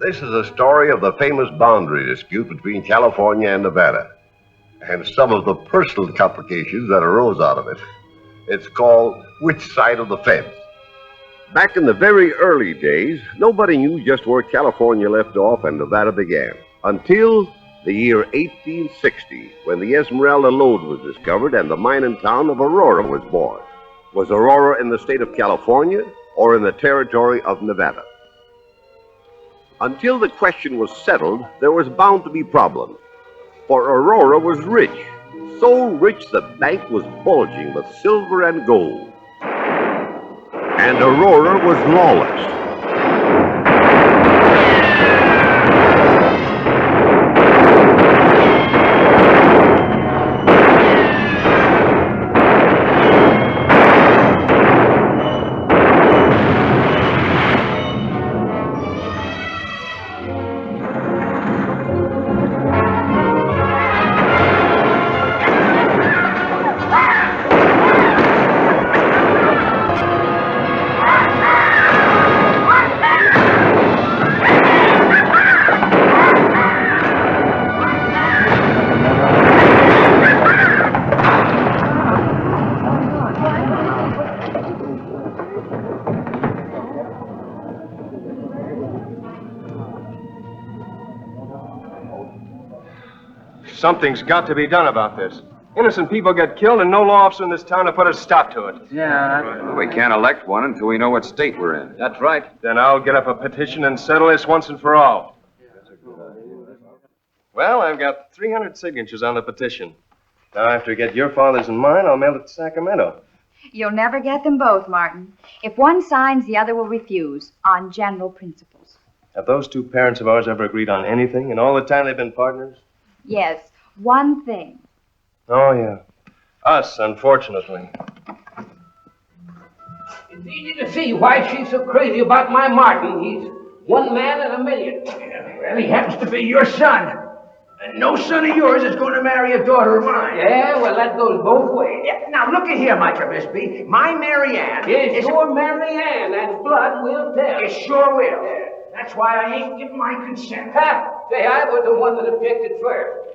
This is a story of the famous boundary dispute between California and Nevada, and some of the personal complications that arose out of it. It's called Which Side of the Fence? Back in the very early days, nobody knew just where California left off and Nevada began, until the year 1860, when the Esmeralda lode was discovered and the mining town of Aurora was born. Was Aurora in the state of California or in the territory of Nevada? Until the question was settled, there was bound to be problems. For Aurora was rich, so rich the bank was bulging with silver and gold. And Aurora was lawless. Something's got to be done about this. Innocent people get killed and no law officer in this town to put a stop to it. Yeah. We can't elect one until we know what state we're in. That's right. Then I'll get up a petition and settle this once and for all. Well, I've got 300 signatures on the petition. Now, after I get your father's and mine, I'll mail it to Sacramento. You'll never get them both, Martin. If one signs, the other will refuse, on general principles. Have those two parents of ours ever agreed on anything in all the time they've been partners? Yes, one thing. Oh, yeah. Us, unfortunately. It's easy to see why she's so crazy about my Martin. He's one man in a million. Well, he happens to be your son. And no son of yours is going to marry a daughter of mine. Yeah, well, that goes both ways. Yeah, now, look at here, Micah Bisbee. My Mary Ann It's your Mary Ann, and blood will tell. It sure will. Yeah. That's why I ain't getting my consent. Ha! Say, I was the one that objected first.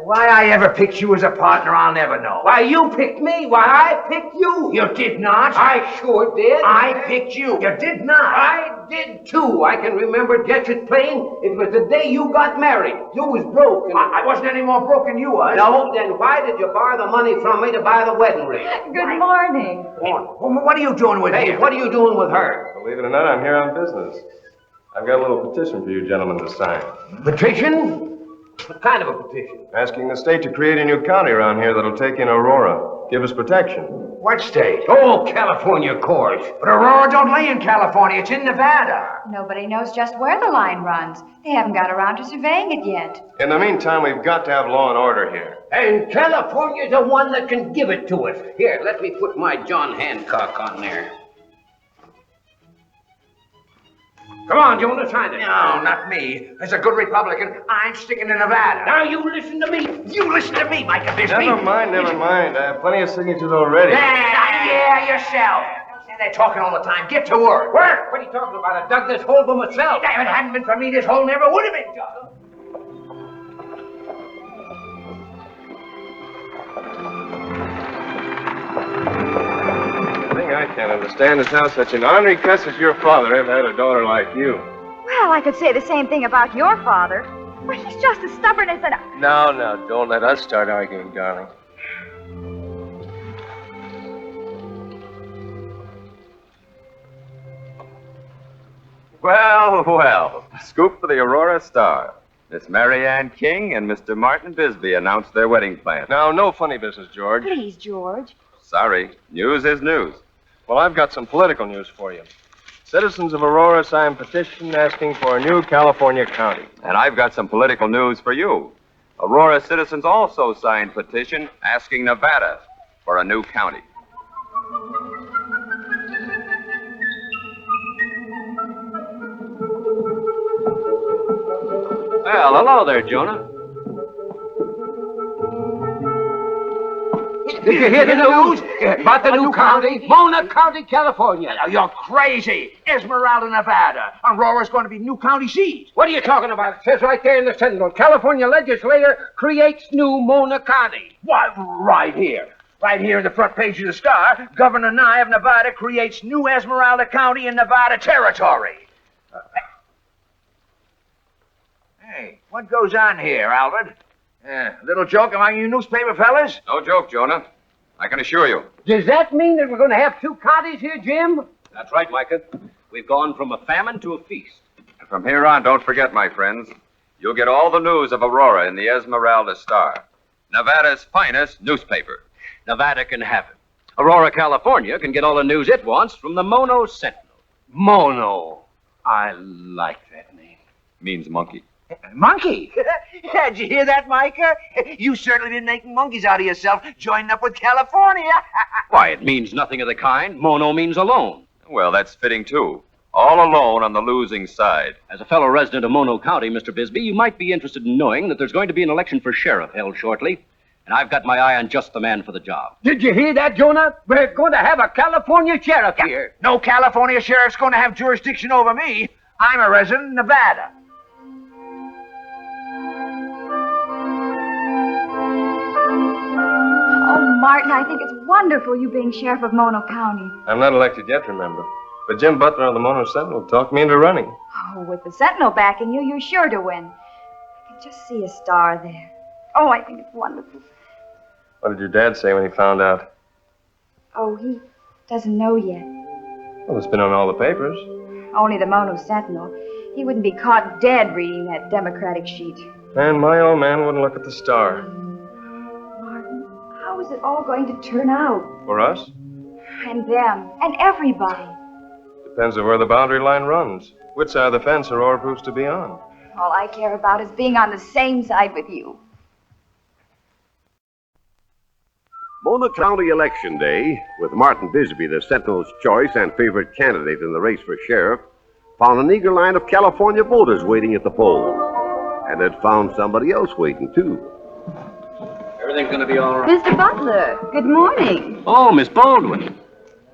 Why I ever picked you as a partner, I'll never know. Why, you picked me. Why, I picked you. You did not. I sure did. I picked you. You did not. I did, too. I can remember just as plain. It was the day you got married. You was broke. And I wasn't any more broke than you was. No, then why did you borrow the money from me to buy the wedding ring? Good morning. What are you doing with Hey, him? what are you doing with her? Believe it or not, I'm here on business. I've got a little petition for you gentlemen to sign. Petition? What kind of a petition? Asking the state to create a new county around here that'll take in Aurora. Give us protection. What state? Oh, California, of course. But Aurora don't lay in California. It's in Nevada. Nobody knows just where the line runs. They haven't got around to surveying it yet. In the meantime, we've got to have law and order here. And California's the one that can give it to us. Here, let me put my John Hancock on there. Come on, Jonah, sign it. No, not me. As a good Republican, I'm sticking to Nevada. Now you listen to me. You listen to me, Micah Bisbee. Never mind. I have plenty of signatures already. Yeah, yourself. Don't stand there talking all the time. Get to work. Work? What are you talking about? I dug this hole by myself. Damn, it hadn't been for me, this hole never would have been dug. The thing I can't understand is how such an ornery cuss as your father ever had a daughter like you. Well, I could say the same thing about your father. Well, he's just as stubborn as an... No, don't let us start arguing, darling. Well. Scoop for the Aurora Star. Miss Mary Ann King and Mr. Martin Bisbee announced their wedding plans. Now, no funny business, George. Please, George. Sorry, news is news. Well, I've got some political news for you. Citizens of Aurora signed petition asking for a new California county. And I've got some political news for you. Aurora citizens also signed petition asking Nevada for a new county. Well, hello there, Jonah. Did you hear the news about the new county? Mona County, California. Now, you're crazy. Esmeralda, Nevada. Aurora's going to be new county seat. What are you talking about? It says right there in the Sentinel, California legislator creates new Mona County. What? Right here. Right here in the front page of the Star, Governor Nye of Nevada creates new Esmeralda County in Nevada territory. Hey, what goes on here, Albert? Little joke among you newspaper fellas? No joke, Jonah. I can assure you. Does that mean that we're going to have two counties here, Jim? That's right, Micah. We've gone from a famine to a feast. And from here on, don't forget, my friends, you'll get all the news of Aurora in the Esmeralda Star, Nevada's finest newspaper. Nevada can have it. Aurora, California can get all the news it wants from the Mono Sentinel. Mono. I like that name. Means monkey. Monkey? Did you hear that, Micah? You certainly been making monkeys out of yourself joining up with California. Why, it means nothing of the kind. Mono means alone. Well, that's fitting, too. All alone on the losing side. As a fellow resident of Mono County, Mr. Bisbee, you might be interested in knowing that there's going to be an election for sheriff held shortly, and I've got my eye on just the man for the job. Did you hear that, Jonah? We're going to have a California sheriff here. No California sheriff's going to have jurisdiction over me. I'm a resident of Nevada. Oh, Martin, I think it's wonderful you being sheriff of Mono County. I'm not elected yet, remember. But Jim Butler of the Mono Sentinel talked me into running. Oh, with the Sentinel backing you, you're sure to win. I can just see a star there. Oh, I think it's wonderful. What did your dad say when he found out? Oh, he doesn't know yet. Well, it's been on all the papers. Only the Mono Sentinel. He wouldn't be caught dead reading that Democratic sheet. And my old man wouldn't look at the star. Martin, how is it all going to turn out? For us? And them, and everybody. Depends on where the boundary line runs. Which side of the fence Aurora proves to be on. All I care about is being on the same side with you. Mona County Election Day, with Martin Bisbee, the Sentinel's choice and favorite candidate in the race for sheriff, found an eager line of California voters waiting at the polls. And it found somebody else waiting, too. Everything's going to be all right. Mr. Butler, good morning. Oh, Miss Baldwin.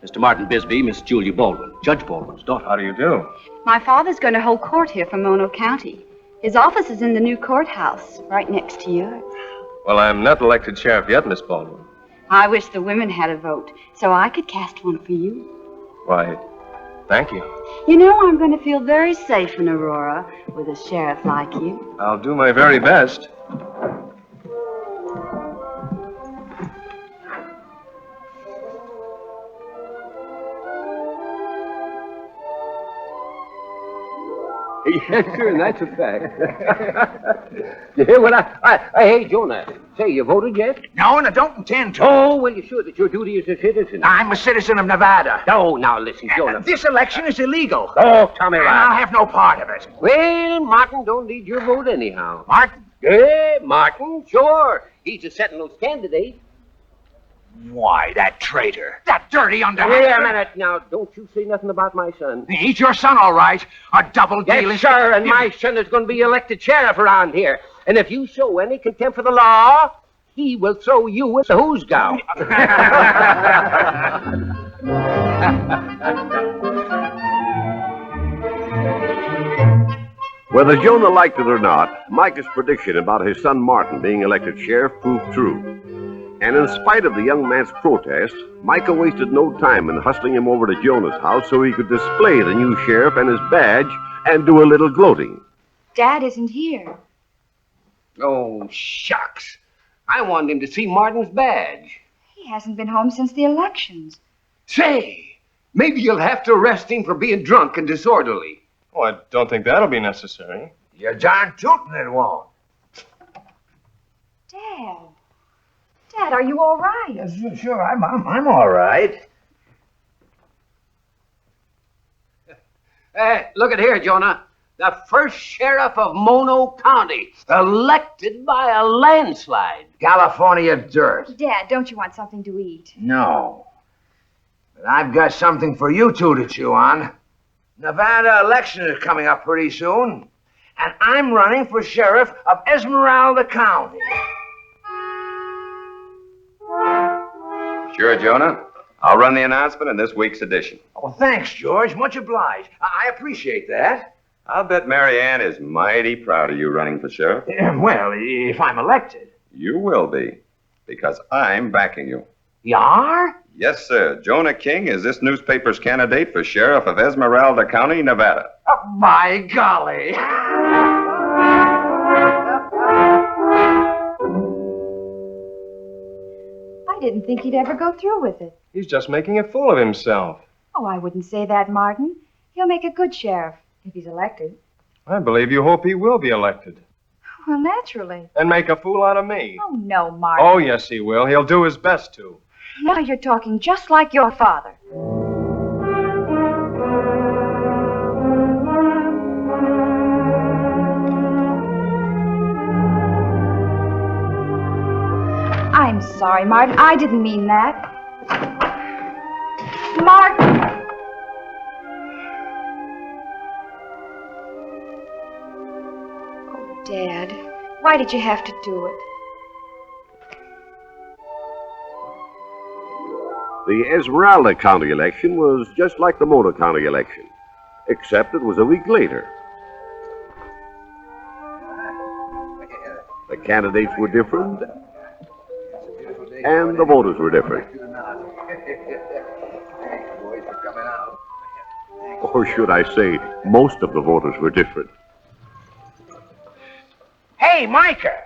Mr. Martin Bisbee, Miss Julia Baldwin, Judge Baldwin's daughter. How do you do? My father's going to hold court here for Mono County. His office is in the new courthouse, right next to yours. Well, I'm not elected sheriff yet, Miss Baldwin. I wish the women had a vote, so I could cast one for you. Why, thank you. You know, I'm going to feel very safe in Aurora with a sheriff like you. I'll do my very best. Yes, sir, that's a fact. You hear what hey, Jonah, say, you voted yet? No, and I don't intend to. Oh, well, you should. It's your duty as a citizen. I'm a citizen of Nevada. Oh, now listen, Jonah. This election is illegal. Oh, Tommy And Ryan. I'll have no part of it. Well, Martin don't need your vote anyhow. Martin? Yeah, Martin, sure. He's a Sentinel's candidate. Why, that traitor. That dirty underhand. Wait a minute now. Don't you say nothing about my son. He's your son, all right. A double-dealing... Yes, sir, and my son is going to be elected sheriff around here. And if you show any contempt for the law, he will throw you in the hoosgow. Whether Jonah liked it or not, Micah's prediction about his son Martin being elected sheriff proved true. And in spite of the young man's protest, Micah wasted no time in hustling him over to Jonah's house so he could display the new sheriff and his badge and do a little gloating. Dad isn't here. Oh, shucks. I wanted him to see Martin's badge. He hasn't been home since the elections. Say, maybe you'll have to arrest him for being drunk and disorderly. Oh, I don't think that'll be necessary. You're darn tootin' it won't. Dad. Dad, are you all right? Yes, sure, I'm all right. Look at here, Jonah. The first sheriff of Mono County, elected by a landslide. California dirt. Dad, don't you want something to eat? No. But I've got something for you two to chew on. Nevada election is coming up pretty soon, and I'm running for sheriff of Esmeralda County. Sure, Jonah. I'll run the announcement in this week's edition. Oh, thanks, George. Much obliged. I appreciate that. I'll bet Mary Ann is mighty proud of you running for sheriff. Well, if I'm elected. You will be, because I'm backing you. You are? Yes, sir. Jonah King is this newspaper's candidate for sheriff of Esmeralda County, Nevada. Oh, by golly. I didn't think he'd ever go through with it. He's just making a fool of himself. Oh, I wouldn't say that, Martin. He'll make a good sheriff if he's elected. I believe you hope he will be elected. Well, naturally. And make a fool out of me. Oh, no, Martin. Oh, yes, he will. He'll do his best to. Now you're talking just like your father. I'm sorry, Martin. I didn't mean that. Martin! Oh, Dad. Why did you have to do it? The Esmeralda County election was just like the Mono County election, except it was a week later. The candidates were different, and the voters were different. Or should I say, most of the voters were different. Hey, Micah.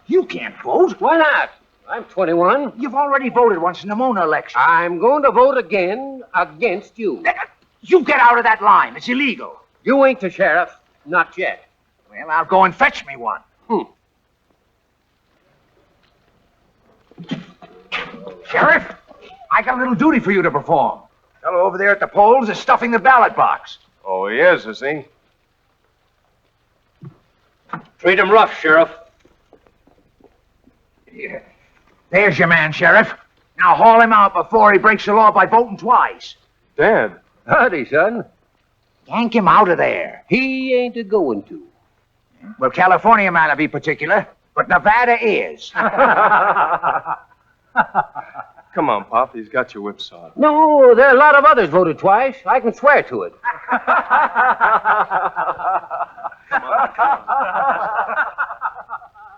You can't vote. Why not? I'm 21. You've already voted once in the Mona election. I'm going to vote again against you. You get out of that line. It's illegal. You ain't the sheriff. Not yet. Well, I'll go and fetch me one. Sheriff, I got a little duty for you to perform. Fellow over there at the polls is stuffing the ballot box. Oh, he is he? Treat him rough, Sheriff. Yeah. There's your man, Sheriff. Now haul him out before he breaks the law by voting twice. Dad. Howdy, son. Yank him out of there. He ain't a-going to. Well, California man will be particular, but Nevada is. Come on, Pop. He's got your whipsaw. No, there are a lot of others voted twice. I can swear to it.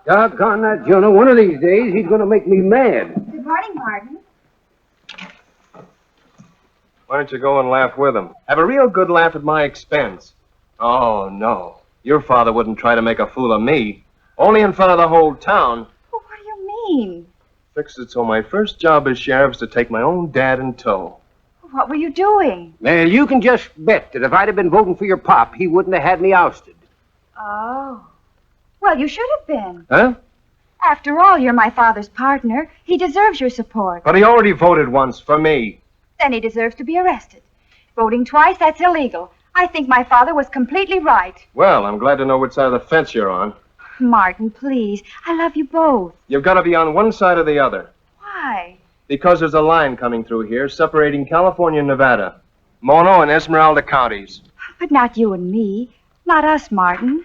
Doggone that, Jonah. One of these days, he's going to make me mad. Good morning, Martin. Why don't you go and laugh with him? Have a real good laugh at my expense. Oh, no. Your father wouldn't try to make a fool of me. Only in front of the whole town. Well, what do you mean? Fixed it so my first job as sheriff is to take my own dad in tow. What were you doing? Well, you can just bet that if I'd have been voting for your pop, he wouldn't have had me ousted. Oh. Well, you should have been. Huh? After all, you're my father's partner. He deserves your support. But he already voted once for me. Then he deserves to be arrested. Voting twice, that's illegal. I think my father was completely right. Well, I'm glad to know which side of the fence you're on. Martin, please. I love you both. You've got to be on one side or the other. Why? Because there's a line coming through here separating California and Nevada. Mono and Esmeralda counties. But not you and me. Not us, Martin.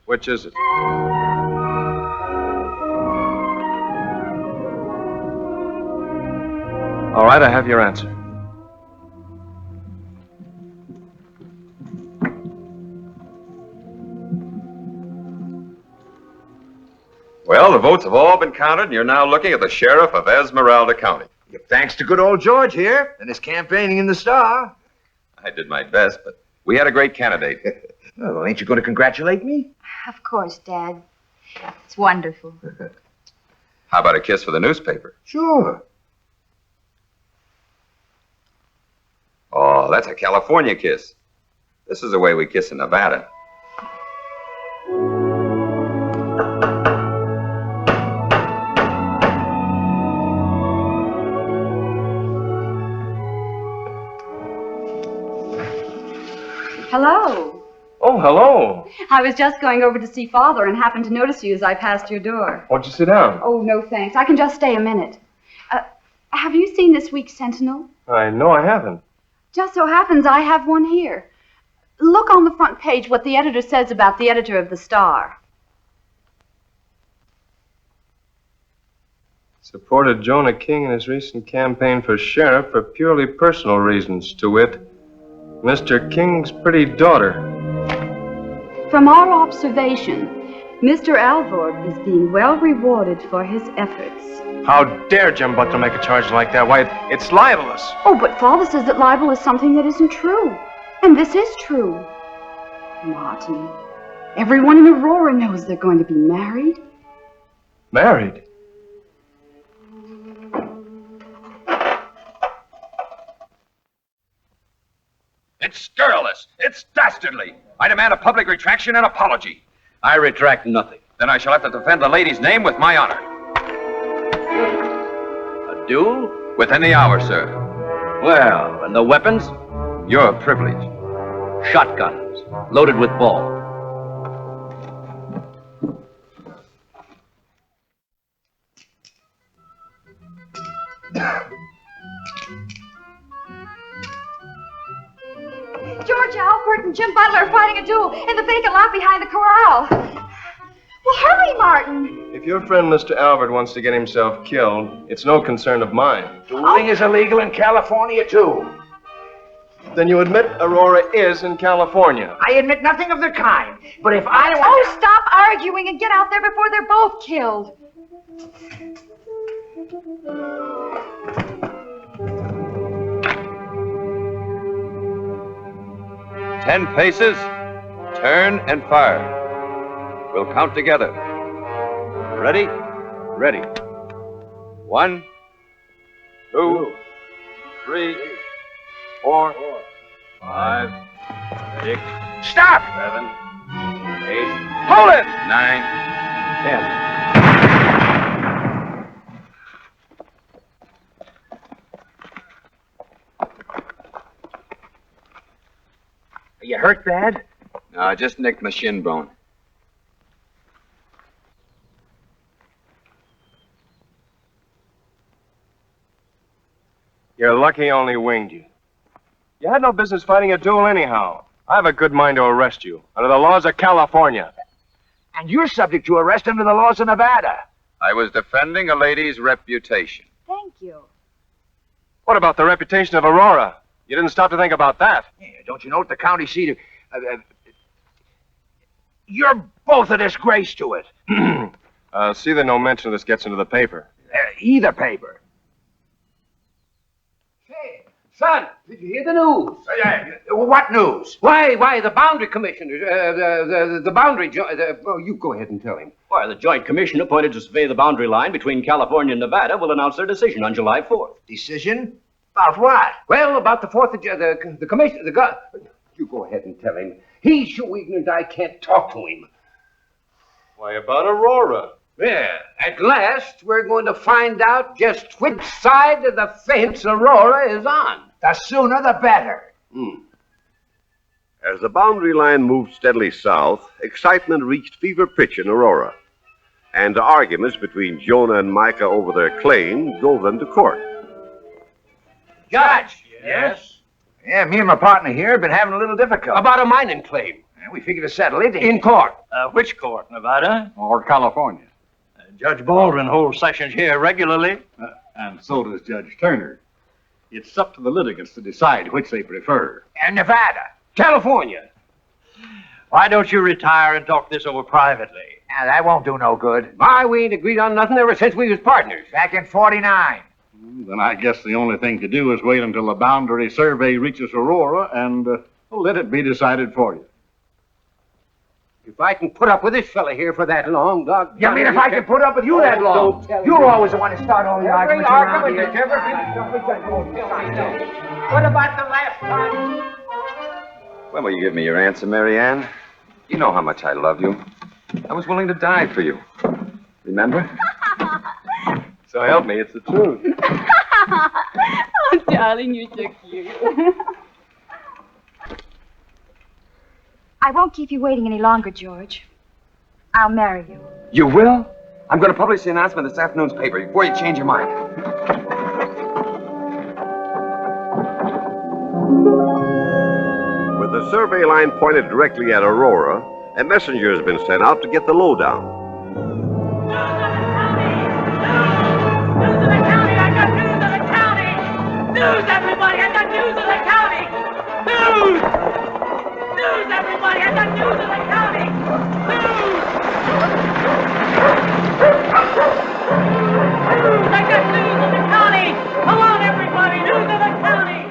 Which is it? All right, I have your answer. Well, the votes have all been counted, and you're now looking at the sheriff of Esmeralda County. Thanks to good old George here and his campaigning in the Star. I did my best, but we had a great candidate. Well, ain't you going to congratulate me? Of course, Dad. It's wonderful. How about a kiss for the newspaper? Sure. Oh, that's a California kiss. This is the way we kiss in Nevada. Hello. Oh, hello. I was just going over to see Father and happened to notice you as I passed your door. Won't you sit down? Oh, no thanks. I can just stay a minute. Have you seen this week's Sentinel? No, I haven't. Just so happens I have one here. Look on the front page what the editor says about the editor of the Star. Supported Jonah King in his recent campaign for sheriff for purely personal reasons, to wit, Mr. King's pretty daughter. From our observation, Mr. Alvord is being well rewarded for his efforts. How dare Jim Butler make a charge like that? Why, it's libelous. Oh, but Father says that libel is something that isn't true. And this is true. Martin, everyone in Aurora knows they're going to be married. Married? It's scurrilous. It's dastardly. I demand a public retraction and apology. I retract nothing. Then I shall have to defend the lady's name with my honor. A duel? Within the hour, sir. Well, and the weapons? Your privilege. Shotguns, loaded with ball. George Alpert and Jim Butler are fighting a duel in the vacant lot behind the corral. Well, hurry, Martin. If your friend Mr. Albert wants to get himself killed, it's no concern of mine. Dueling is illegal in California, too. Then you admit Aurora is in California. I admit nothing of the kind. But if I want... Oh, stop arguing and get out there before they're both killed. Ten paces, turn and fire. We'll count together. Ready? Ready. 1, 2, 3, 4, 5, 6, Stop! 7, 8, Hold it! 9, 10. Are you hurt bad? No, I just nicked my shin bone. You're lucky I only winged you. You had no business fighting a duel anyhow. I have a good mind to arrest you under the laws of California. And you're subject to arrest under the laws of Nevada. I was defending a lady's reputation. Thank you. What about the reputation of Aurora? You didn't stop to think about that. Yeah, don't you know what the county seat of... You're both a disgrace to it. See that no mention of this gets into the paper. Either paper. Hey, son, did you hear the news? What news? Why, the boundary commissioners, the boundary... oh, you go ahead and tell him. Why, the Joint Commission appointed to survey the boundary line between California and Nevada will announce their decision on July 4th. Decision? About what? Well, about the 4th of July, the commission, you go ahead and tell him. He's so ignorant I can't talk to him. Why, about Aurora? Yeah, at last we're going to find out just which side of the fence Aurora is on. The sooner the better. As the boundary line moved steadily south, excitement reached fever pitch in Aurora. And arguments between Jonah and Micah over their claim drove them to court. Judge! Yes? Yeah, me and my partner here have been having a little difficulty. About a mining claim. We figured to settle it In court. Which court, Nevada or California? Judge Baldwin holds sessions here regularly, and so does Judge Turner. It's up to the litigants to decide which they prefer. And Nevada. California. Why don't you retire and talk this over privately? Now, that won't do no good. Why, we ain't agreed on nothing ever since we was partners. Back in 49. Then I guess the only thing to do is wait until the boundary survey reaches Aurora and let it be decided for you. If I can put up with this fella here for that long, Doc. You mean if I can put up with you that long? You're always the one to start all the arguments around here. What about the last time? When will you give me your answer, Mary Ann? You know how much I love you. I was willing to die for you. Remember? So help me, it's the truth. Oh, darling, you're so cute. I won't keep you waiting any longer, George. I'll marry you. You will? I'm going to publish the announcement in this afternoon's paper before you change your mind. With the survey line pointed directly at Aurora, a messenger has been sent out to get the lowdown. News of the county! I got news of the county! News, everybody! I got news of the county! News! News, everybody! I got news of the county! News! News! I got news of the county! Come on, everybody! News of the county!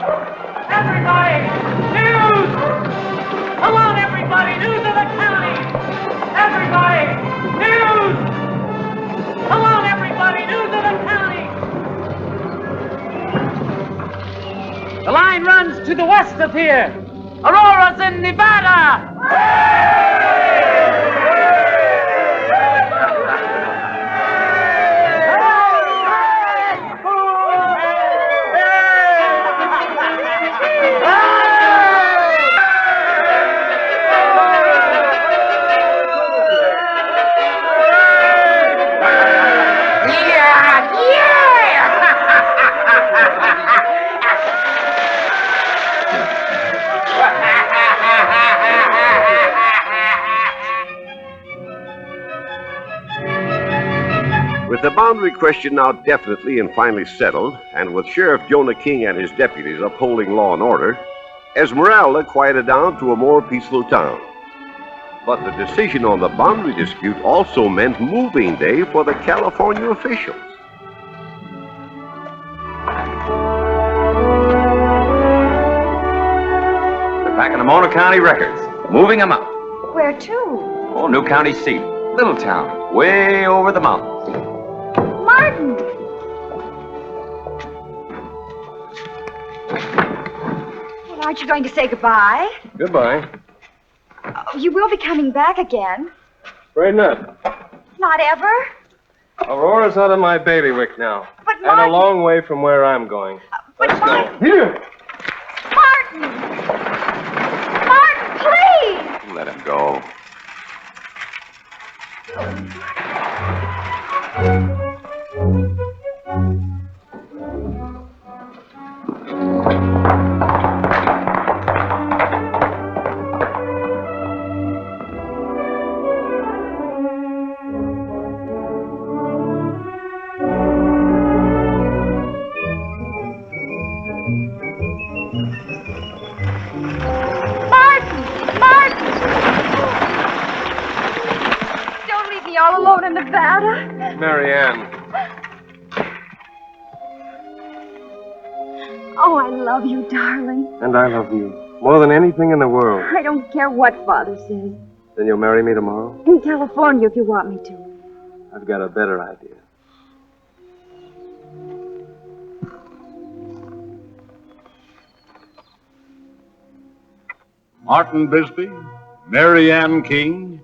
Everybody! News! Come on, everybody! News of the county! Everybody! News! Come on, everybody! News of the county! The line runs to the west of here. Aurora's in Nevada! With the boundary question now definitely and finally settled, and with Sheriff Jonah King and his deputies upholding law and order, Esmeralda quieted down to a more peaceful town. But the decision on the boundary dispute also meant moving day for the California officials. They're back in the Mono County records, moving them up. Where to? Oh, new county seat. Little town, way over the mountains. Martin! Well, aren't you going to say goodbye? Goodbye. Oh, you will be coming back again. Afraid not. Not ever? Aurora's out of my bailiwick now. But And a Martin... long way from where I'm going. But Let's Martin... go. Here! Martin! Martin, please! Let him go. All alone in Nevada? Marianne. Oh, I love you, darling. And I love you. More than anything in the world. I don't care what Father says. Then you'll marry me tomorrow? In California, if you want me to. I've got a better idea. Martin Bisbee, Marianne King,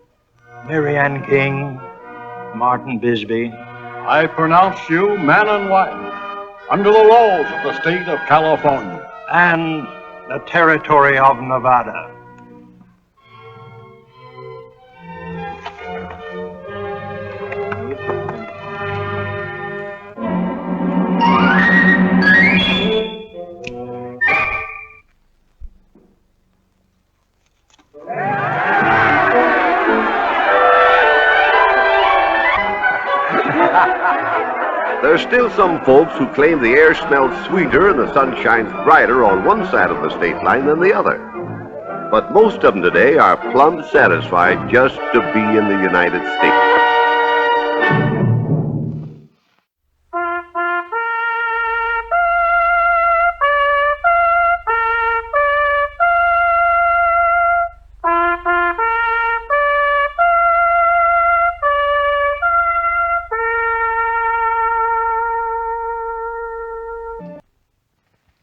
Marianne King, Martin Bisbee, I pronounce you man and wife under the laws of the state of California and the territory of Nevada. There's still some folks who claim the air smells sweeter and the sun shines brighter on one side of the state line than the other. But most of them today are plumb satisfied just to be in the United States.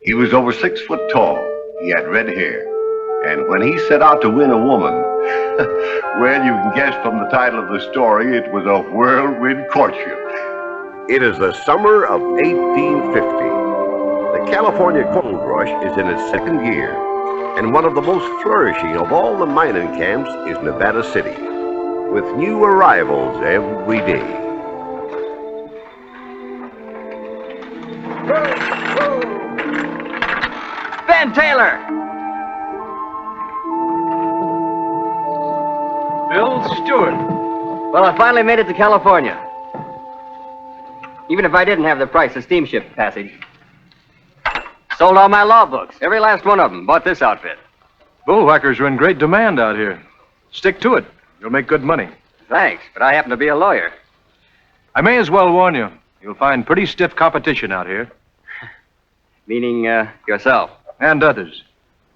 He was over 6 foot tall. He had red hair. And when he set out to win a woman, well, you can guess from the title of the story, it was a whirlwind courtship. It is the summer of 1850. The California gold rush is in its second year. And one of the most flourishing of all the mining camps is Nevada City, with new arrivals every day. Ben Taylor! Bill Stewart. Well, I finally made it to California. Even if I didn't have the price of steamship passage. Sold all my law books, every last one of them. Bought this outfit. Bullwhackers are in great demand out here. Stick to it. You'll make good money. Thanks, but I happen to be a lawyer. I may as well warn you. You'll find pretty stiff competition out here. Meaning, yourself. And others.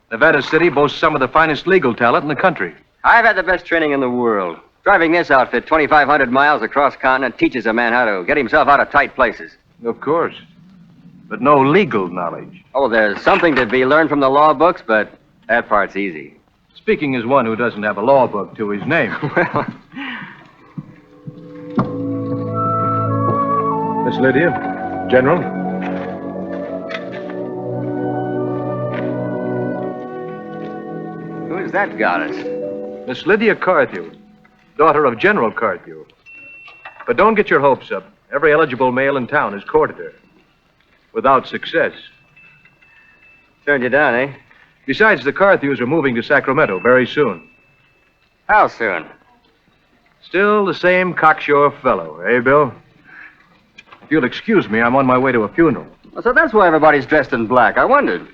Nevada City boasts some of the finest legal talent in the country. I've had the best training in the world. Driving this outfit 2,500 miles across continent teaches a man how to get himself out of tight places. Of course. But no legal knowledge. Oh, there's something to be learned from the law books, but that part's easy. Speaking as one who doesn't have a law book to his name. Well, Miss Lydia, General. who's that goddess? Miss Lydia Carthew, daughter of General Carthew. But don't get your hopes up. Every eligible male in town has courted her. Without success. Turned you down, eh? Besides, the Carthews are moving to Sacramento very soon. How soon? Still the same cocksure fellow, eh, Bill? If you'll excuse me, I'm on my way to a funeral. Well, so that's why everybody's dressed in black. I wondered.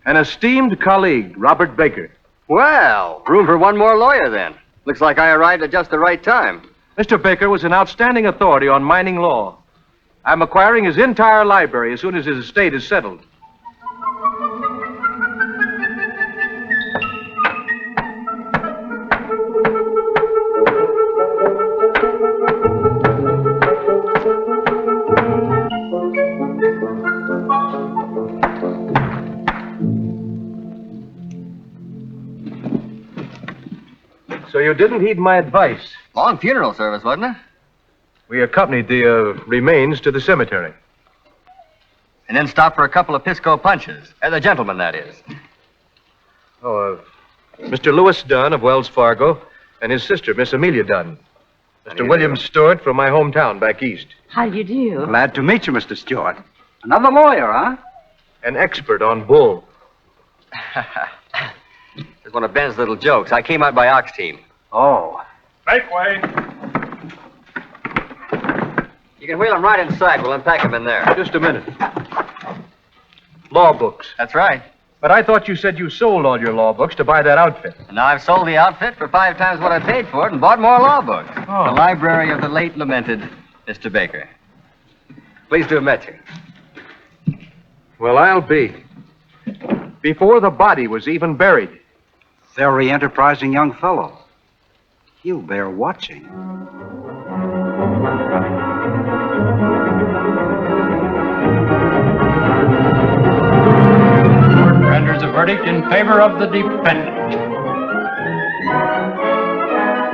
An esteemed colleague, Robert Baker. Well, room for one more lawyer, then. Looks like I arrived at just the right time. Mr. Baker was an outstanding authority on mining law. I'm acquiring his entire library as soon as his estate is settled. So you didn't heed my advice. Long funeral service, wasn't it? We accompanied the remains to the cemetery. And then stopped for a couple of Pisco punches. The gentleman, that is. Mr. Lewis Dunn of Wells Fargo and his sister, Miss Amelia Dunn. Mr. William Stewart from my hometown back east. How do you do? Glad to meet you, Mr. Stewart. Another lawyer, huh? An expert on bull. It's one of Ben's little jokes. I came out by ox team. Oh. Make way. You can wheel him right inside. We'll unpack him in there. Just a minute. Law books. That's right. But I thought you said you sold all your law books to buy that outfit. And now I've sold the outfit for 5 times what I paid for it and bought more law books. Oh. The library of the late lamented Mr. Baker. Pleased to have met you. Well, I'll be. Before the body was even buried. Very enterprising young fellow. He'll bear watching. Court renders a verdict in favor of the defendant.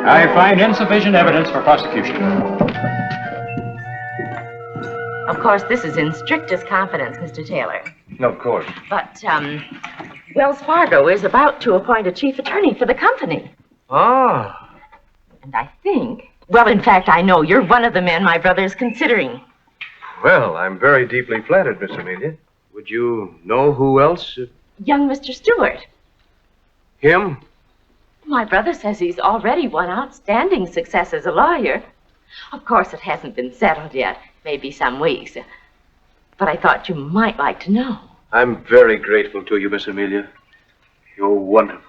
I find insufficient evidence for prosecution. Of course, this is in strictest confidence, Mr. Taylor. Of course. But, Wells Fargo is about to appoint a chief attorney for the company. Ah. And I think, well, in fact, I know you're one of the men my brother is considering. Well, I'm very deeply flattered, Miss Amelia. Would you know who else? Young Mr. Stewart. Him? My brother says he's already won outstanding success as a lawyer. Of course, it hasn't been settled yet. Maybe some weeks. But I thought you might like to know. I'm very grateful to you, Miss Amelia. You're wonderful.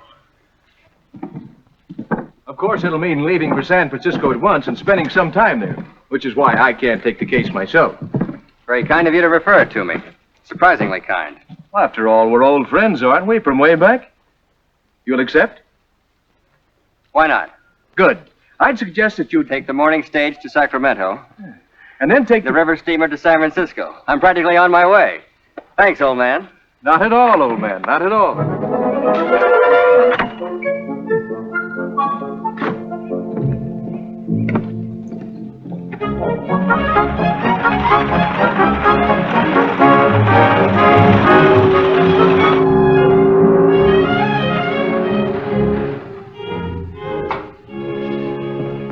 Of course, it'll mean leaving for San Francisco at once and spending some time there, which is why I can't take the case myself. Very kind of you to refer it to me. Surprisingly kind. Well, after all, we're old friends, aren't we, from way back? You'll accept? Why not? Good. I'd suggest that you Take the morning stage to Sacramento, and then take the river steamer to San Francisco. I'm practically on my way. Thanks, old man. Not at all, old man. Not at all.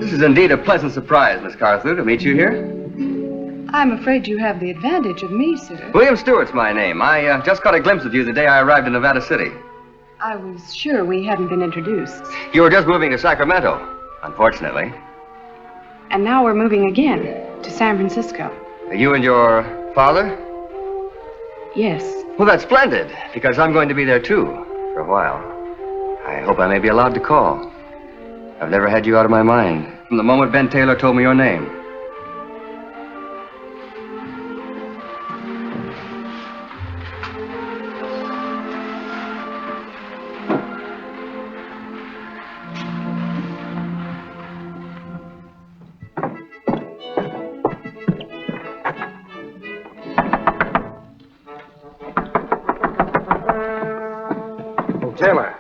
This is indeed a pleasant surprise, Miss Carthew, to meet you here. I'm afraid you have the advantage of me, sir. William Stewart's my name. I just caught a glimpse of you the day I arrived in Nevada City. I was sure we hadn't been introduced. You were just moving to Sacramento, unfortunately. And now we're moving again to San Francisco. You and your father? Yes. Well, that's splendid, because I'm going to be there too, for a while. I hope I may be allowed to call. I've never had you out of my mind, from the moment Ben Taylor told me your name. Taylor,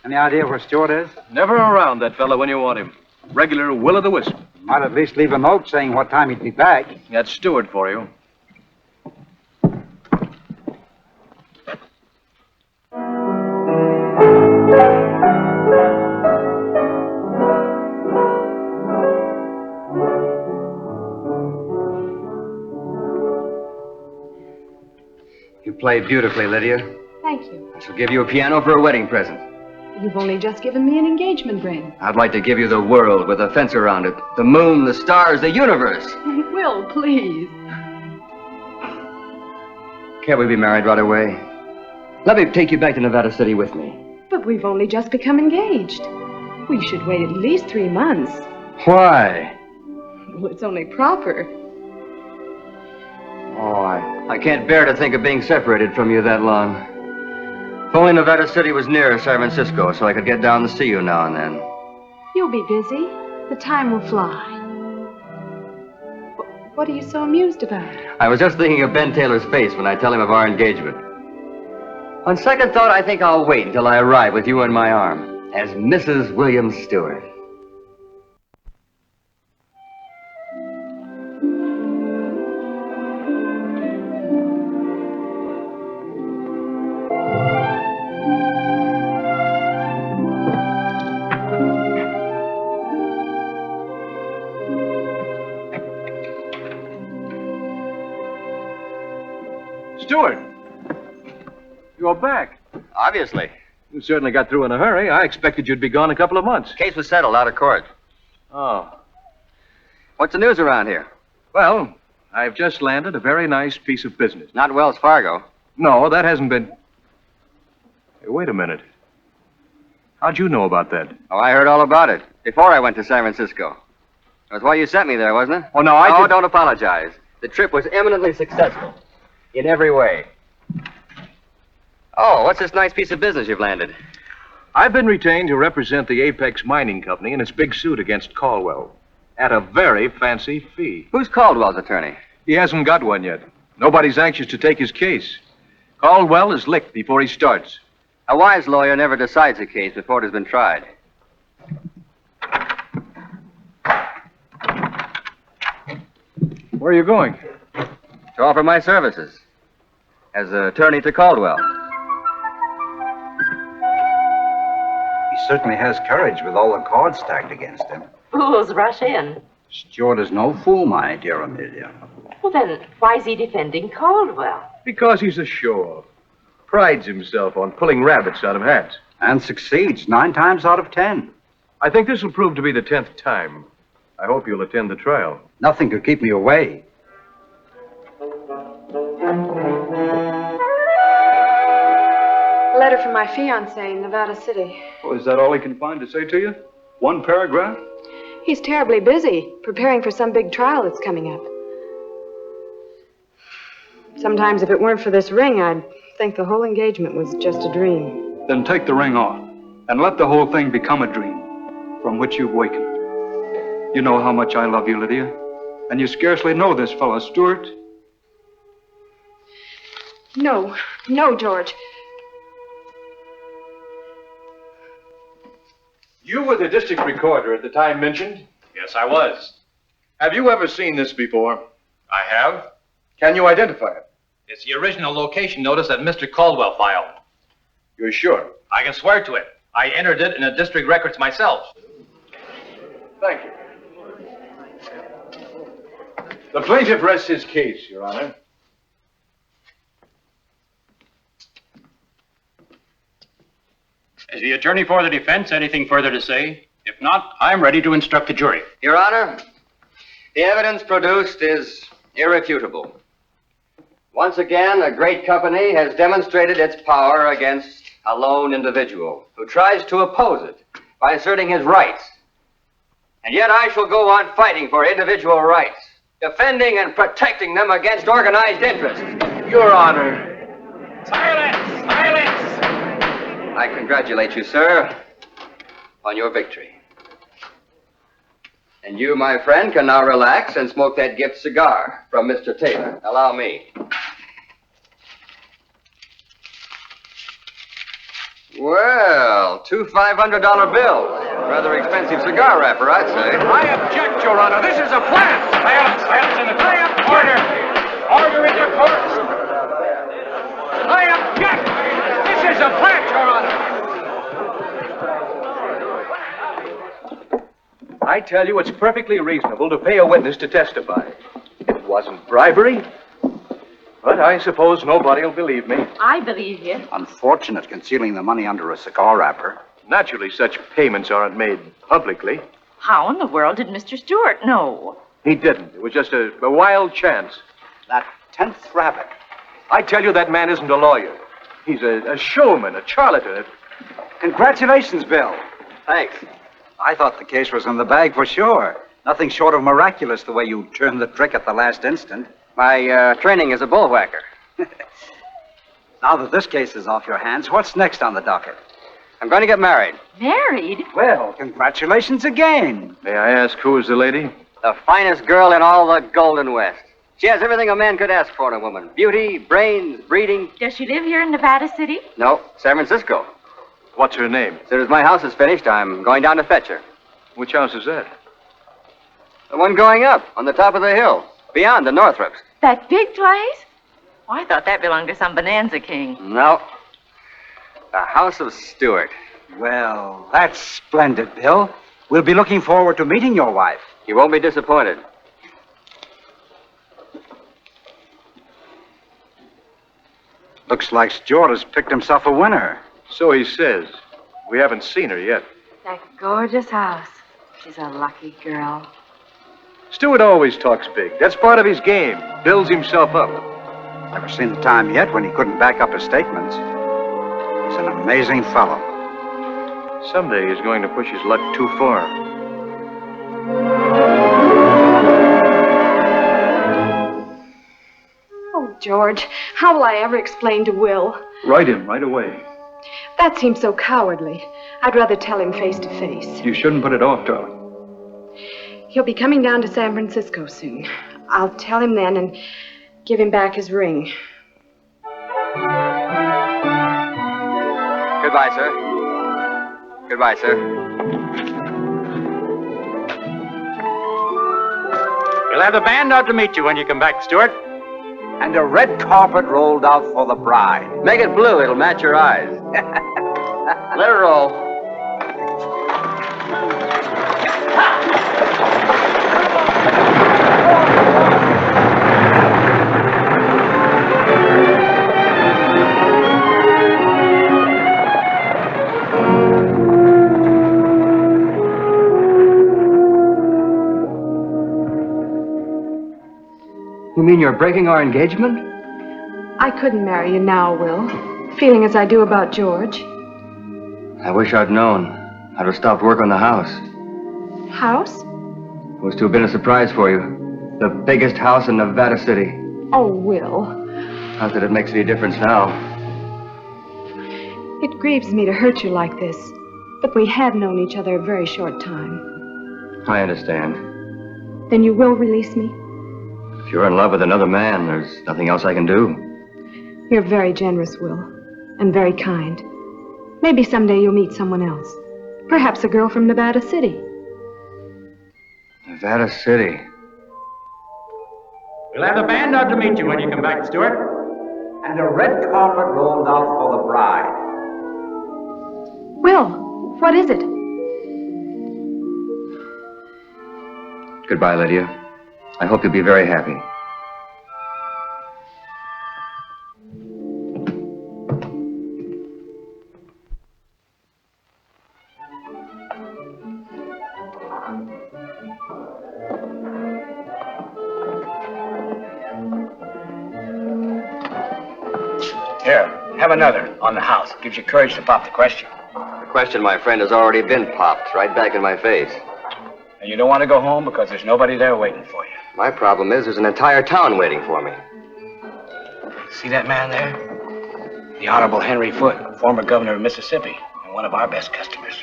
any idea where Stewart is? Never around, that fella, when you want him. Regular will-o'-the-wisp. Might at least leave a note saying what time he'd be back. That's Stewart for you. You play beautifully, Lydia. Thank you. I shall give you a piano for a wedding present. You've only just given me an engagement ring. I'd like to give you the world with a fence around it. The moon, the stars, the universe. Will, please. Can't we be married right away? Let me take you back to Nevada City with me. But we've only just become engaged. We should wait at least 3 months. Why? Well, it's only proper. Oh, I can't bear to think of being separated from you that long. If only Nevada City was near San Francisco so I could get down to see you now and then. You'll be busy. The time will fly. What are you so amused about? I was just thinking of Ben Taylor's face when I tell him of our engagement. On second thought, I think I'll wait until I arrive with you in my arm as Mrs. William Stewart. Stewart! You're back. Obviously. You certainly got through in a hurry. I expected you'd be gone a couple of months. Case was settled out of court. Oh. What's the news around here? Well, I've just landed a very nice piece of business. Not Wells Fargo. No, that hasn't been... Hey, wait a minute. How'd you know about that? Oh, I heard all about it before I went to San Francisco. That's why you sent me there, wasn't it? Oh, no, Oh, don't apologize. The trip was eminently successful. In every way. Oh, what's this nice piece of business you've landed? I've been retained to represent the Apex Mining Company in its big suit against Caldwell. At a very fancy fee. Who's Caldwell's attorney? He hasn't got one yet. Nobody's anxious to take his case. Caldwell is licked before he starts. A wise lawyer never decides a case before it has been tried. Where are you going? To offer my services as attorney to Caldwell. He certainly has courage with all the cards stacked against him. Fools rush in. Stewart is no fool, my dear Amelia. Well, then, why is he defending Caldwell? Because he's a show-off. Prides himself on pulling rabbits out of hats. And succeeds 9 times out of 10. I think this will prove to be the 10th time. I hope you'll attend the trial. Nothing could keep me away. Letter from my fiancé in Nevada City. Oh, is that all he can find to say to you? One paragraph? He's terribly busy, preparing for some big trial that's coming up. Sometimes if it weren't for this ring, I'd think the whole engagement was just a dream. Then take the ring off, and let the whole thing become a dream from which you've wakened. You know how much I love you, Lydia, and you scarcely know this fellow, Stewart. No, George. You were the district recorder at the time mentioned? Yes, I was. Have you ever seen this before? I have. Can you identify it? It's the original location notice that Mr. Caldwell filed. You're sure? I can swear to it. I entered it in the district records myself. Thank you. The plaintiff rests his case, Your Honor. Is the attorney for the defense anything further to say? If not, I'm ready to instruct the jury. Your Honor, the evidence produced is irrefutable. Once again, a great company has demonstrated its power against a lone individual who tries to oppose it by asserting his rights. And yet I shall go on fighting for individual rights, defending and protecting them against organized interests. Your Honor. Silence! Silence! I congratulate you, sir, on your victory. And you, my friend, can now relax and smoke that gift cigar from Mr. Taylor. Allow me. Well, two $500 bills. Rather expensive cigar wrapper, I'd say. I object, Your Honor. This is a plant. Silence in the court! Order! Order in the court! I object. This is a plant, Your Honor. I tell you, it's perfectly reasonable to pay a witness to testify. It wasn't bribery. But I suppose nobody will believe me. I believe you. Unfortunate concealing the money under a cigar wrapper. Naturally, such payments aren't made publicly. How in the world did Mr. Stewart know? He didn't. It was just a wild chance. That 10th rabbit. I tell you, that man isn't a lawyer. He's a showman, a charlatan. Congratulations, Bill. Thanks. I thought the case was in the bag for sure. Nothing short of miraculous the way you turned the trick at the last instant. My training as a bullwhacker. Now that this case is off your hands, what's next on the docket? I'm going to get married. Married? Well, congratulations again. May I ask who is the lady? The finest girl in all the Golden West. She has everything a man could ask for in a woman. Beauty, brains, breeding. Does she live here in Nevada City? No, San Francisco. What's her name? As soon as my house is finished, I'm going down to fetch her. Which house is that? The one going up, on the top of the hill, beyond the Northrops. That big place? Oh, I thought that belonged to some bonanza king. No. The House of Stewart. Well, that's splendid, Bill. We'll be looking forward to meeting your wife. You won't be disappointed. Looks like Stewart has picked himself a winner. So he says. We haven't seen her yet. That gorgeous house. She's a lucky girl. Stewart always talks big. That's part of his game. Builds himself up. Never seen a time yet when he couldn't back up his statements. He's an amazing fellow. Someday he's going to push his luck too far. Oh, George, how will I ever explain to Will? Write him right away. That seems so cowardly. I'd rather tell him face to face. You shouldn't put it off, darling. He'll be coming down to San Francisco soon. I'll tell him then and give him back his ring. Goodbye, sir. Goodbye, sir. We'll have the band out to meet you when you come back, Stewart. And a red carpet rolled out for the bride. Make it blue. It'll match your eyes. Let her roll. You mean you're breaking our engagement? I couldn't marry you now, Will, feeling as I do about George. I wish I'd known. I'd have stopped work on the house. House? It was to have been a surprise for you. The biggest house in Nevada City. Oh, Will. Not that it makes any difference now. It grieves me to hurt you like this, but we have known each other a very short time. I understand. Then you will release me? If you're in love with another man, there's nothing else I can do. You're very generous, Will, and very kind. Maybe someday you'll meet someone else. Perhaps a girl from Nevada City. Nevada City. We'll have the band out to meet you when you come back, Stewart. And a red carpet rolled out for the bride. Will, what is it? Goodbye, Lydia. I hope you'll be very happy. Here, have another on the house. Gives you courage to pop the question. The question, my friend, has already been popped right back in my face. And you don't want to go home because there's nobody there waiting for you. My problem is there's an entire town waiting for me. See that man there? The Honorable Henry Foote, former governor of Mississippi, and one of our best customers.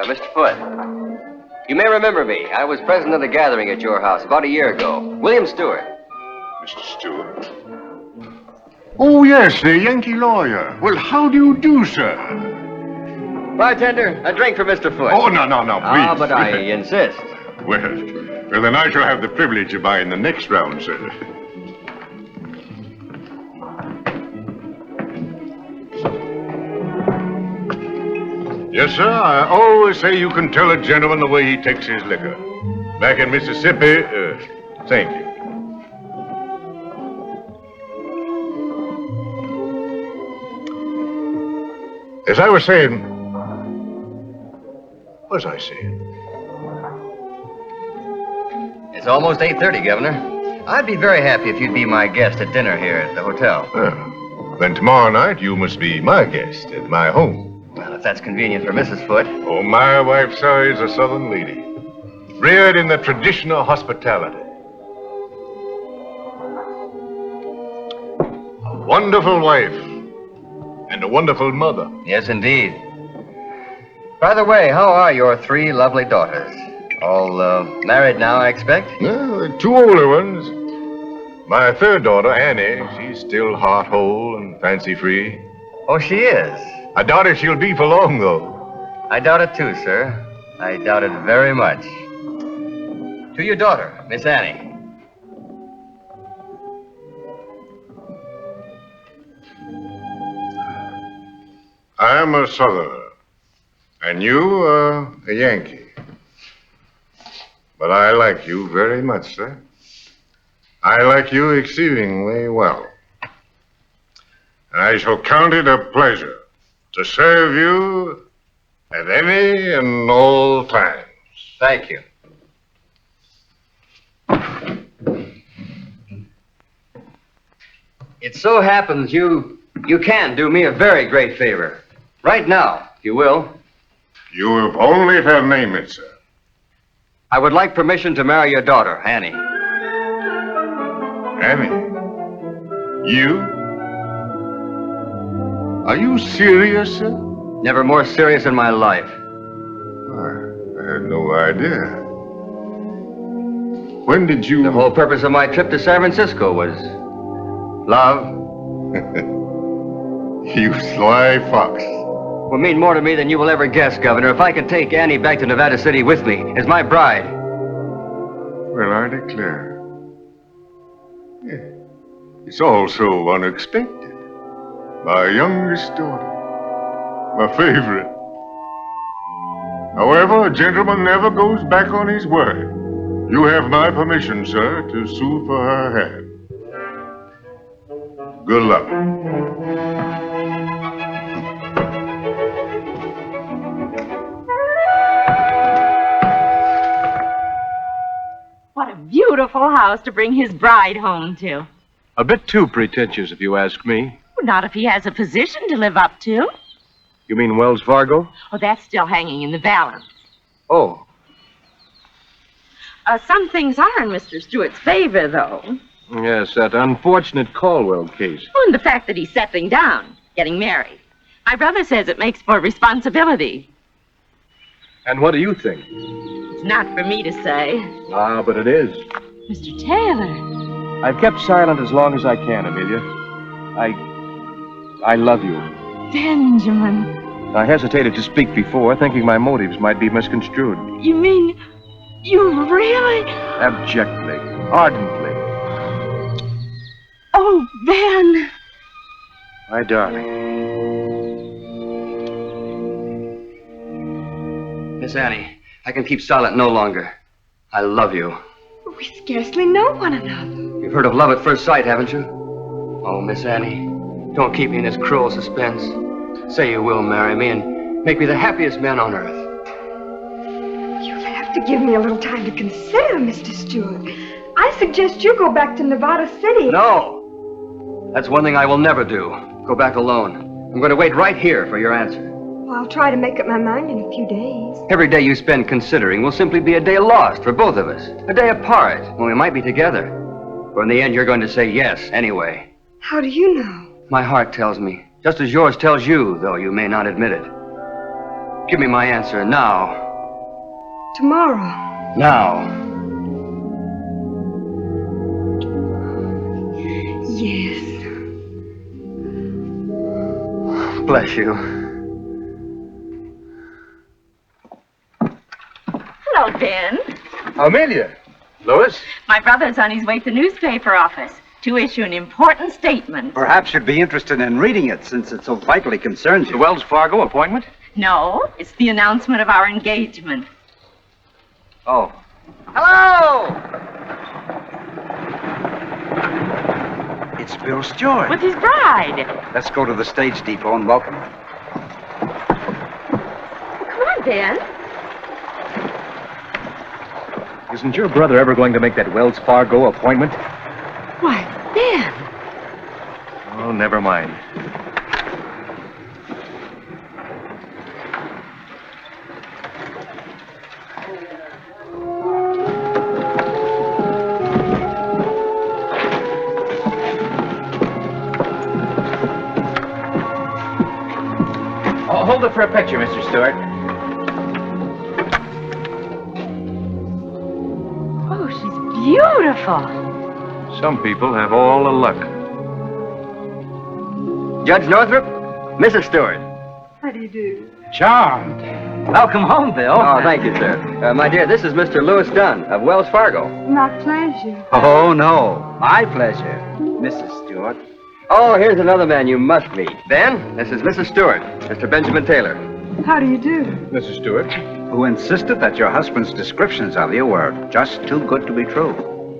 Mr. Foote, you may remember me. I was president of the gathering at your house about a year ago. William Stewart. Mr. Stewart? Oh, yes, the Yankee lawyer. Well, how do you do, sir? Bartender, a drink for Mr. Foote. Oh, no, please. Ah, but I insist. Well, then I shall have the privilege of buying the next round, sir. Yes, sir, I always say you can tell a gentleman the way he takes his liquor. Back in Mississippi, thank you. As I was saying, what was I saying? It's almost 8:30, Governor. I'd be very happy if you'd be my guest at dinner here at the hotel. Then tomorrow night you must be my guest at my home. Well, if that's convenient for Mrs. Foote. Oh, my wife, sir, is a Southern lady, reared in the traditional hospitality. A wonderful wife and a wonderful mother. Yes, indeed. By the way, how are your 3 lovely daughters? All married now, I expect? Well, 2 older ones. My 3rd daughter, Annie, she's still heart-whole and fancy-free. Oh, she is? I doubt if she'll be for long, though. I doubt it too, sir. I doubt it very much. To your daughter, Miss Annie. I am a Southerner, and you are a Yankee. But I like you very much, sir. I like you exceedingly well. And I shall count it a pleasure to serve you at any and all times. Thank you. It so happens you can do me a very great favor. Right now, if you will. You have only to name it, sir. I would like permission to marry your daughter, Annie. Annie? You? Are you serious, sir? Never more serious in my life. I had no idea. When did you... The whole purpose of my trip to San Francisco was love. You sly fox. Will mean more to me than you will ever guess, Governor, if I can take Annie back to Nevada City with me as my bride. Well, I declare. Yeah. It's all so unexpected. My youngest daughter. My favorite. However, a gentleman never goes back on his word. You have my permission, sir, to sue for her hand. Good luck. What a beautiful house to bring his bride home to. A bit too pretentious, if you ask me. Not if he has a position to live up to. You mean Wells Fargo? Oh, that's still hanging in the balance. Oh. Some things are in Mr. Stewart's favor, though. Yes, that unfortunate Caldwell case. Oh, and the fact that he's settling down, getting married. My brother says it makes for responsibility. And what do you think? It's not for me to say. Ah, but it is. Mr. Taylor. I've kept silent as long as I can, Amelia. I love you. Benjamin. I hesitated to speak before, thinking my motives might be misconstrued. You mean you really? Abjectly, ardently. Oh, Ben. My darling. Miss Annie, I can keep silent no longer. I love you. We scarcely know one another. You've heard of love at first sight, haven't you? Oh, Miss Annie, don't keep me in this cruel suspense. Say you will marry me and make me the happiest man on earth. You'll have to give me a little time to consider, Mr. Stewart. I suggest you go back to Nevada City. No! That's one thing I will never do. Go back alone. I'm going to wait right here for your answer. Well, I'll try to make up my mind in a few days. Every day you spend considering will simply be a day lost for both of us. A day apart when we might be together. But in the end, you're going to say yes anyway. How do you know? My heart tells me, just as yours tells you, though you may not admit it. Give me my answer now. Tomorrow. Now. Yes. Bless you. Hello, Ben. Amelia. Louis? My brother's on his way to the newspaper office to issue an important statement. Perhaps you'd be interested in reading it since it so vitally concerns you. The Wells Fargo appointment? No, it's the announcement of our engagement. Oh. Hello! It's Bill Stewart. With his bride. Let's go to the stage depot and welcome her. Come on, Ben. Isn't your brother ever going to make that Wells Fargo appointment? Why, Ben. Oh, never mind. Oh, hold it for a picture, Mr. Stewart. Oh, she's beautiful. Some people have all the luck. Judge Northrop, Mrs. Stewart. How do you do? Charmed. Welcome home, Bill. Oh, thank you, sir. My dear, this is Mr. Louis Dunn of Wells Fargo. My pleasure. Oh, no. My pleasure, Mrs. Stewart. Oh, here's another man you must meet. Ben, this is Mrs. Stewart, Mr. Benjamin Taylor. How do you do? Mrs. Stewart? Who insisted that your husband's descriptions of you were just too good to be true.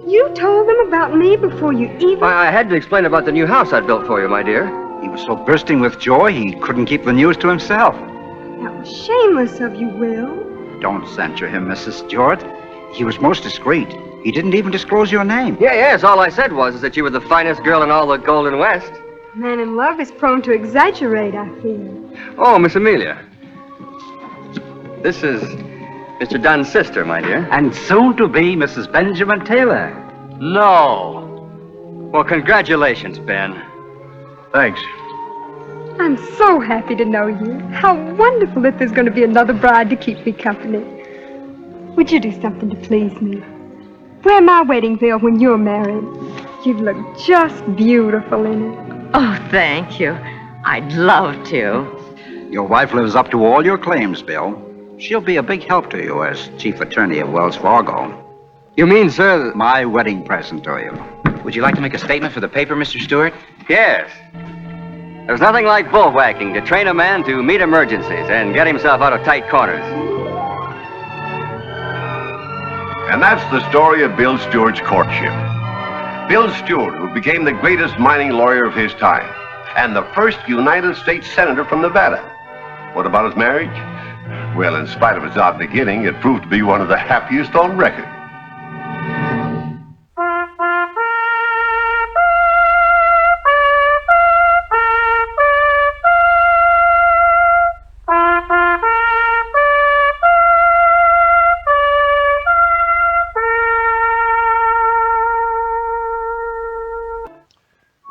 You told them about me before you even... I had to explain about the new house I built for you, my dear. He was so bursting with joy, he couldn't keep the news to himself. That was shameless of you, Will. Don't censure him, Mrs. Stewart. He was most discreet. He didn't even disclose your name. Yes, all I said was that you were the finest girl in all the Golden West. A man in love is prone to exaggerate, I fear. Oh, Miss Amelia. This is Mr. Dunn's sister, my dear. And soon to be Mrs. Benjamin Taylor. No. Well, congratulations, Ben. Thanks. I'm so happy to know you. How wonderful that there's going to be another bride to keep me company. Would you do something to please me? Wear my wedding veil when you're married. You'd look just beautiful in it. Oh, thank you. I'd love to. Your wife lives up to all your claims, Bill. She'll be a big help to you as chief attorney of Wells Fargo. You mean, sir, my wedding present to you. Would you like to make a statement for the paper, Mr. Stewart? Yes. There's nothing like bullwhacking to train a man to meet emergencies and get himself out of tight corners. And that's the story of Bill Stewart's courtship. Bill Stewart, who became the greatest mining lawyer of his time and the first United States Senator from Nevada. What about his marriage? Well, in spite of its odd beginning, it proved to be one of the happiest on record.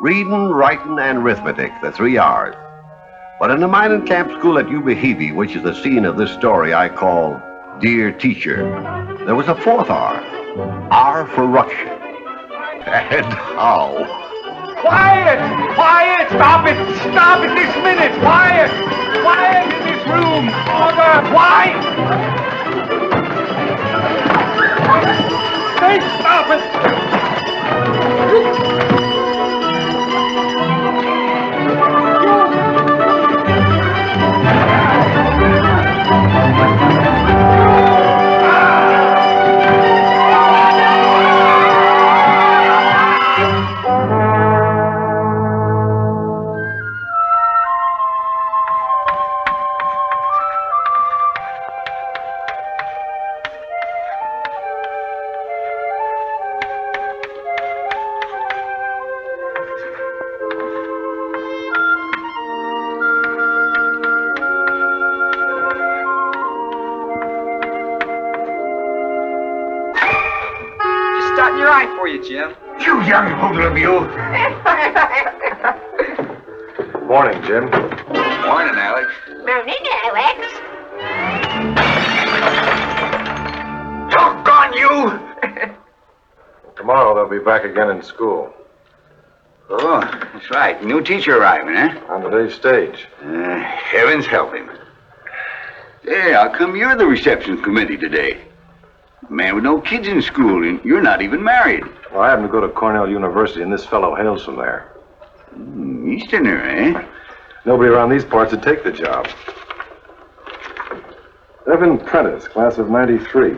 Reading, writing, and arithmetic, the 3 R's. But in the mining camp school at Yuba, which is the scene of this story I call Dear Teacher, there was a 4th R. R for Russian. And how? Quiet! Quiet! Stop it! Stop it this minute! Quiet! Quiet in this room! Order! Quiet! Say stop it! right for you, Jim. You young hoodlum, you. Morning, Jim. Morning, Alex. Morning, Alex. Doggone you! Tomorrow they'll be back again in school. Oh, that's right. New teacher arriving, eh? On today's stage. Heavens help him. Hey, how come you're the reception committee today? Man with no kids in school, and you're not even married. Well, I happen to go to Cornell University, and this fellow hails from there. Easterner, eh? Nobody around these parts would take the job. Evan Prentice, class of 93.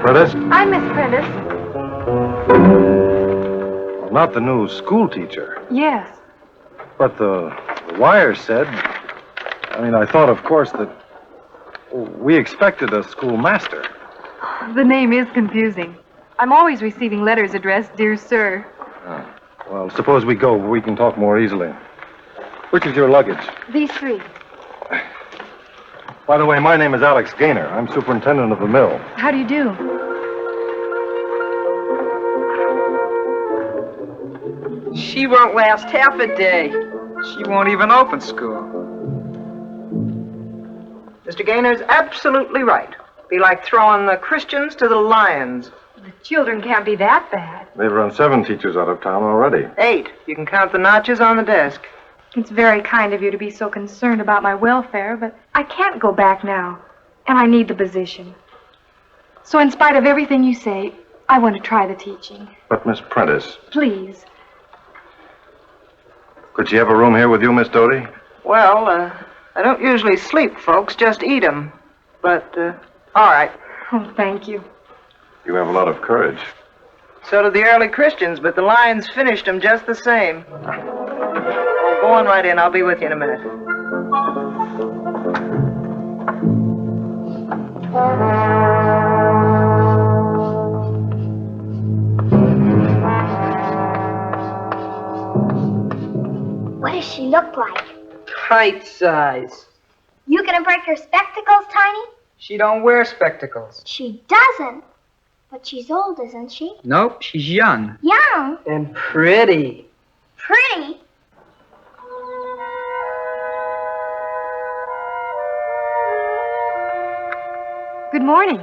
Prentice? I'm Miss Prentice. Well, not the new school teacher. Yes. But the wire said... I thought, of course, that we expected a schoolmaster. The name is confusing. I'm always receiving letters addressed, Dear Sir. Well, suppose we go where we can talk more easily. Which is your luggage? These three. By the way, my name is Alex Gaynor. I'm superintendent of the mill. How do you do? She won't last half a day. She won't even open school. Mr. Gaynor's absolutely right. Be like throwing the Christians to the lions. The children can't be that bad. They've run 7 teachers out of town already. 8. You can count the notches on the desk. It's very kind of you to be so concerned about my welfare, but I can't go back now, and I need the position. So in spite of everything you say, I want to try the teaching. But, Miss Prentice, Please. could she have a room here with you, Miss Doty? Well, I don't usually sleep, folks, just eat 'em. But, all right. Oh, thank you. You have a lot of courage. So did the early Christians, but the lions finished 'em just the same. Oh, go on right in. I'll be with you in a minute. What does she look like? Height size. You gonna break her spectacles, Tiny? She don't wear spectacles. She doesn't. But she's old, isn't she? Nope, she's young. Young? And pretty. Pretty? Good morning.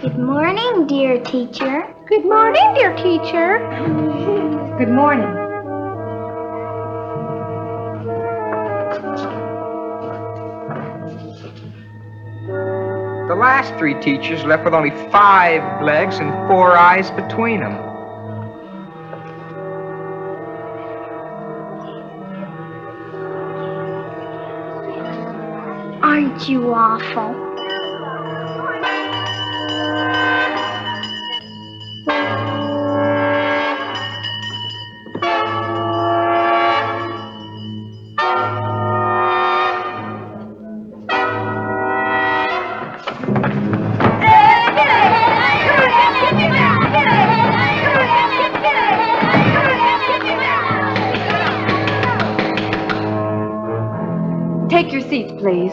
Good morning, dear teacher. Good morning, dear teacher. Good morning. The last 3 teachers left with only 5 legs and 4 eyes between them. Aren't you awful? Take your seats, please.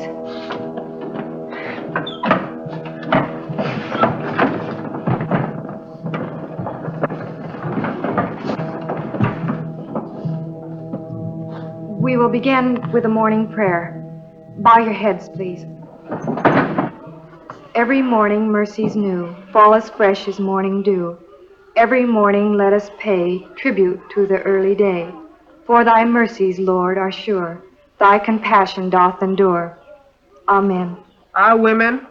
We will begin with a morning prayer. Bow your heads, please. Every morning mercies new fall as fresh as morning dew. Every morning let us pay tribute to the early day. For thy mercies, Lord, are sure. Thy compassion doth endure. Amen. Our women.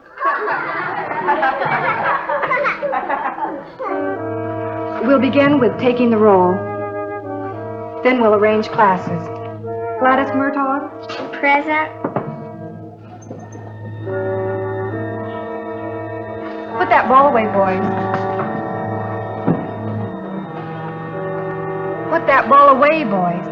We'll begin with taking the roll. Then we'll arrange classes. Gladys Murtaugh? Present. Put that ball away, boys. Put that ball away, boys.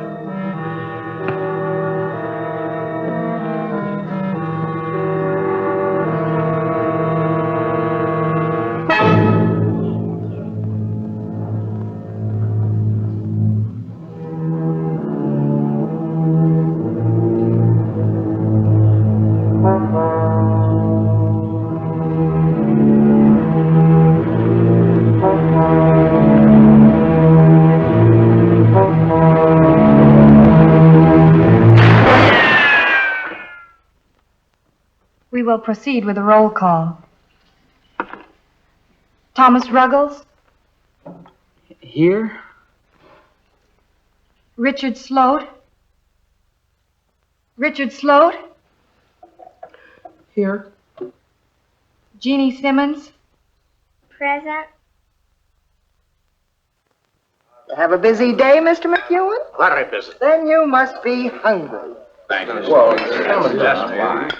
We will proceed with a roll call. Thomas Ruggles? Here? Richard Sloat? Richard Sloat? Here. Jeannie Simmons? Present. Have a busy day, Mr. McEwen? Very busy. Then you must be hungry. Thank you. Well, it's coming just fine.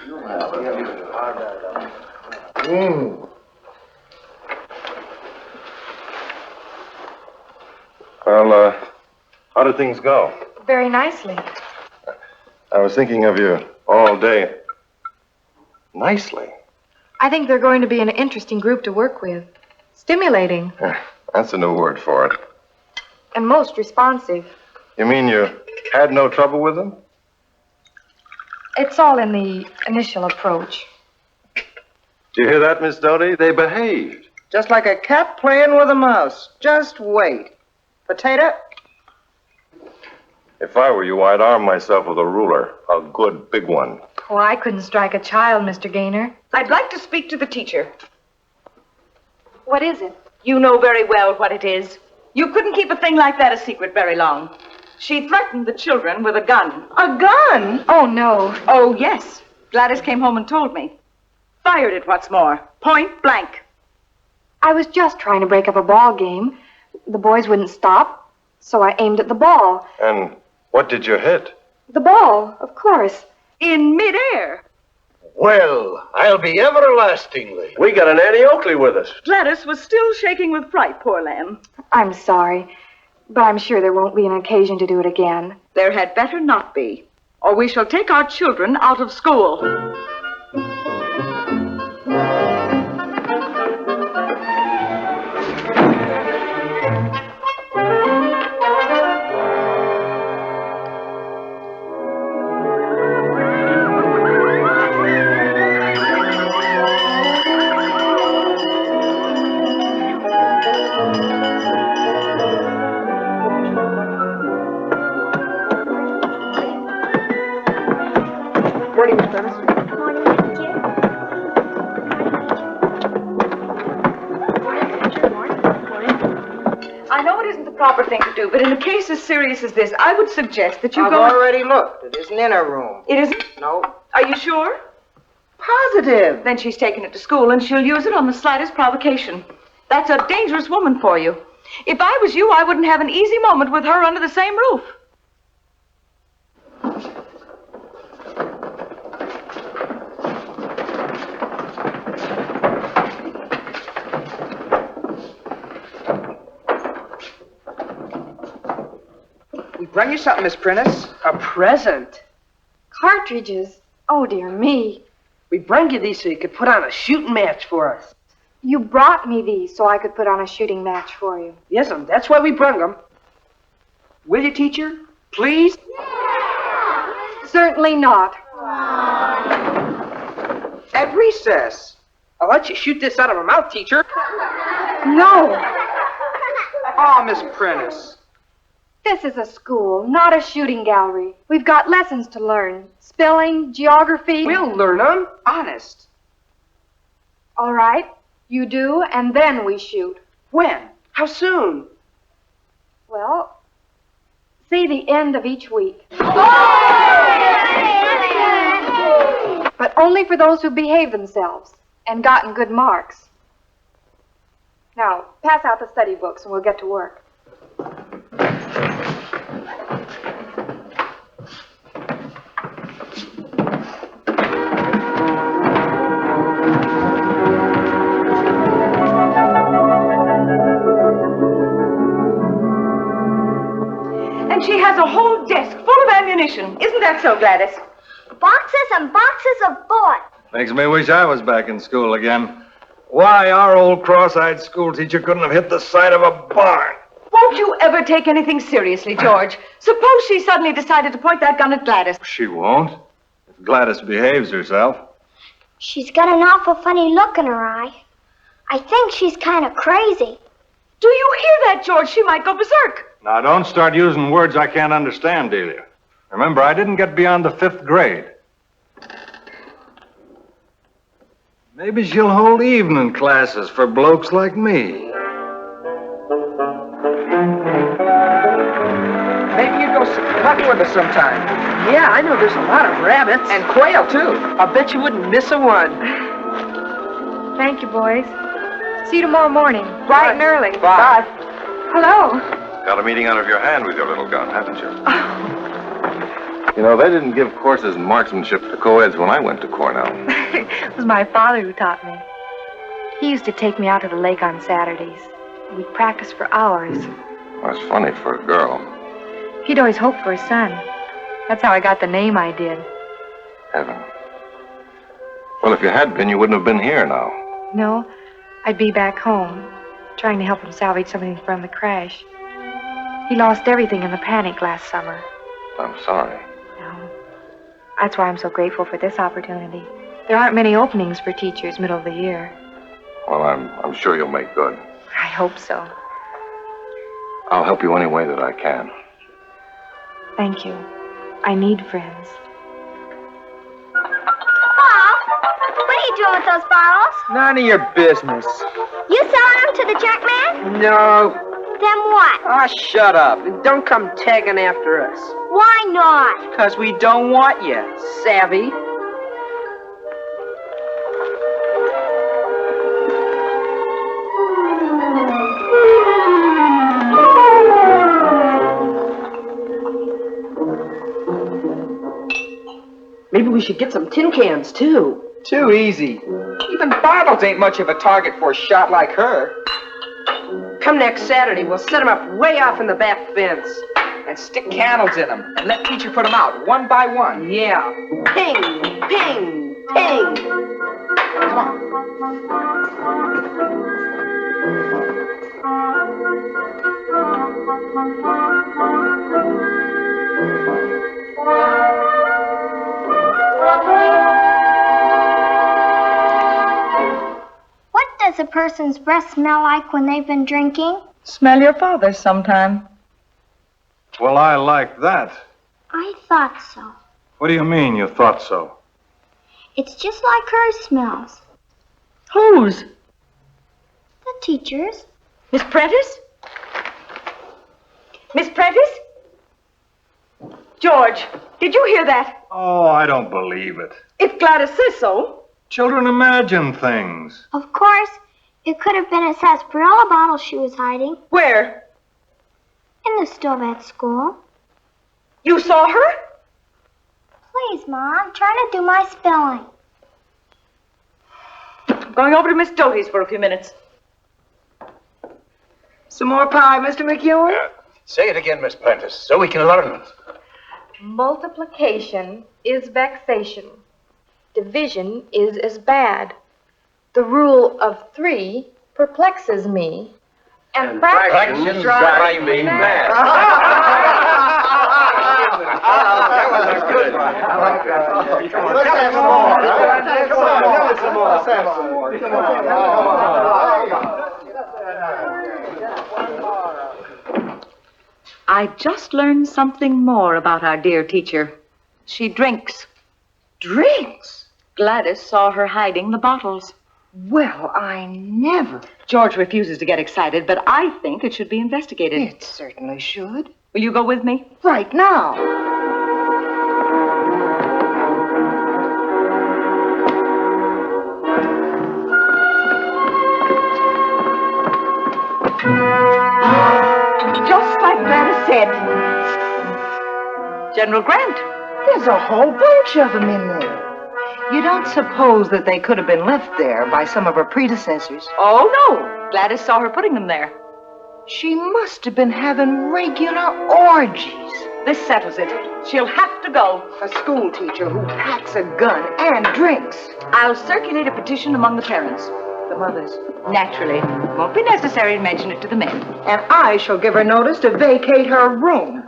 Well, how did things go? Very nicely. I was thinking of you all day. Nicely. I think they're going to be an interesting group to work with. Stimulating That's a new word for it. and most responsive. You mean you had no trouble with them? It's all in the initial approach. Did you hear that, Miss Doty? They behaved. Just like a cat playing with a mouse. Just wait. Potato? If I were you, I'd arm myself with a ruler. A good big one. Oh, I couldn't strike a child, Mr. Gaynor. I'd like to speak to the teacher. What is it? You know very well what it is. You couldn't keep a thing like that a secret very long. She threatened the children with a gun. A gun? Oh, no. Oh, yes. Gladys came home and told me. Fired it, what's more. Point blank. I was just trying to break up a ball game. The boys wouldn't stop, so I aimed at the ball. And what did you hit? The ball, of course. In midair. Well, I'll be everlastingly. We got an Annie Oakley with us. Gladys was still shaking with fright, poor lamb. I'm sorry, but I'm sure there won't be an occasion to do it again. There had better not be, or we shall take our children out of school. Morning, Miss Dennis. Morning, teacher. I know it isn't the proper thing to do, but in a case as serious as this, I would suggest that you I've go... already looked. It isn't in her room. It isn't? No. Are you sure? Positive. Then she's taken it to school, and she'll use it on the slightest provocation. That's a dangerous woman for you. If I was you, I wouldn't have an easy moment with her under the same roof. We bring you something, Miss Prentice. A present. Cartridges? Oh, dear me. We bring you these so you could put on a shooting match for us. You brought me these so I could put on a shooting match for you. Yes'm, that's why we brung them. Will you, teacher? Please? Certainly not. At recess. I'll let you shoot this out of her mouth, teacher. No. Oh, Miss Prentice. This is a school, not a shooting gallery. We've got lessons to learn. Spelling, geography. We'll learn them. Honest. All right. You do, and then we shoot. When? How soon? Well, see the end of each week. But only for those who behave themselves and gotten good marks. Now, pass out the study books and we'll get to work. And she has a whole desk full of ammunition. Isn't that so, Gladys? Boxes and boxes of bullets. Makes me wish I was back in school again. Why, our old cross-eyed school teacher couldn't have hit the side of a barn. Won't you ever take anything seriously, George? Suppose she suddenly decided to point that gun at Gladys. She won't. If Gladys behaves herself. She's got an awful funny look in her eye. I think she's kind of crazy. Do you hear that, George? She might go berserk. Now, don't start using words I can't understand, Delia. Remember, I didn't get beyond the 5th grade. Maybe she'll hold evening classes for blokes like me. Maybe you go hunting with us sometime. Yeah, I know there's a lot of rabbits. And quail, too. I bet you wouldn't miss a one. Thank you, boys. See you tomorrow morning, bright and early. Bye. Hello. Got a meeting out of your hand with your little gun, haven't you? You know, they didn't give courses in marksmanship to co-eds when I went to Cornell. It was my father who taught me. He used to take me out to the lake on Saturdays. We'd practice for hours. That's funny for a girl. He'd always hoped for a son. That's how I got the name I did. Heaven. Well, if you had been, you wouldn't have been here now. No, I'd be back home, trying to help him salvage something from the crash. He lost everything in the panic last summer. I'm sorry. No. That's why I'm so grateful for this opportunity. There aren't many openings for teachers middle of the year. Well, I'm sure you'll make good. I hope so. I'll help you any way that I can. Thank you. I need friends. Pop, what are you doing with those bottles? None of your business. You selling them to the junk man? No. Then what? Ah, shut up. And don't come tagging after us. Why not? Because we don't want you, savvy. Maybe we should get some tin cans, too. Too easy. Even bottles ain't much of a target for a shot like her. Come next Saturday, we'll set them up way off in the back fence. And stick candles in them, and let teacher put them out, one by one. Yeah. Ping, ping, ping. Come on. What does a person's breath smell like when they've been drinking? Smell your father's sometime. Well, I like that. I thought so. What do you mean you thought so? It's just like hers smells. Whose? The teacher's. Miss Prentice? Miss Prentice? George, did you hear that? Oh, I don't believe it. If Gladys says so. Children imagine things. Of course, it could have been a sarsaparilla bottle she was hiding. Where? In the stove at school. You saw her? Please, Mom, I'm trying to do my spelling. I'm going over to Miss Doty's for a few minutes. Some more pie, Mr. McEwen? Say it again, Miss Prentice, so we can learn it. Multiplication is vexation. Division is as bad. The rule of 3 perplexes me. And fractions drive me mad. That was a good one. I like that. Let's have some more. Let's have some more. Come on. I just learned something more about our dear teacher. She drinks. Drinks? Gladys saw her hiding the bottles. Well, I never. George refuses to get excited, but I think it should be investigated. It certainly should. Will you go with me? Right now. Just like Gladys said. General Grant. There's a whole bunch of them in there. You don't suppose that they could have been left there by some of her predecessors? Oh, no. Gladys saw her putting them there. She must have been having regular orgies. This settles it. She'll have to go. A school teacher who packs a gun and drinks. I'll circulate a petition among the parents. The mothers. Naturally. Won't be necessary to mention it to the men. And I shall give her notice to vacate her room.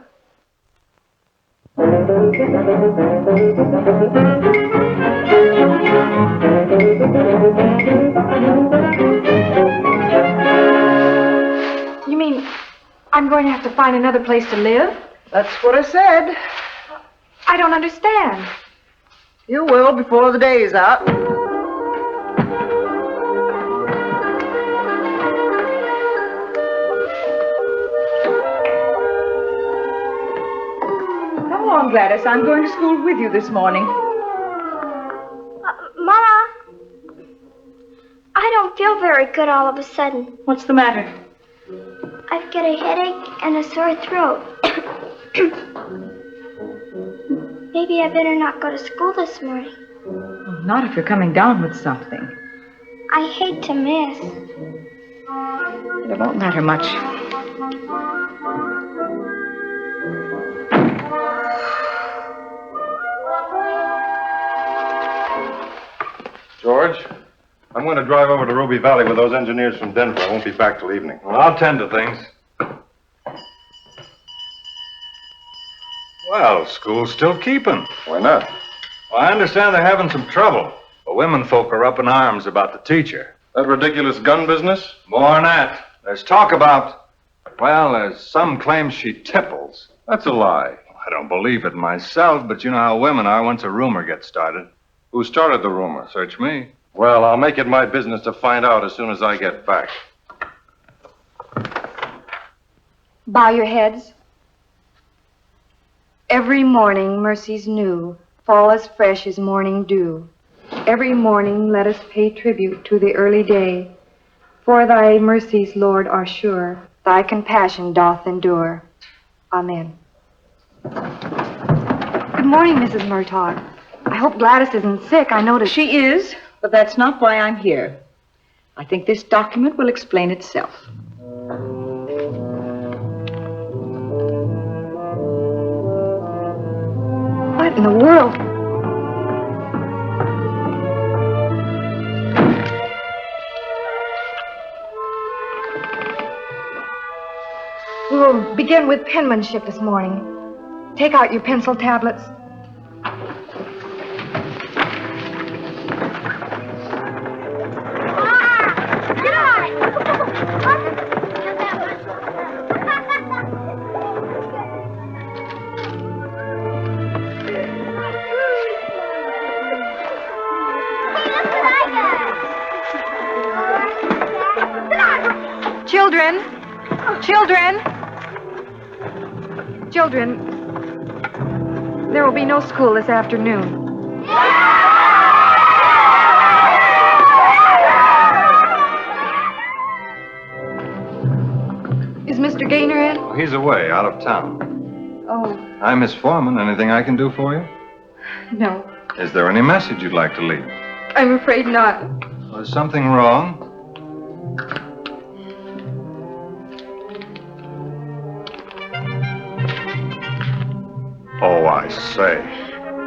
You mean I'm going to have to find another place to live? That's what I said. I don't understand. You will before the day's out. Come along, Gladys. I'm going to school with you this morning. Mama, I don't feel very good all of a sudden. What's the matter? I've got a headache and a sore throat. Maybe I better not go to school this morning. Not if you're coming down with something. I hate to miss. It won't matter much. George, I'm going to drive over to Ruby Valley with those engineers from Denver. I won't be back till evening. Well, I'll tend to things. Well, school's still keeping. Why not? Well, I understand they're having some trouble. The women folk are up in arms about the teacher. That ridiculous gun business? More than that. There's talk about, well, there's some claim she tipples. That's a lie. I don't believe it myself, but you know how women are once a rumor gets started. Who started the rumor? Search me. Well, I'll make it my business to find out as soon as I get back. Bow your heads. Every morning mercies new fall as fresh as morning dew. Every morning let us pay tribute to the early day. For thy mercies, Lord, are sure. Thy compassion doth endure. Amen. Good morning, Mrs. Murtaugh. I hope Gladys isn't sick. I noticed. She is, but that's not why I'm here. I think this document will explain itself. What in the world? We'll begin with penmanship this morning. Take out your pencil tablets. Children! Children! Children, there will be no school this afternoon. Is Mr. Gaynor in? Oh, he's away, out of town. Oh, I'm his foreman. Anything I can do for you? no. Is there any message you'd like to leave? I'm afraid not. Was something wrong? Oh, I say.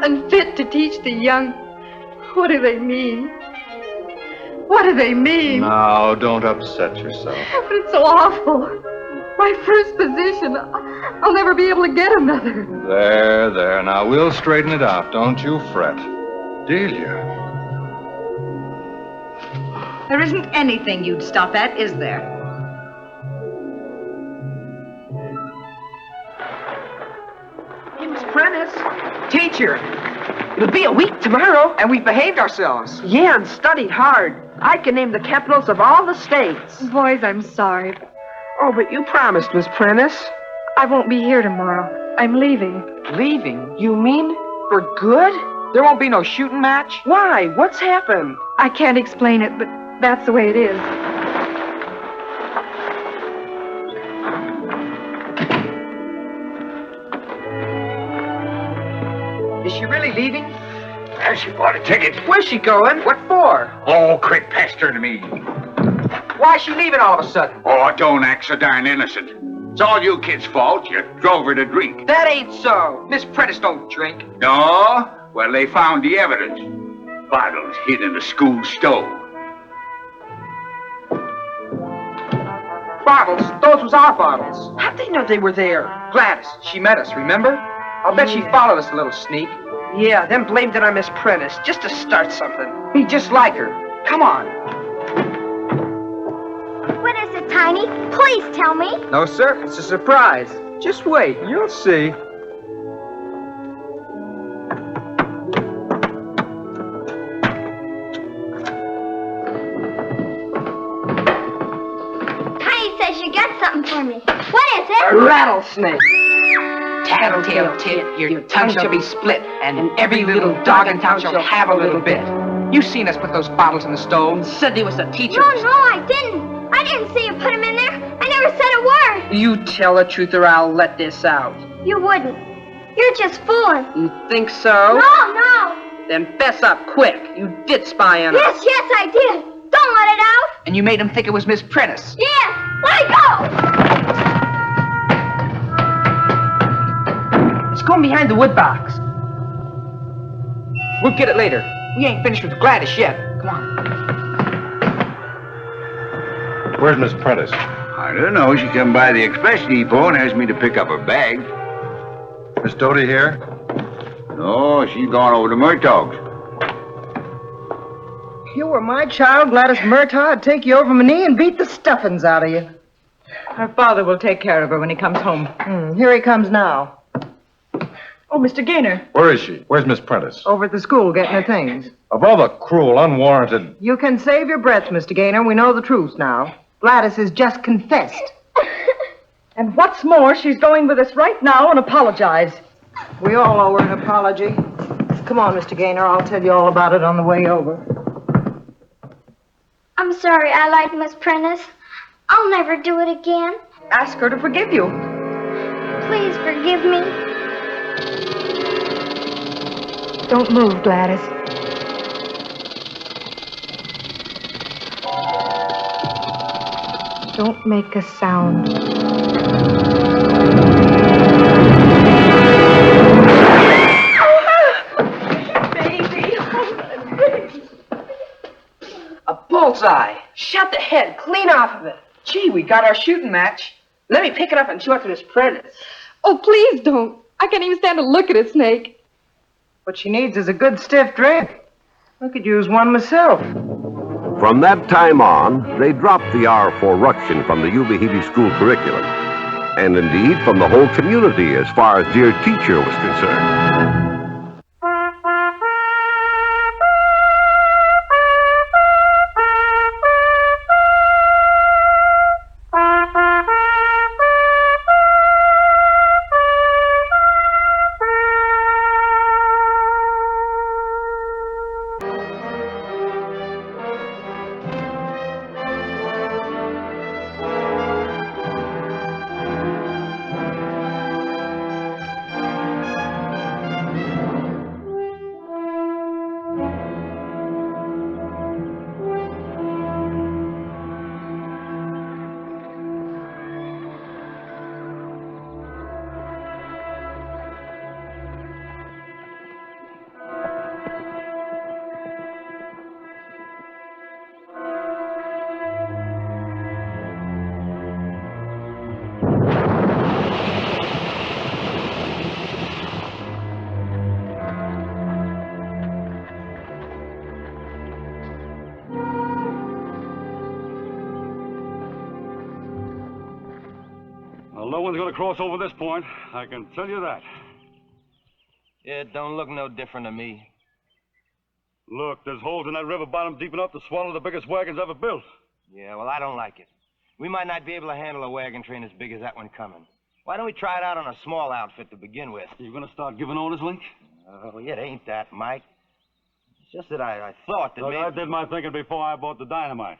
Unfit to teach the young. What do they mean? What do they mean? Now, don't upset yourself. But it's so awful. My first position. I'll never be able to get another. There. Now, we'll straighten it out. Don't you fret. Delia. There isn't anything you'd stop at, is there? Hey, Miss Prentice. Teacher. It'll be a week tomorrow. And we've behaved ourselves. Yeah, and studied hard. I can name the capitals of all the states. Boys, I'm sorry. Oh, but you promised, Miss Prentice. I won't be here tomorrow. I'm leaving. Leaving? You mean for good? There won't be no shooting match? Why? What's happened? I can't explain it, but that's the way it is. Is she really leaving? Well, she bought a ticket. Where's she going? What for? Oh, quit pestering me. Why's she leaving all of a sudden? Oh, don't act so darn innocent. It's all you kids' fault. You drove her to drink. That ain't so. Miss Prentice don't drink. No? Well, they found the evidence. Bottles hid in the school stove. Bottles? Those was our bottles. How'd they know they were there? Gladys, she met us, remember? I'll bet she followed us, a little sneak. Yeah, then blamed it on Miss Prentice, just to start something. Be just like her. Come on. What is it, Tiny? Please tell me. No, sir, it's a surprise. Just wait, you'll see. Tiny says you got something for me. What is it? A rattlesnake. Tattletale tit, your tongue shall be split, and every little dog in town shall have a little bit. You seen us put those bottles in the stove and said they was the teacher. No, I didn't. I didn't see you put them in there. I never said a word. You tell the truth or I'll let this out. You wouldn't. You're just fooling. You think so? No. Then fess up quick. You did spy on us. Yes, I did. Don't let it out. And you made him think it was Miss Prentice. Yeah, let it go. It's going behind the wood box. We'll get it later. We ain't finished with Gladys yet. Come on. Where's Miss Prentice? I don't know. She come by the express depot and asked me to pick up her bag. Miss Doty here? No, she's gone over to Murtaugh's. If you were my child, Gladys Murtaugh, I'd take you over my knee and beat the stuffings out of you. Her father will take care of her when he comes home. Here he comes now. Oh, Mr. Gaynor. Where is she? Where's Miss Prentice? Over at the school getting her things. Of all the cruel, unwarranted... You can save your breath, Mr. Gaynor. We know the truth now. Gladys has just confessed. And what's more, she's going with us right now and apologize. We all owe her an apology. Come on, Mr. Gaynor. I'll tell you all about it on the way over. I'm sorry I lied, Miss Prentice. I'll never do it again. Ask her to forgive you. Please forgive me. Don't move, Gladys. Don't make a sound. A bullseye. Shot the head clean off of it. Gee, we got our shooting match. Let me pick it up and show it to Miss Prentice. Oh, please don't. I can't even stand to look at a snake. What she needs is a good stiff drink. I could use one myself. From that time on, they dropped the R for ruction from the Ubehebe school curriculum, and indeed from the whole community as far as dear teacher was concerned. Well, no one's going to cross over this point. I can tell you that. It don't look no different to me. Look, there's holes in that river bottom deep enough to swallow the biggest wagons ever built. Yeah, well, I don't like it. We might not be able to handle a wagon train as big as that one coming. Why don't we try it out on a small outfit to begin with? You gonna start giving orders, Link? Oh, it ain't that, Mike. It's just that I thought that Look, maybe... I did my thinking before I bought the dynamite.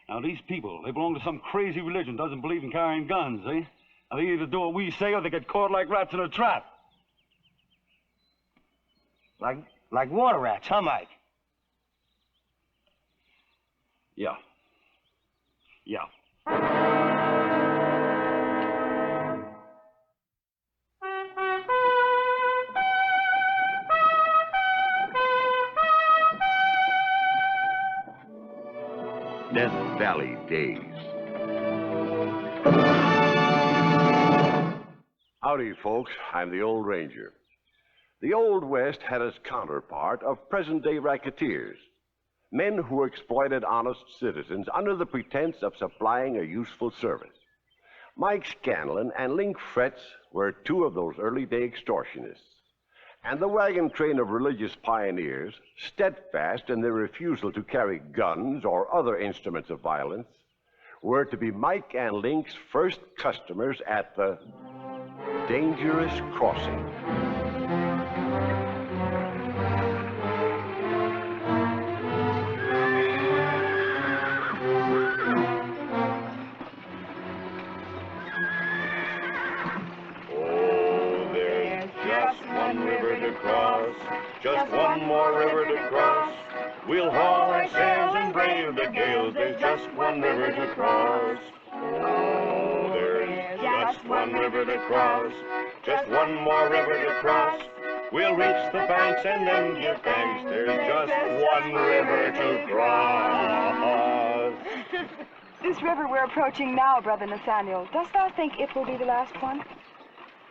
Now, these people, they belong to some crazy religion, doesn't believe in carrying guns, eh? Now, they either do what we say or they get caught like rats in a trap. Like water rats, huh, Mike? Yeah. Yeah. Death Valley Days. Howdy, folks. I'm the Old Ranger. The Old West had its counterpart of present-day racketeers, men who exploited honest citizens under the pretense of supplying a useful service. Mike Scanlon and Link Fretz were two of those early-day extortionists. And the wagon train of religious pioneers, steadfast in their refusal to carry guns or other instruments of violence, were to be Mike and Link's first customers at the Dangerous Crossing. Just one more river to cross. We'll haul our sails and brave the gales. There's just one river to cross. Oh, there's just one river to cross. Just one more river to cross. We'll reach the banks and then give thanks. There's just one river to cross. This river we're approaching now, Brother Nathaniel, dost thou think it will be the last one?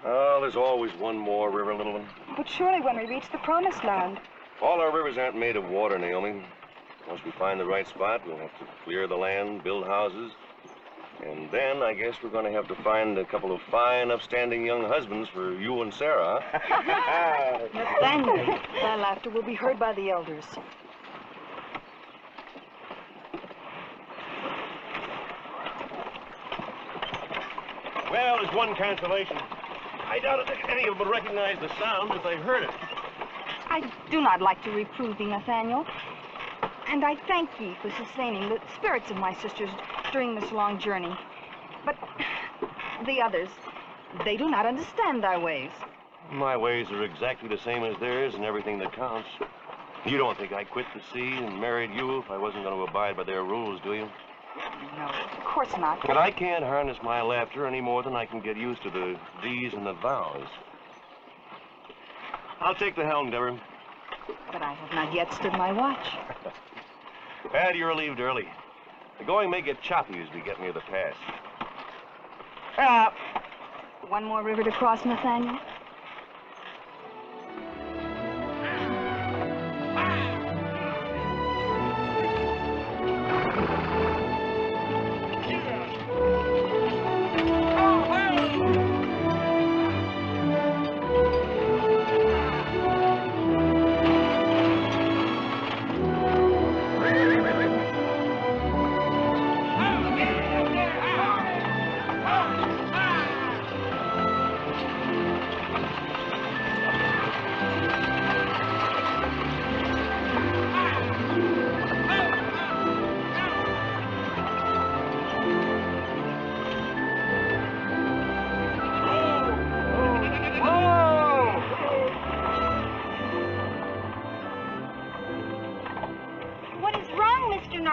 Oh, there's always one more river, little one. But surely when we reach the promised land. All our rivers aren't made of water, Naomi. Once we find the right spot, we'll have to clear the land, build houses, and then I guess we're going to have to find a couple of fine, upstanding young husbands for you and Sarah. Nathaniel, thy laughter will be heard by the elders. Well, there's one consolation. I doubt if any of them would recognize the sound if they heard it. I do not like to reprove thee, Nathaniel. And I thank thee for sustaining the spirits of my sisters during this long journey. But the others, they do not understand thy ways. My ways are exactly the same as theirs and everything that counts. You don't think I quit the sea and married you if I wasn't going to abide by their rules, do you? No, of course not. But I can't harness my laughter any more than I can get used to the these and the thous. I'll take the helm, Deborah. But I have not yet stood my watch. Pad, you're relieved early. The going may get choppy as we get near the pass. One more river to cross, Nathaniel?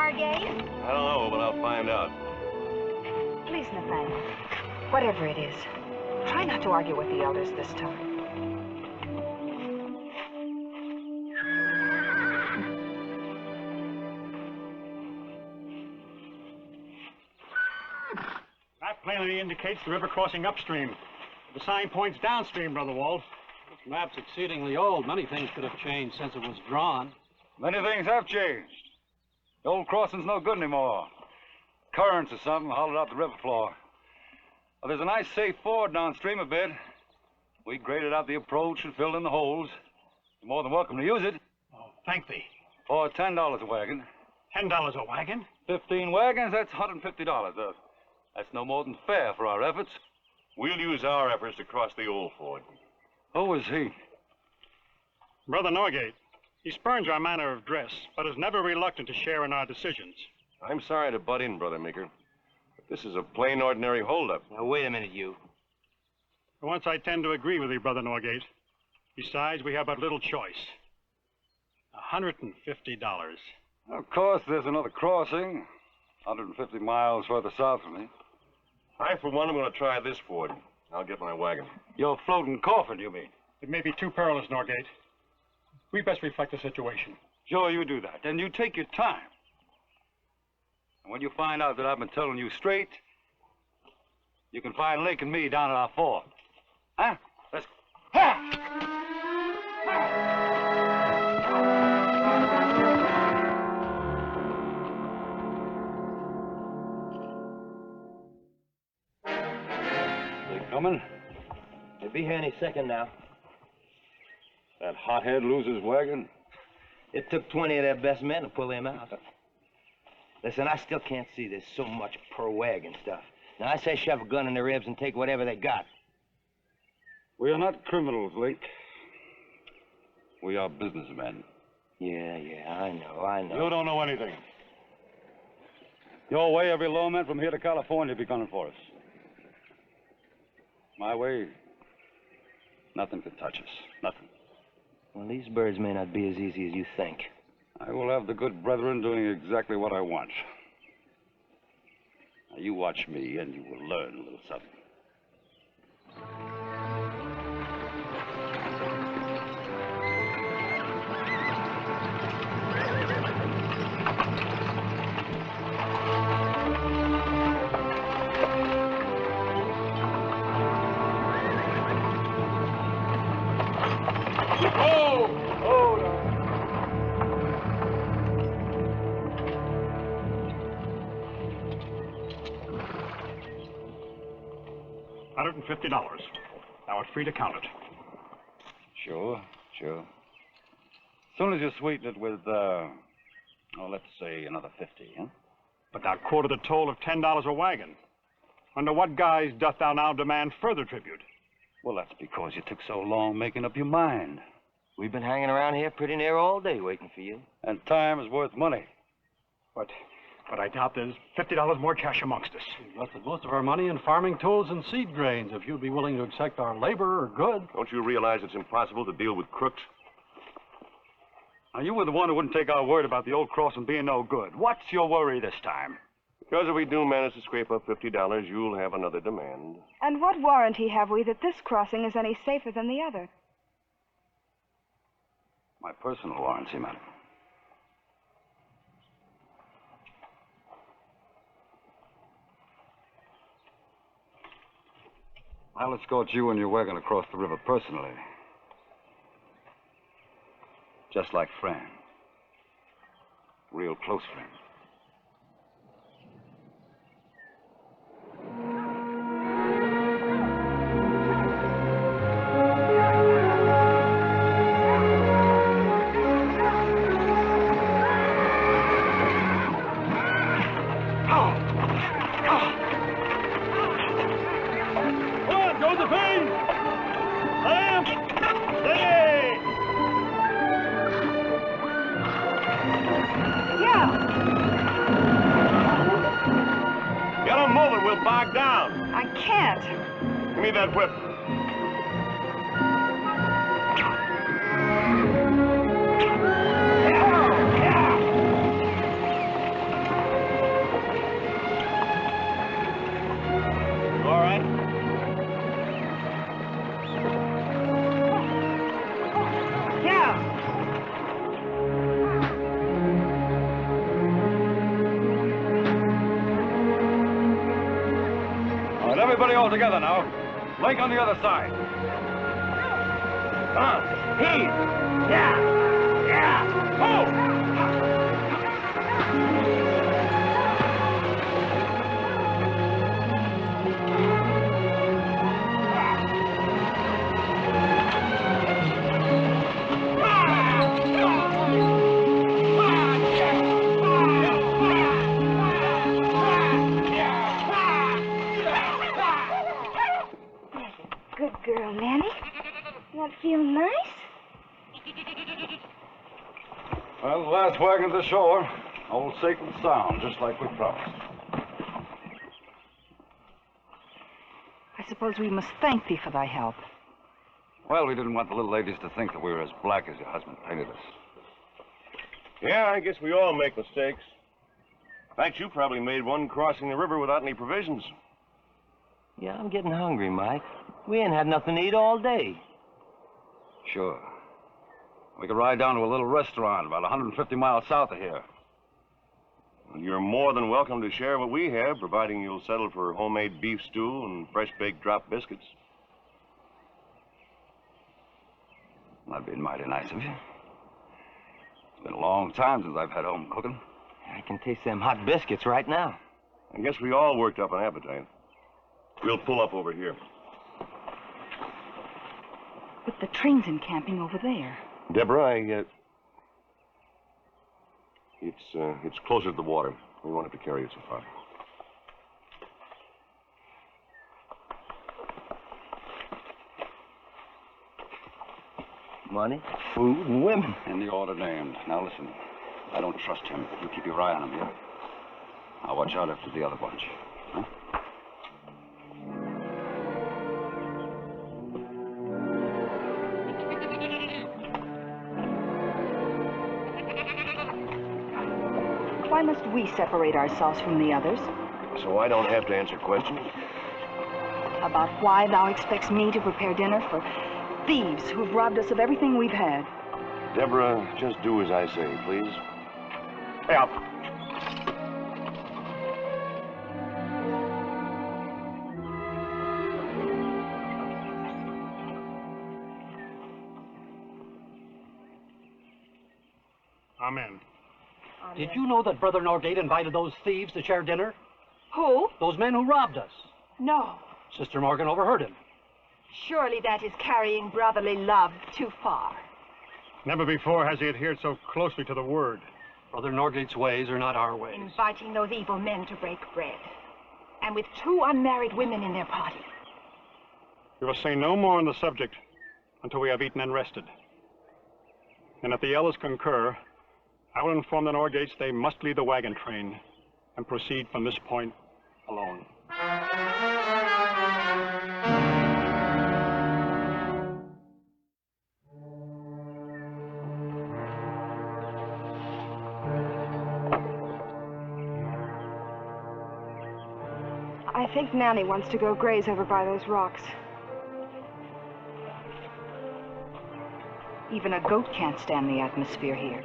I don't know, but I'll find out. Please, Nathaniel, whatever it is, try not to argue with the elders this time. That plainly indicates the river crossing upstream. The sign points downstream, Brother Walt. This map's exceedingly old. Many things could have changed since it was drawn. Many things have changed. The old crossing's no good anymore. Currents or something hollowed out the river floor. Well, there's a nice safe ford downstream a bit. We graded out the approach and filled in the holes. You're more than welcome to use it. Oh, thank thee. For $10 a wagon. $10 a wagon? 15 wagons, that's $150. That's no more than fair for our efforts. We'll use our efforts to cross the old ford. Who is he? Brother Norgate. He spurns our manner of dress, but is never reluctant to share in our decisions. I'm sorry to butt in, Brother Meeker, but this is a plain, ordinary holdup. Now, wait a minute, you. For once, I tend to agree with you, Brother Norgate. Besides, we have but little choice. $150. Of course, there's another crossing, 150 miles further south from me. I, for one, am going to try this ford. I'll get my wagon. Your floating coffin, you mean? It may be too perilous, Norgate. We best reflect the situation. Sure, you do that. And you take your time. And when you find out that I've been telling you straight, you can find Link and me down at our ford. Huh? Let's go. Ha! Coming? He'll be here any second now. That hothead lose his wagon? It took 20 of their best men to pull him out. Listen, I still can't see this so much per wagon stuff. Now, I say shove a gun in their ribs and take whatever they got. We are not criminals, Link. We are businessmen. Yeah, I know. You don't know anything. Your way, every lawman from here to California will be gunning for us. My way, nothing can touch us. Nothing. Well, these birds may not be as easy as you think. I will have the good brethren doing exactly what I want. Now, you watch me, and you will learn a little something. $150. Now it's free to count it. Sure. As soon as you sweeten it with, let's say another 50, huh? But thou quoted a toll of $10 a wagon. Under what guise doth thou now demand further tribute? Well, that's because you took so long making up your mind. We've been hanging around here pretty near all day waiting for you. And time is worth money. But I doubt there's $50 more cash amongst us. We've invested most of our money in farming tools and seed grains. If you'd be willing to accept our labor or good. Don't you realize it's impossible to deal with crooks? Now, you were the one who wouldn't take our word about the old crossing being no good. What's your worry this time? Because if we do manage to scrape up $50, you'll have another demand. And what warranty have we that this crossing is any safer than the other? My personal warranty, madam. I'll escort you and your wagon across the river personally. Just like friends. Real close friends. Give me that whip. You all right? Yeah. All right, everybody all together now. Link on the other side. Come on. Heave. Yeah. Oh! feel nice? Well, the last wagon's ashore. All safe and sound, just like we promised. I suppose we must thank thee for thy help. Well, we didn't want the little ladies to think that we were as black as your husband painted us. Yeah, I guess we all make mistakes. In fact, you probably made one crossing the river without any provisions. Yeah, I'm getting hungry, Mike. We ain't had nothing to eat all day. Sure. We could ride down to a little restaurant about 150 miles south of here. You're more than welcome to share what we have, providing you'll settle for homemade beef stew and fresh-baked drop biscuits. That'd be mighty nice of you. It's been a long time since I've had home cooking. I can taste them hot biscuits right now. I guess we all worked up an appetite. We'll pull up over here. But the train's encamping over there. Deborah, it's closer to the water. We won't have to carry it so far. Money, food, and women. In the order named. Now listen, I don't trust him. You keep your eye on him here. I'll watch out after the other bunch. Huh? Why must we separate ourselves from the others? So I don't have to answer questions? About why thou expects me to prepare dinner for thieves who've robbed us of everything we've had. Deborah, just do as I say, please. Hey, up. Amen. Did you know that Brother Norgate invited those thieves to share dinner? Who? Those men who robbed us. No. Sister Morgan overheard him. Surely that is carrying brotherly love too far. Never before has he adhered so closely to the word. Brother Norgate's ways are not our ways. Inviting those evil men to break bread. And with 2 unmarried women in their party. We will say no more on the subject until we have eaten and rested. And if the elders concur, I will inform the Norgates they must leave the wagon train and proceed from this point alone. I think Nanny wants to go graze over by those rocks. Even a goat can't stand the atmosphere here.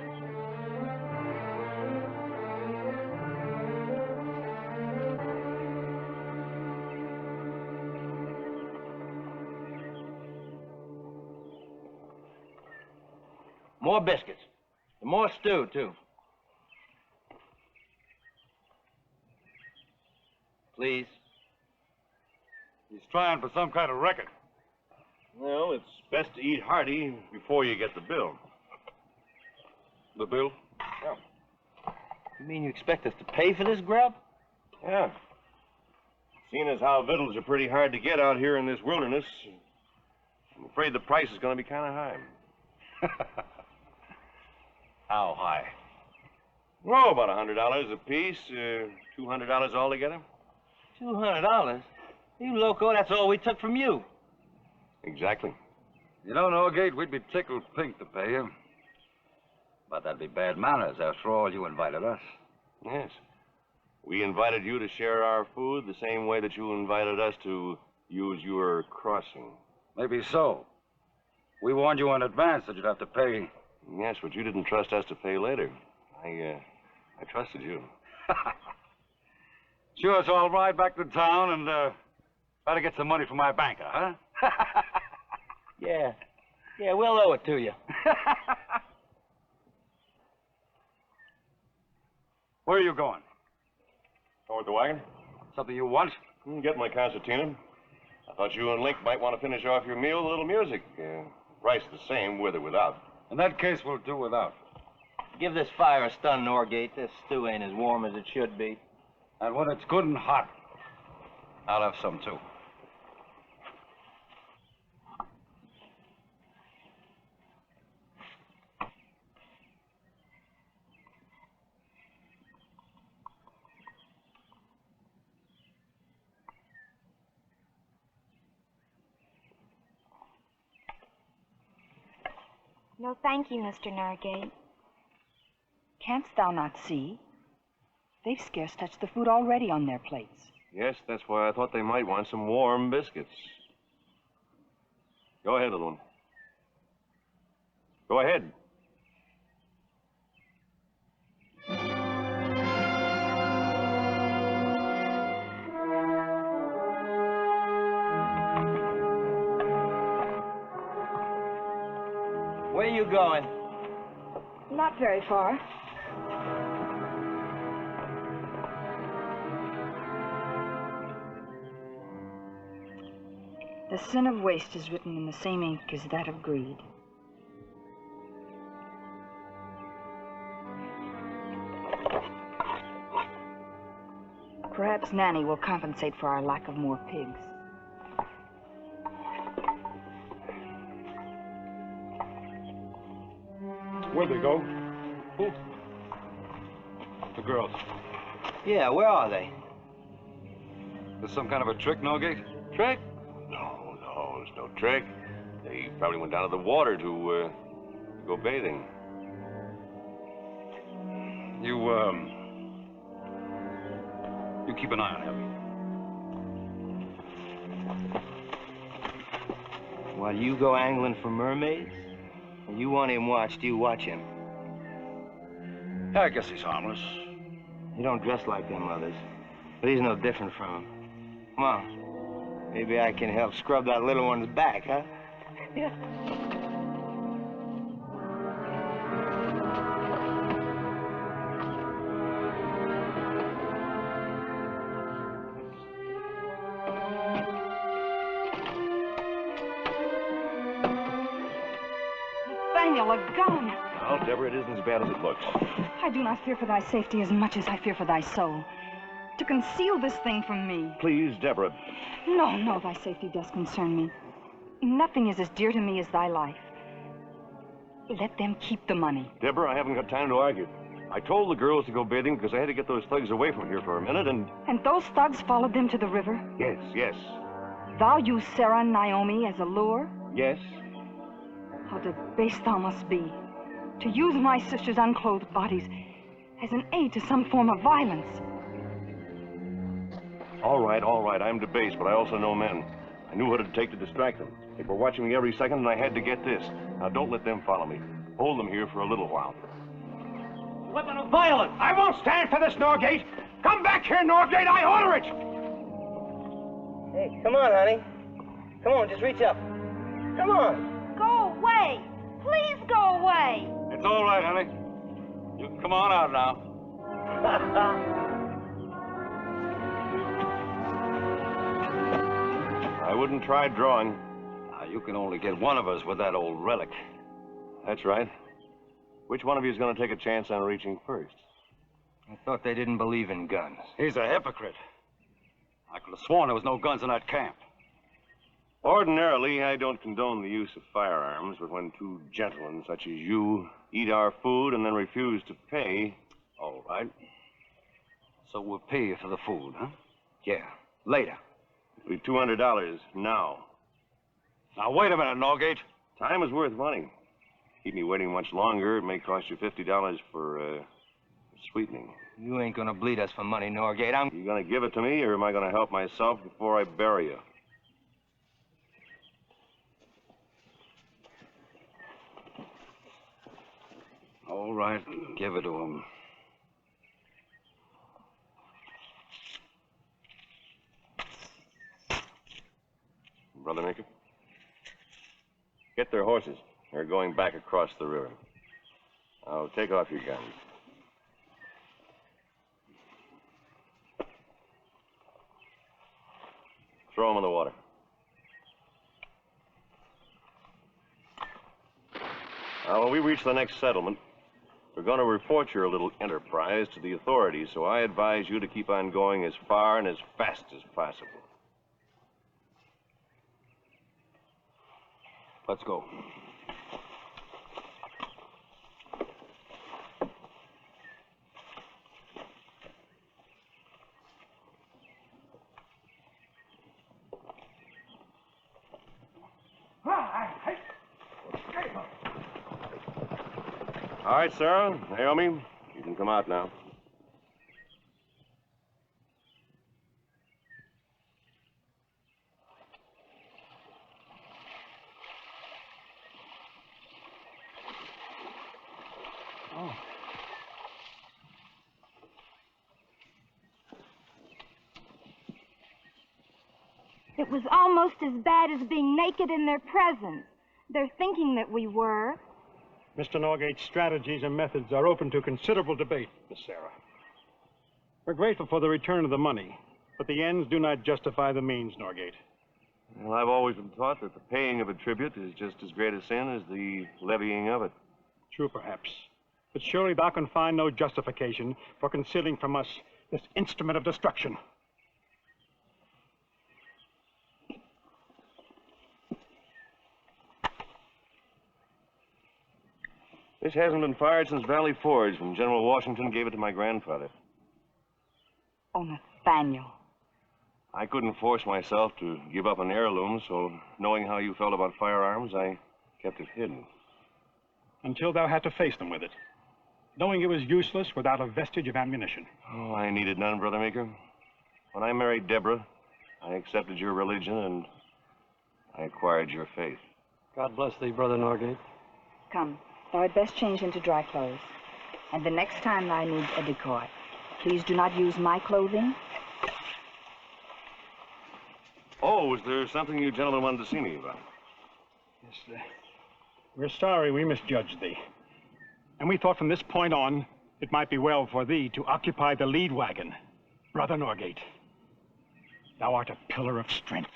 More biscuits. And more stew, too. Please. He's trying for some kind of record. Well, it's best to eat hearty before you get the bill. The bill? Yeah. You mean you expect us to pay for this grub? Yeah. Seeing as how victuals are pretty hard to get out here in this wilderness, I'm afraid the price is going to be kind of high. How high? Oh, about $100 a piece, $200 altogether. $200? You loco, that's all we took from you. Exactly. You know, Norgate, we'd be tickled pink to pay him. But that'd be bad manners. After all, you invited us. Yes. We invited you to share our food the same way that you invited us to use your crossing. Maybe so. We warned you in advance that you'd have to pay. Yes, but you didn't trust us to pay later. I trusted you. Sure, so I'll ride back to town and try to get some money from my banker, huh? Yeah. Yeah, we'll owe it to you. Where are you going? Toward the wagon? Something you want? Get my concertina. I thought you and Link might want to finish off your meal with a little music. Price the same, with or without. In that case, we'll do without. Give this fire a stun, Norgate. This stew ain't as warm as it should be. And when it's good and hot, I'll have some too. No, thank you, Mr. Norgate. Canst thou not see? They've scarce touched the food already on their plates. Yes, that's why I thought they might want some warm biscuits. Go ahead, little one. Go ahead. Where you going? Not very far. The sin of waste is written in the same ink as that of greed. Perhaps Nanny will compensate for our lack of more pigs. Where'd they go? Who? The girls. Yeah, where are they? This some kind of a trick, Norgate? Trick? No, it's no trick. They probably went down to the water to go bathing. You keep an eye on him. While you go angling for mermaids? When you want him watched, you watch him. Yeah, I guess he's harmless. He don't dress like them others, but he's no different from them. Come on. Maybe I can help scrub that little one's back, huh? Nathaniel, a gun! Now, Deborah, it isn't as bad as it looks. I do not fear for thy safety as much as I fear for thy soul. To conceal this thing from me. Please, Deborah. No, thy safety does concern me. Nothing is as dear to me as thy life. Let them keep the money. Deborah, I haven't got time to argue. I told the girls to go bathing because I had to get those thugs away from here for a minute, and... And those thugs followed them to the river? Yes. Thou used Sarah and Naomi as a lure? Yes. How debased thou must be, to use my sisters' unclothed bodies as an aid to some form of violence. All right. I'm debased, but I also know men. I knew what it'd take to distract them. They were watching me every second, and I had to get this. Now, don't let them follow me. Hold them here for a little while. Weapon of violence! I won't stand for this, Norgate! Come back here, Norgate! I order it! Hey, come on, honey. Come on, just reach up. Come on. Go away! Please go away! It's all right, honey. You can come on out now. I wouldn't try drawing. You can only get one of us with that old relic. That's right. Which one of you is going to take a chance on reaching first? I thought they didn't believe in guns. He's a hypocrite. I could have sworn there was no guns in that camp. Ordinarily, I don't condone the use of firearms, but when two gentlemen such as you eat our food and then refuse to pay... All right. So we'll pay you for the food, huh? Yeah, later. It'll be $200 now. Now, wait a minute, Norgate. Time is worth money. Keep me waiting much longer, it may cost you $50 for sweetening. You ain't gonna bleed us for money, Norgate. You gonna give it to me, or am I gonna help myself before I bury you? All right, give it to him. Brother Maker? Get their horses. They're going back across the river. Now, take off your guns. Throw them in the water. Now, when we reach the next settlement, we're going to report your little enterprise to the authorities, so I advise you to keep on going as far and as fast as possible. Let's go. All right, Sarah, Naomi, you can come out now. Oh. It was almost as bad as being naked in their presence. They're thinking that we were. Mr. Norgate's strategies and methods are open to considerable debate, Miss Sarah. We're grateful for the return of the money, but the ends do not justify the means, Norgate. Well, I've always been taught that the paying of a tribute is just as great a sin as the levying of it. True, perhaps. But surely thou can find no justification for concealing from us this instrument of destruction. This hasn't been fired since Valley Forge when General Washington gave it to my grandfather. Oh, Nathaniel. I couldn't force myself to give up an heirloom, so knowing how you felt about firearms, I kept it hidden. Until thou had to face them with it, knowing it was useless without a vestige of ammunition. Oh, I needed none, Brother Meeker. When I married Deborah, I accepted your religion and I acquired your faith. God bless thee, Brother Norgate. Come, thou had best change into dry clothes. And the next time thou need a decoy, please do not use my clothing. Oh, was there something you gentlemen wanted to see me about? Yes, we're sorry we misjudged thee. And we thought from this point on, it might be well for thee to occupy the lead wagon. Brother Norgate, thou art a pillar of strength.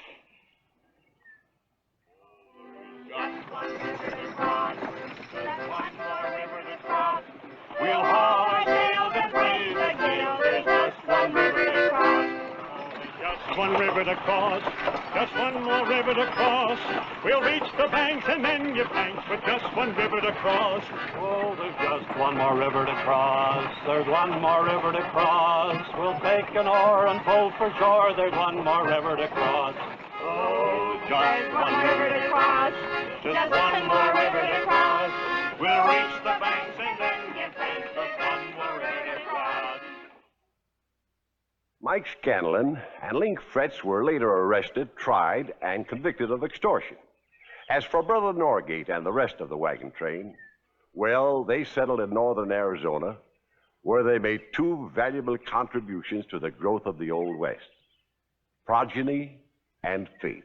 We'll haul our sails and brave the gale. There's just one river to cross. Just one river to cross, just one more river to cross. We'll reach the banks and then give thanks with just one river to cross. Oh, there's just one more river to cross. There's one more river to cross. We'll take an oar and pull for shore. There's one more river to cross. Oh, just one river to cross. Just one more river to cross. We'll reach the banks and then give thanks with one more river to cross. Mike Scanlon and Link Fretz were later arrested, tried, and convicted of extortion. As for Brother Norgate and the rest of the wagon train, well, they settled in northern Arizona, where they made two valuable contributions to the growth of the Old West: progeny and faith.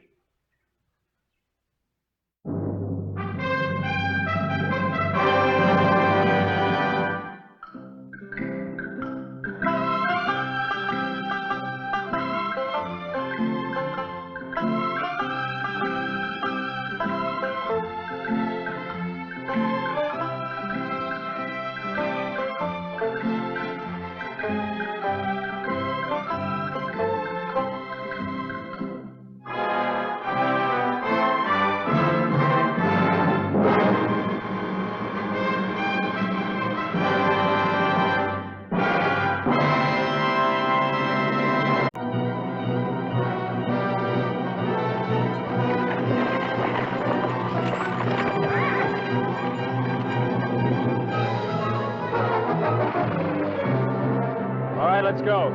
All right, let's go.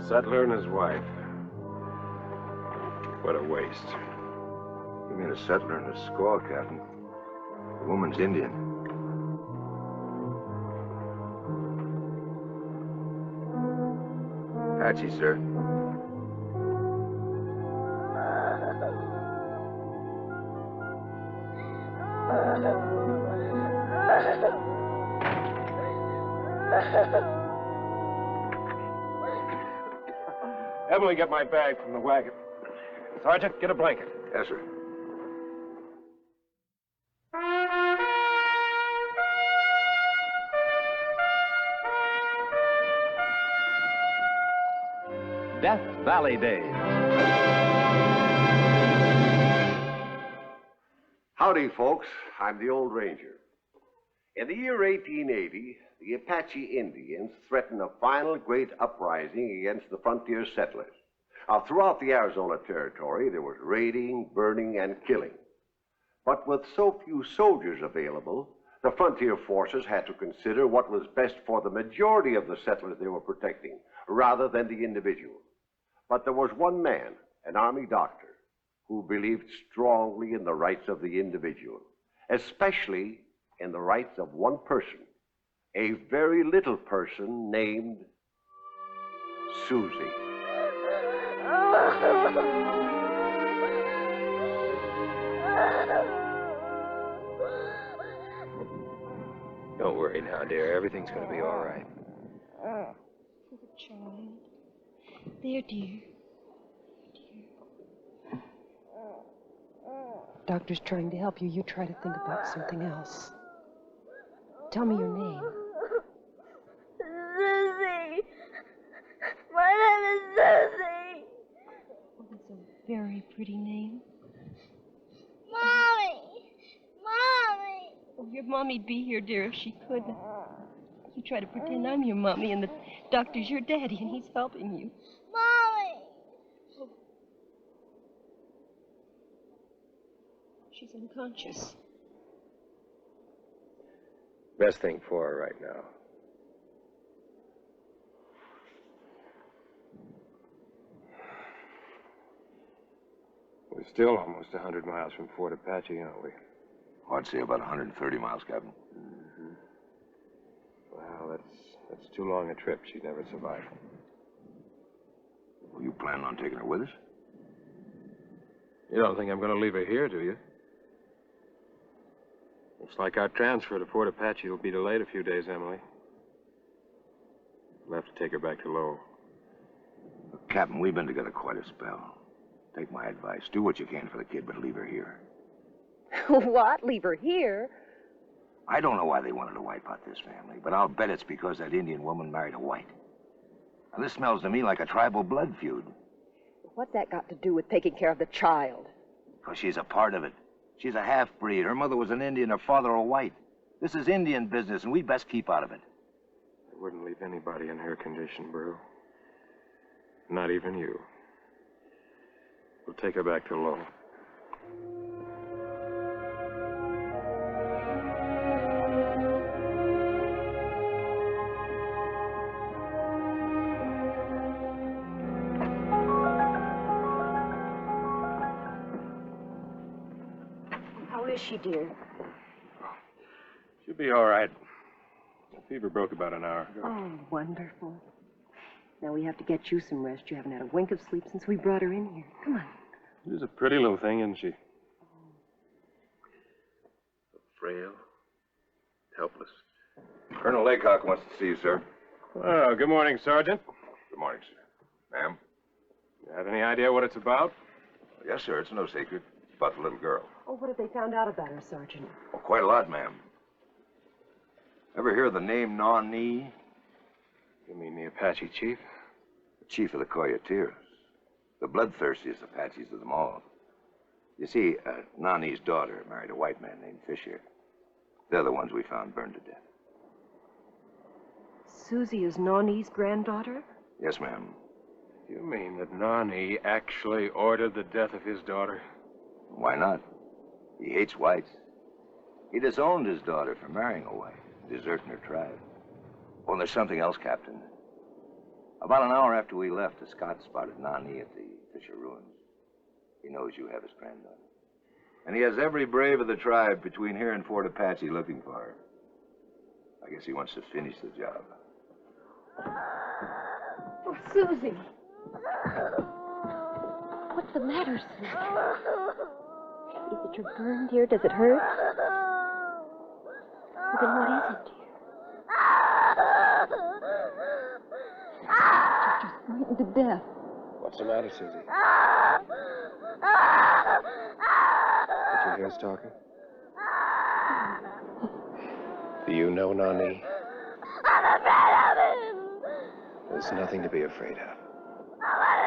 Settler and his wife. What a waste. You mean a settler and a squaw, Captain? The woman's Indian. Apache, sir. Emily, get my bag from the wagon. Sergeant, get a blanket. Yes, sir. Death Valley Days. Howdy, folks. I'm the Old Ranger. In the year 1880, the Apache Indians threatened a final great uprising against the frontier settlers. Now, throughout the Arizona Territory, there was raiding, burning, and killing. But with so few soldiers available, the frontier forces had to consider what was best for the majority of the settlers they were protecting, rather than the individual. But there was one man, an army doctor, who believed strongly in the rights of the individual, especially in the rights of one person, a very little person named Susie. Don't worry now, dear. Everything's going to be all right. Poor child. There, dear. Doctor's trying to help you. You try to think about something else. Tell me your name. Susie. My name is Susie. Oh, that's a very pretty name. Mommy. Mommy. Oh, your mommy'd be here, dear, if she could. You try to pretend I'm your mommy and the doctor's your daddy and he's helping you. Mommy. She's unconscious. Best thing for her right now. We're still almost 100 miles from Fort Apache, aren't we? Oh, I'd say about 130 miles, Captain. Mm-hmm. Well, that's too long a trip. She'd never survive. Were you planning on taking her with us? You don't think I'm going to leave her here, do you? Looks like our transfer to Fort Apache will be delayed a few days, Emily. We'll have to take her back to Lowell. Look, Captain, we've been together quite a spell. Take my advice. Do what you can for the kid, but leave her here. What? Leave her here? I don't know why they wanted to wipe out this family, but I'll bet it's because that Indian woman married a white. Now, this smells to me like a tribal blood feud. What's that got to do with taking care of the child? Because she's a part of it. She's a half-breed. Her mother was an Indian, her father a white. This is Indian business, and we'd best keep out of it. I wouldn't leave anybody in her condition, Brew. Not even you. We'll take her back to Lowell. How is she, dear? She'll be all right. The fever broke about an hour ago. Oh, wonderful. Now we have to get you some rest. You haven't had a wink of sleep since we brought her in here. Come on. She's a pretty little thing, isn't she? Frail, helpless. Colonel Laycock wants to see you, sir. Oh, good morning, Sergeant. Good morning, sir. Ma'am? You have any idea what it's about? Yes, sir. It's no secret. It's about the little girl. Oh, what have they found out about her, Sergeant? Oh, quite a lot, ma'am. Ever hear the name Nawnee? You mean the Apache chief? The chief of the Coyoteers. The bloodthirstiest Apaches of them all. You see, Nani's daughter married a white man named Fisher. They're the ones we found burned to death. Susie is Nawney's granddaughter? Yes, ma'am. You mean that Nani actually ordered the death of his daughter? Why not? He hates whites. He disowned his daughter for marrying a white, deserting her tribe. Oh, and there's something else, Captain. About an hour after we left, a Scot spotted Nani at the Fisher ruins. He knows you have his granddaughter. And he has every brave of the tribe between here and Fort Apache looking for her. I guess he wants to finish the job. Oh, Susie. What's the matter, Susie? Is it your burn, dear? Does it hurt? Well, then what is it, dear? You're just frightened to death. What's the matter, Susie? Did you hear us talking? Do you know Nani? I'm afraid of him. There's nothing to be afraid of. I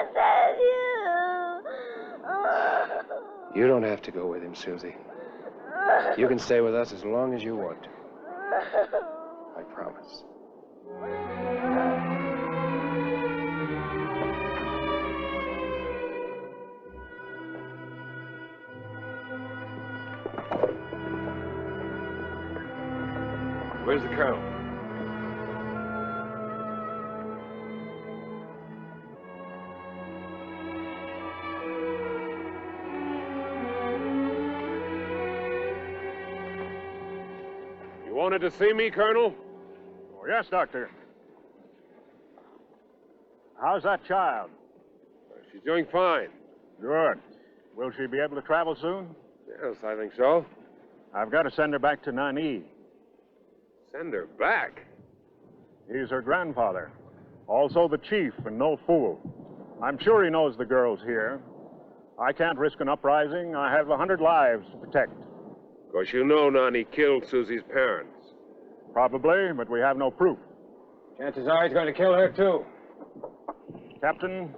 You don't have to go with him, Susie. You can stay with us as long as you want to. I promise. Where's the colonel? You wanted to see me, Colonel? Oh, yes, Doctor. How's that child? She's doing fine. Good. Will she be able to travel soon? Yes, I think so. I've got to send her back to Nani. Send her back? He's her grandfather. Also the chief, and no fool. I'm sure he knows the girl's here. I can't risk an uprising. I have 100 lives to protect. Of course, you know Nani killed Susie's parents. Probably, but we have no proof. Chances are he's going to kill her, too. Captain,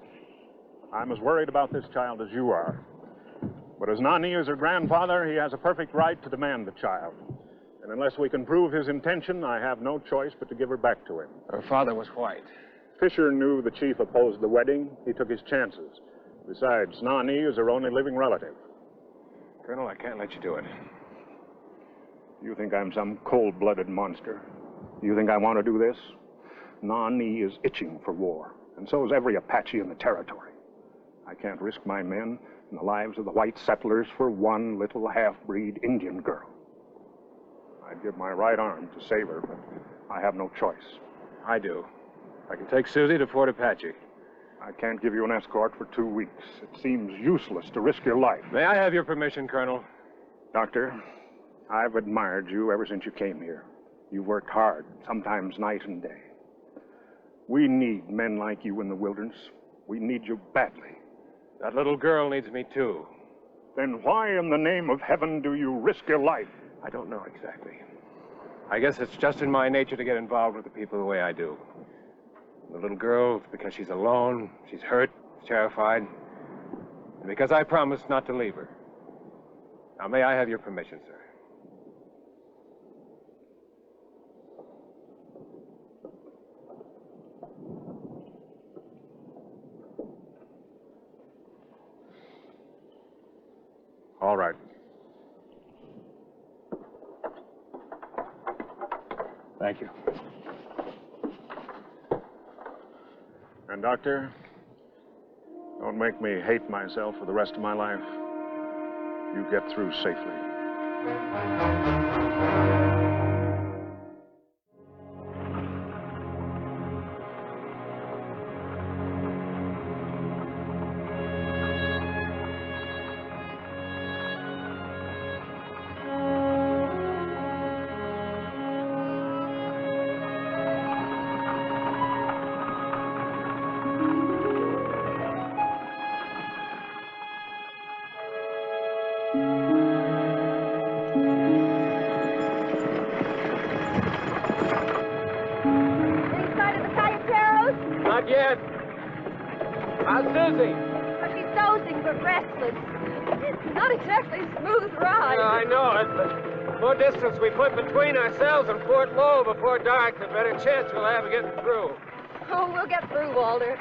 I'm as worried about this child as you are. But as Nani is her grandfather, he has a perfect right to demand the child. And unless we can prove his intention, I have no choice but to give her back to him. Her father was white. Fisher knew the chief opposed the wedding. He took his chances. Besides, Nani is her only living relative. Colonel, I can't let you do it. You think I'm some cold-blooded monster? You think I want to do this? Nani is itching for war, and so is every Apache in the territory. I can't risk my men and the lives of the white settlers for one little half-breed Indian girl. I'd give my right arm to save her, but I have no choice. I do. I can take Susie to Fort Apache. I can't give you an escort for 2 weeks. It seems useless to risk your life. May I have your permission, Colonel? Doctor, I've admired you ever since you came here. You've worked hard, sometimes night and day. We need men like you in the wilderness. We need you badly. That little girl needs me, too. Then why in the name of heaven do you risk your life? I don't know exactly. I guess it's just in my nature to get involved with the people the way I do. The little girl, because she's alone, she's hurt, terrified, and because I promised not to leave her. Now, may I have your permission, sir? All right. Thank you. And, Doctor, don't make me hate myself for the rest of my life. You get through safely. Not yet. How's Susie? She's dozing but restless. It's not exactly a smooth ride. Yeah, I know it, but the more distance we put between ourselves and Fort Lowell before dark, the better chance we'll have of getting through. Oh, we'll get through, Walter.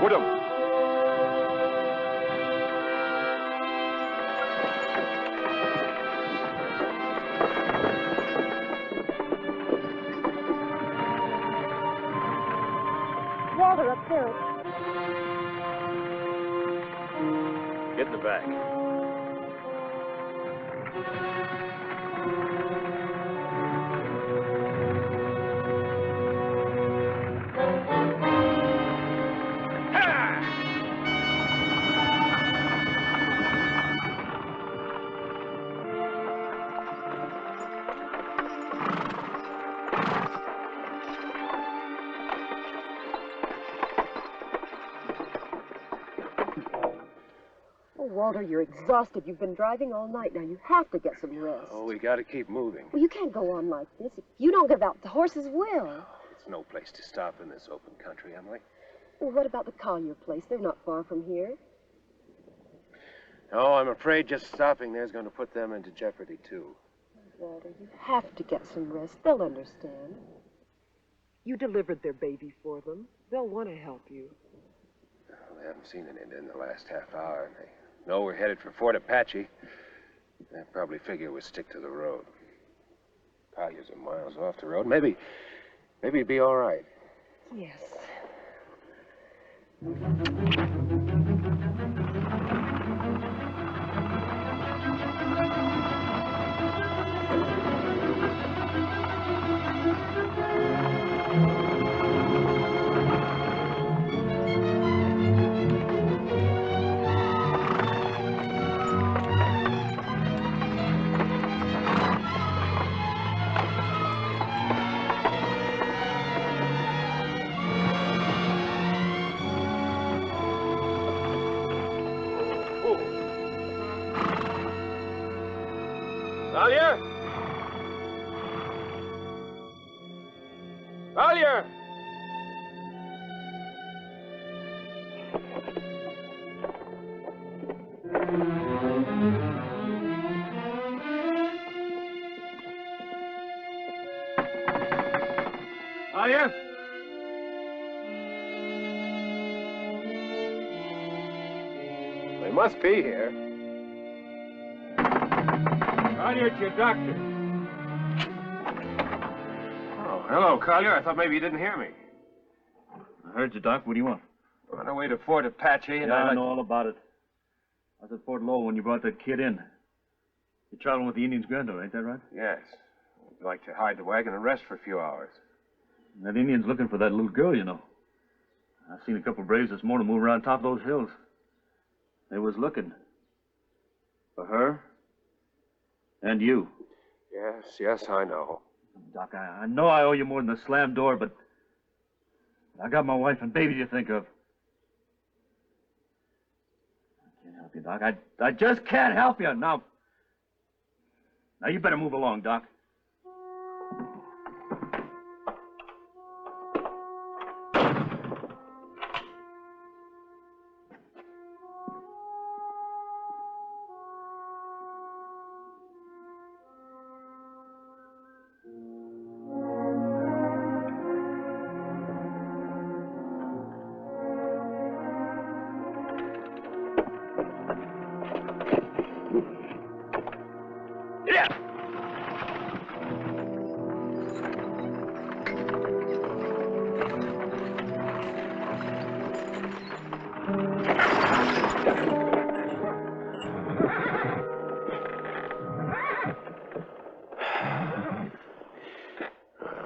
Woodham. Walter, up there. Get in the back. Walter, you're exhausted. You've been driving all night. Now you have to get some rest. Oh, we got to keep moving. Well, you can't go on like this. If you don't give out, the horses will. It's no place to stop in this open country, Emily. Well, what about the Collier place? They're not far from here. No, I'm afraid just stopping there is going to put them into jeopardy, too. Walter, you have to get some rest. They'll understand. You delivered their baby for them. They'll want to help you. Well, they haven't seen an Indian in the last half hour, and they know we're headed for Fort Apache. They probably figure we'll stick to the road. Collier's are miles off the road. Maybe it'd be all right. Yes. Collier! Collier! Collier! They must be here. Collier, it's your doctor. Oh, hello, Collier. I thought maybe you didn't hear me. I heard you, Doc. What do you want? We're on our way to Fort Apache, and I know all about it. I was at Fort Lowell when you brought that kid in. You're traveling with the Indian's granddaughter, ain't that right? Yes. We'd like to hide the wagon and rest for a few hours. That Indian's looking for that little girl, you know. I've seen a couple of braves this morning move around top of those hills. They was looking for her and you. Yes, I know. Doc, I know I owe you more than a slammed door, but I got my wife and baby to think of. I can't help you, Doc. I just can't help you. Now you better move along, Doc.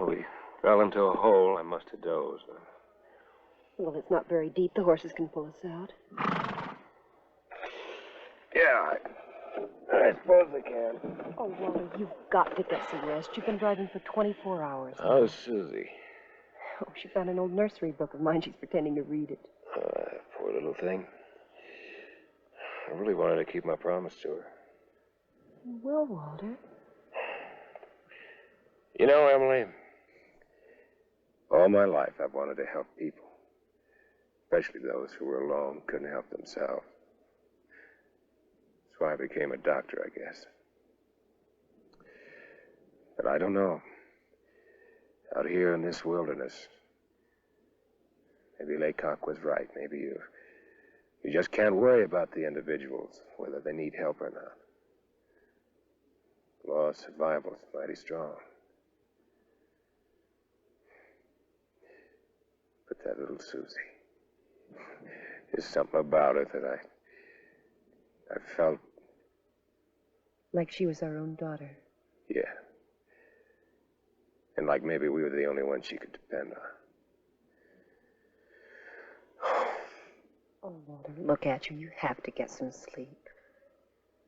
We fell into a hole. I must have dozed. Well, it's not very deep. The horses can pull us out. Yeah, I suppose they can. Oh, Walter, you've got to get some rest. You've been driving for 24 hours. How's Susie? Oh, she found an old nursery book of mine. She's pretending to read it. Poor little thing. I really wanted to keep my promise to her. You will, Walter. You know, Emily, all my life I've wanted to help people, especially those who were alone, couldn't help themselves. That's why I became a doctor, I guess. But I don't know. Out here in this wilderness, maybe Laycock was right. Maybe you just can't worry about the individuals, whether they need help or not. The law of survival is mighty strong. But that little Susie, there's something about her that I felt. Like she was our own daughter. Yeah. And like maybe we were the only ones she could depend on. Oh, Walter, look at you. You have to get some sleep.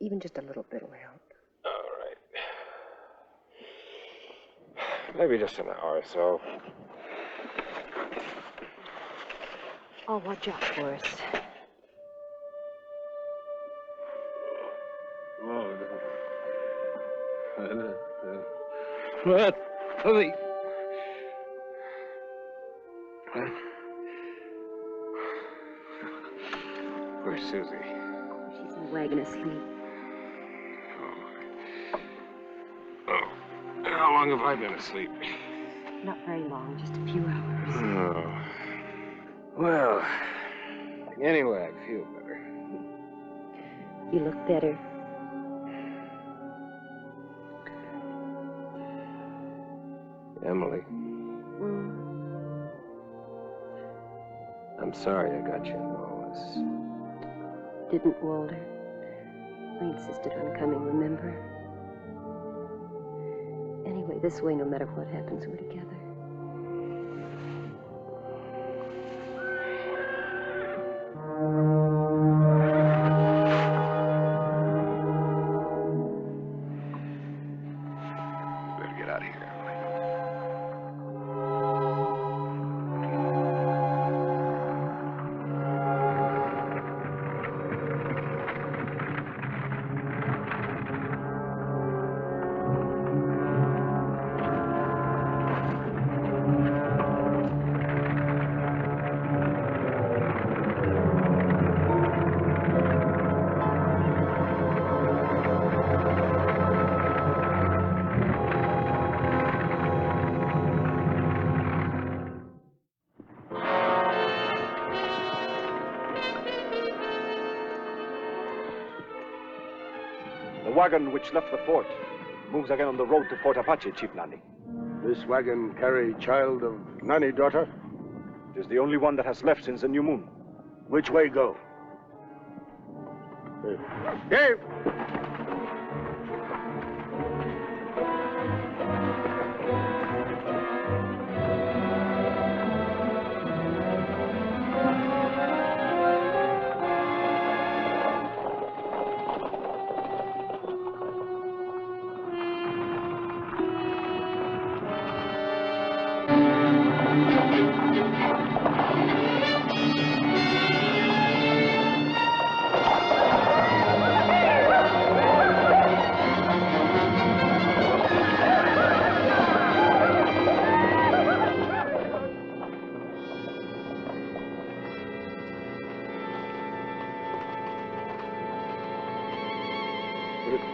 Even just a little bit will help. All right. Maybe just an hour or so. I'll watch out for us. Oh, what? Lily. Where's Susie? She's in the wagon asleep. Oh. How long have I been asleep? Not very long, just a few hours. Oh. Well, anyway, I feel better. You look better. Emily. I'm sorry I got you in all this. Didn't Walter? I insisted on coming, remember? Anyway, this way, no matter what happens, we're together. Better get out of here. The wagon which left the fort moves again on the road to Fort Apache, Chief Nani. This wagon carry child of Nani daughter? It is the only one that has left since the new moon. Which way go? Hey!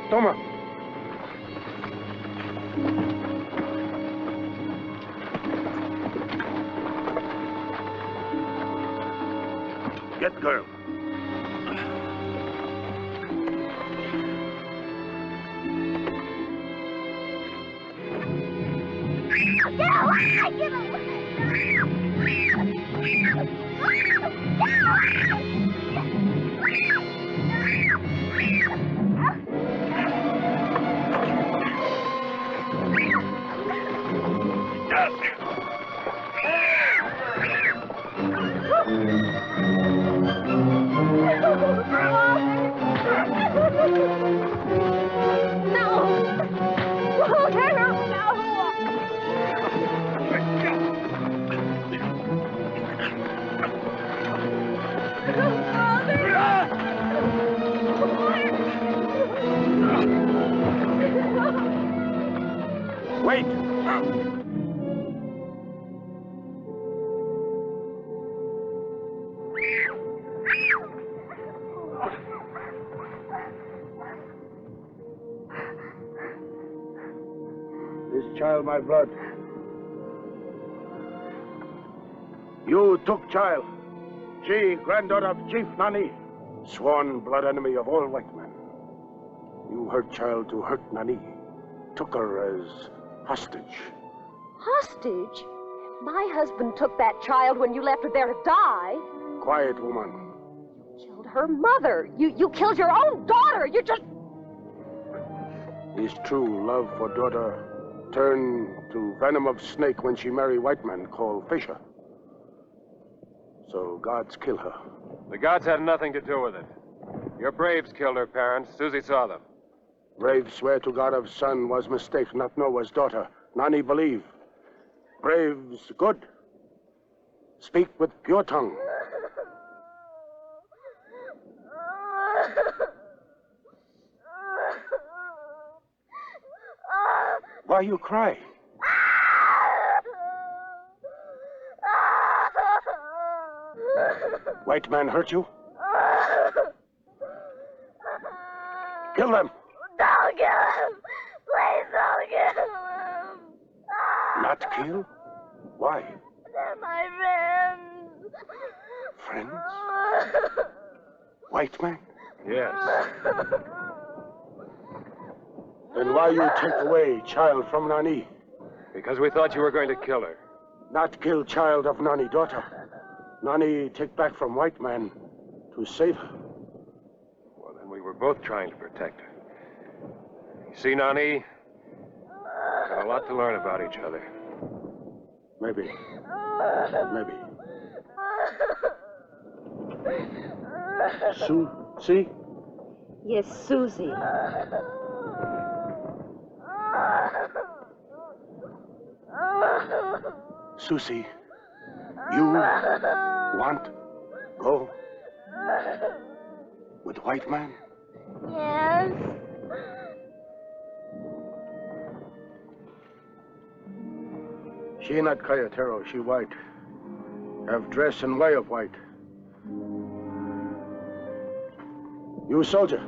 Toma. Get girl. Wait! This child, my blood. You took child. She, granddaughter of Chief Nani, sworn blood enemy of all white men. You hurt child to hurt Nani. Took her as hostage. Hostage? My husband took that child when you left her there to die. Quiet, woman. You killed her mother. You killed your own daughter. You just... His true love for daughter turned to venom of snake when she marry white man called Fisher. So gods kill her. The gods had nothing to do with it. Your braves killed her parents. Susie saw them. Brave swear to God of son was mistake, not know was daughter. Nani believe. Braves good. Speak with pure tongue. why you cry? White man hurt you? Kill them. Don't kill him. Please don't kill him. Not kill? Why? They're my friends. Friends? White man? Yes. Then why you take away child from Nani? Because we thought you were going to kill her. Not kill child of Nani daughter. Nani take back from white man to save her. Well, then we were both trying to protect her. You see, Nani, we've got a lot to learn about each other. Maybe. Maybe. See? Yes, Susie. Susie, you want go with white man? Yes. She not Cayetero, she white. Have dress and way of white. You soldier?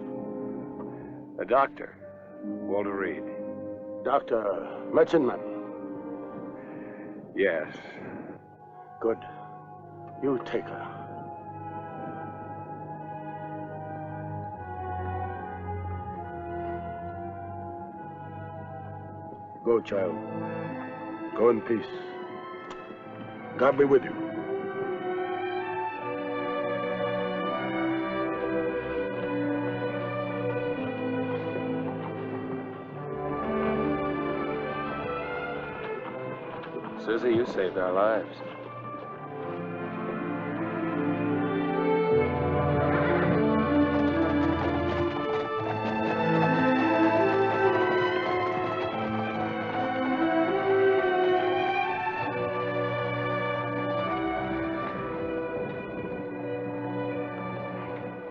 A doctor, Walter Reed. Doctor, medicine man? Yes. Good. You take her. Go, child. Go in peace. God be with you. Susie, you saved our lives.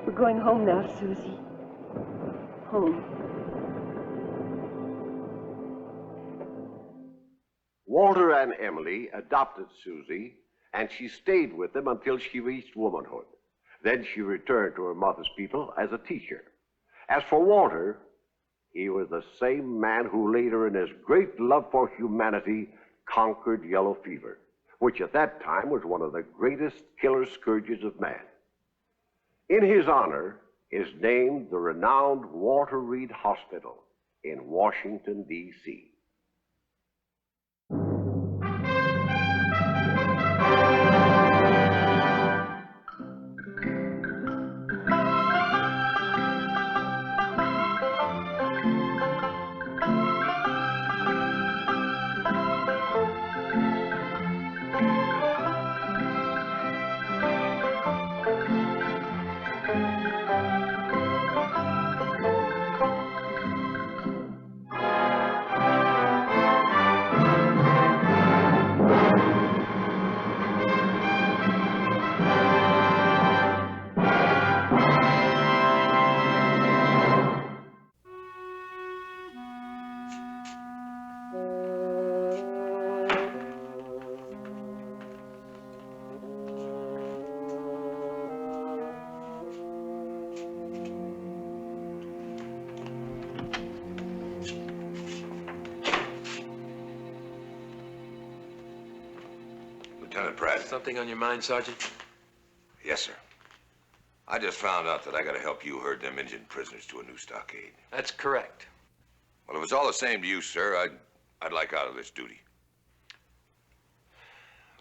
We're going home now, Susie. Home. Walter and Emily adopted Susie, and she stayed with them until she reached womanhood. Then she returned to her mother's people as a teacher. As for Walter, he was the same man who later, in his great love for humanity, conquered yellow fever, which at that time was one of the greatest killer scourges of man. In his honor is named the renowned Walter Reed Hospital in Washington, D.C. Lieutenant Pratt. Something on your mind, Sergeant? Yes, sir. I just found out that I gotta help you herd them Indian prisoners to a new stockade. That's correct. Well, if it's all the same to you, sir, I'd like out of this duty.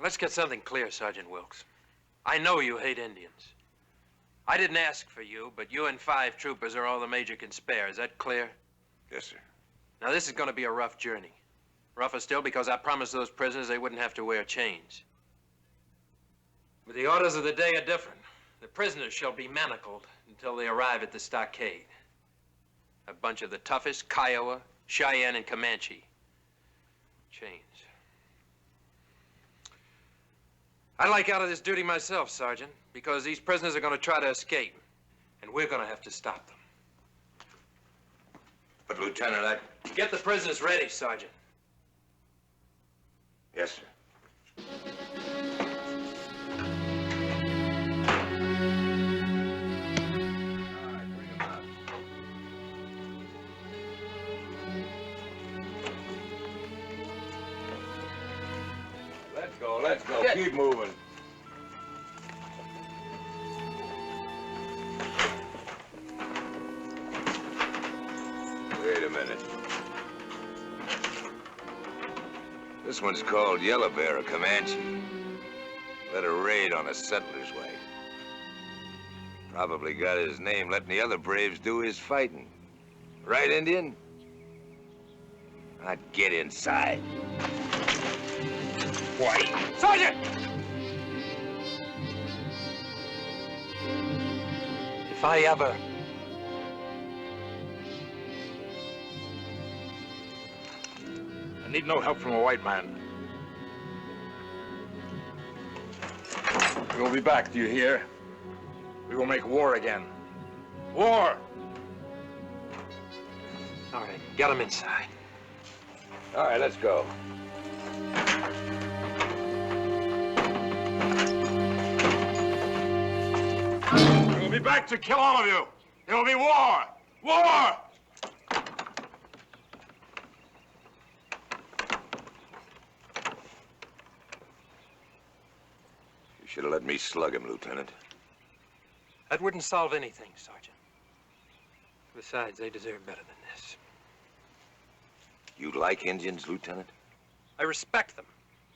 Let's get something clear, Sergeant Wilkes. I know you hate Indians. I didn't ask for you, but you and 5 troopers are all the major conspirators. Is that clear? Yes, sir. Now, this is going to be a rough journey. Rougher still because I promised those prisoners they wouldn't have to wear chains. But the orders of the day are different. The prisoners shall be manacled until they arrive at the stockade. A bunch of the toughest Kiowa, Cheyenne, and Comanche. Chains. I'd like out of this duty myself, Sergeant, because these prisoners are going to try to escape, and we're going to have to stop them. But, Lieutenant, Get the prisoners ready, Sergeant. Yes, sir. Let's go. Keep moving. Wait a minute. This one's called Yellow Bear, a Comanche. Led a raid on a settler's wife. Probably got his name letting the other braves do his fighting. Right, Indian? I'd get inside. White. Sergeant! If I ever... I need no help from a white man. We will be back, do you hear? We will make war again. War! All right, get him inside. All right, let's go. We will be back to kill all of you. There will be war! War! You should have let me slug him, Lieutenant. That wouldn't solve anything, Sergeant. Besides, they deserve better than this. You like Indians, Lieutenant? I respect them.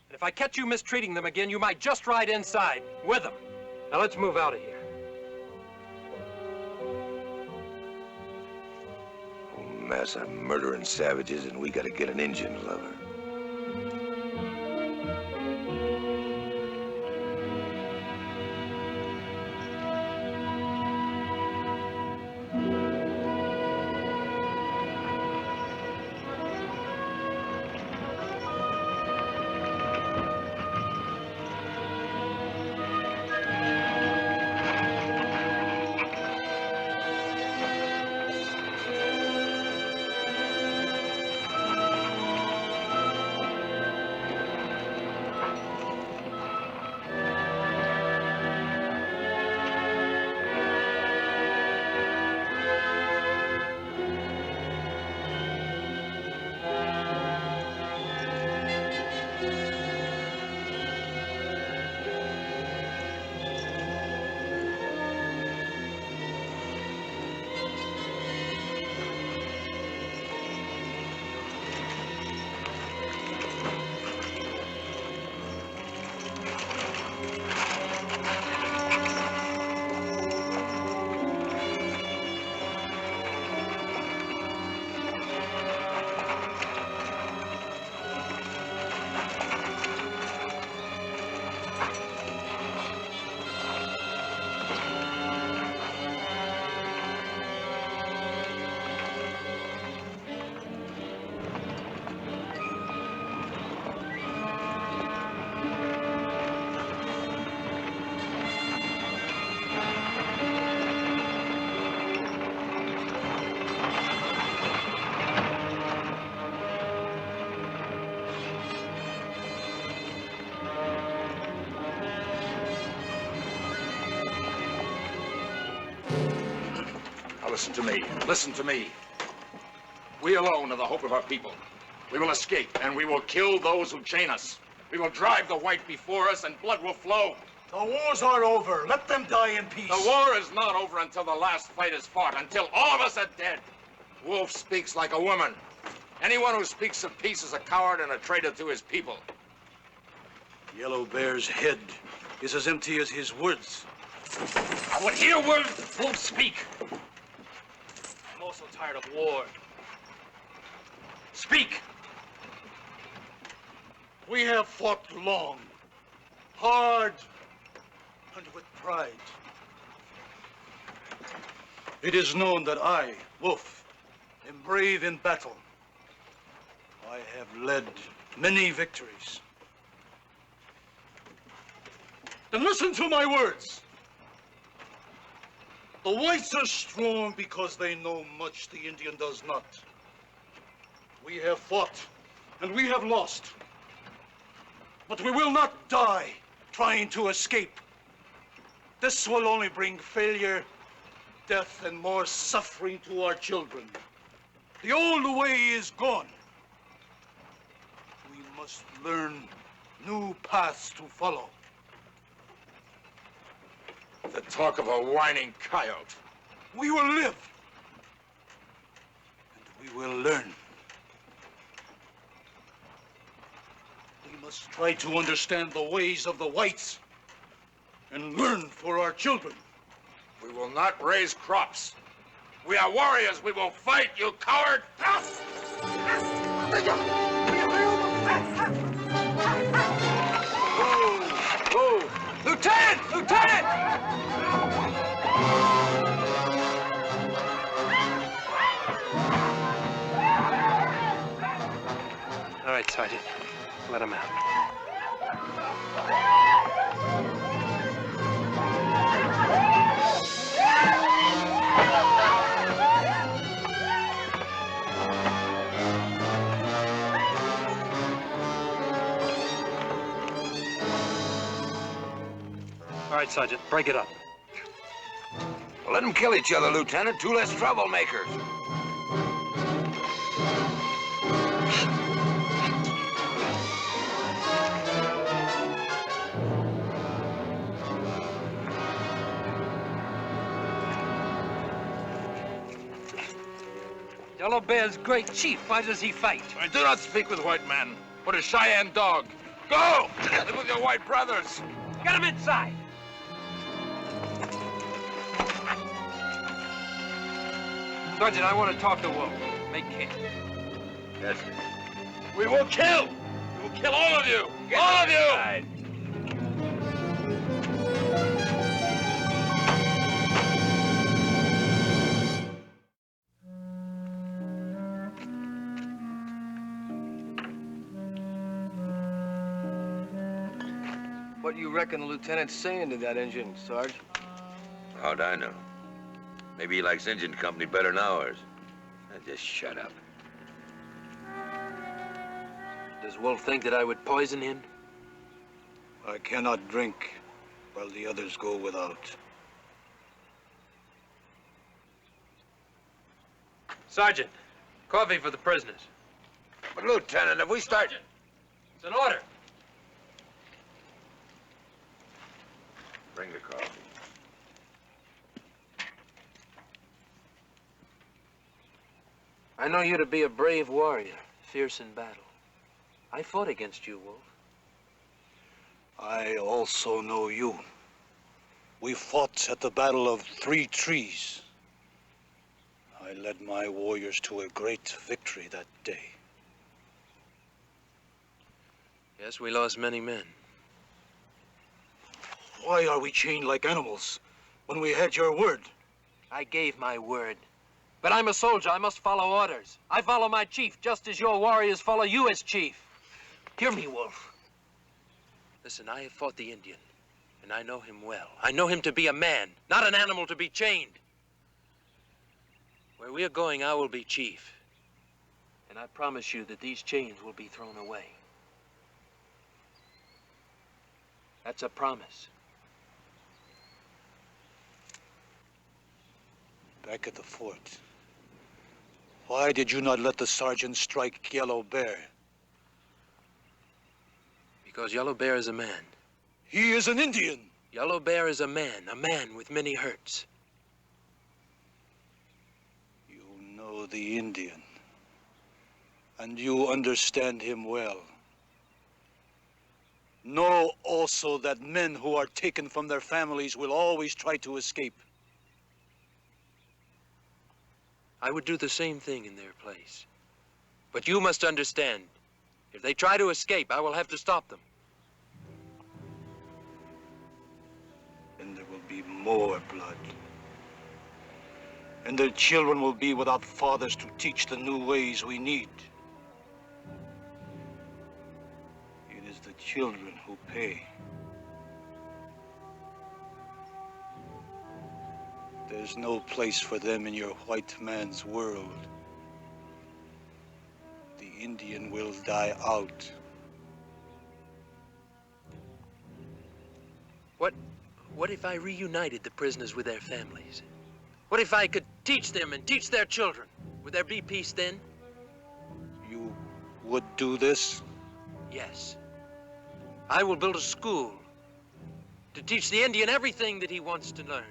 And if I catch you mistreating them again, you might just ride inside with them. Now let's move out of here. Whole mass of murdering savages, and we gotta get an Indian lover. Listen to me. Listen to me. We alone are the hope of our people. We will escape, and we will kill those who chain us. We will drive the white before us, and blood will flow. The wars are over. Let them die in peace. The war is not over until the last fight is fought, until all of us are dead. Wolf speaks like a woman. Anyone who speaks of peace is a coward and a traitor to his people. Yellow Bear's head is as empty as his words. I would hear words Wolf speak. I'm also tired of war. Speak! We have fought long, hard, and with pride. It is known that I, Wolf, am brave in battle. I have led many victories. Then listen to my words. The whites are strong because they know much the Indian does not. We have fought, and we have lost. But we will not die trying to escape. This will only bring failure, death, and more suffering to our children. The old way is gone. We must learn new paths to follow. The talk of a whining coyote. We will live. And we will learn. We must try to understand the ways of the whites and learn for our children. We will not raise crops. We are warriors. We will fight, you coward. Oh! Lieutenant! Lieutenant! All right, Sergeant. Let him out. All right, Sergeant, break it up. Well, let them kill each other, Lieutenant. Two less troublemakers. Yellow Bear's great chief. Why does he fight? I do not speak with white men. What a Cheyenne dog. Go! Live with your white brothers. Get him inside. Sergeant, I want to talk to Wolf. Make camp. Yes, sir. We will kill. We will kill all of you. All of you. What you reckon the lieutenant's saying to that engine, Sarge? How'd I know? Maybe he likes engine company better than ours. Just shut up. Does Wolf think that I would poison him? I cannot drink while the others go without. Sergeant, coffee for the prisoners. But, Lieutenant, if we start... Sergeant, it's an order. Bring the coffee. I know you to be a brave warrior, fierce in battle. I fought against you, Wolf. I also know you. We fought at the Battle of 3 Trees. I led my warriors to a great victory that day. Yes, we lost many men. Why are we chained like animals when we had your word? I gave my word. But I'm a soldier. I must follow orders. I follow my chief, just as your warriors follow you as chief. Hear me, Wolf. Listen, I have fought the Indian, and I know him well. I know him to be a man, not an animal to be chained. Where we are going, I will be chief. And I promise you that these chains will be thrown away. That's a promise. Back at the fort, why did you not let the sergeant strike Yellow Bear? Because Yellow Bear is a man. He is an Indian. Yellow Bear is a man with many hurts. You know the Indian, and you understand him well. Know also that men who are taken from their families will always try to escape. I would do the same thing in their place. But you must understand, if they try to escape, I will have to stop them. And there will be more blood. And their children will be without fathers to teach the new ways we need. It is the children who pay. There's no place for them in your white man's world. The Indian will die out. What if I reunited the prisoners with their families? What if I could teach them and teach their children? Would there be peace then? You would do this? Yes. I will build a school to teach the Indian everything that he wants to learn.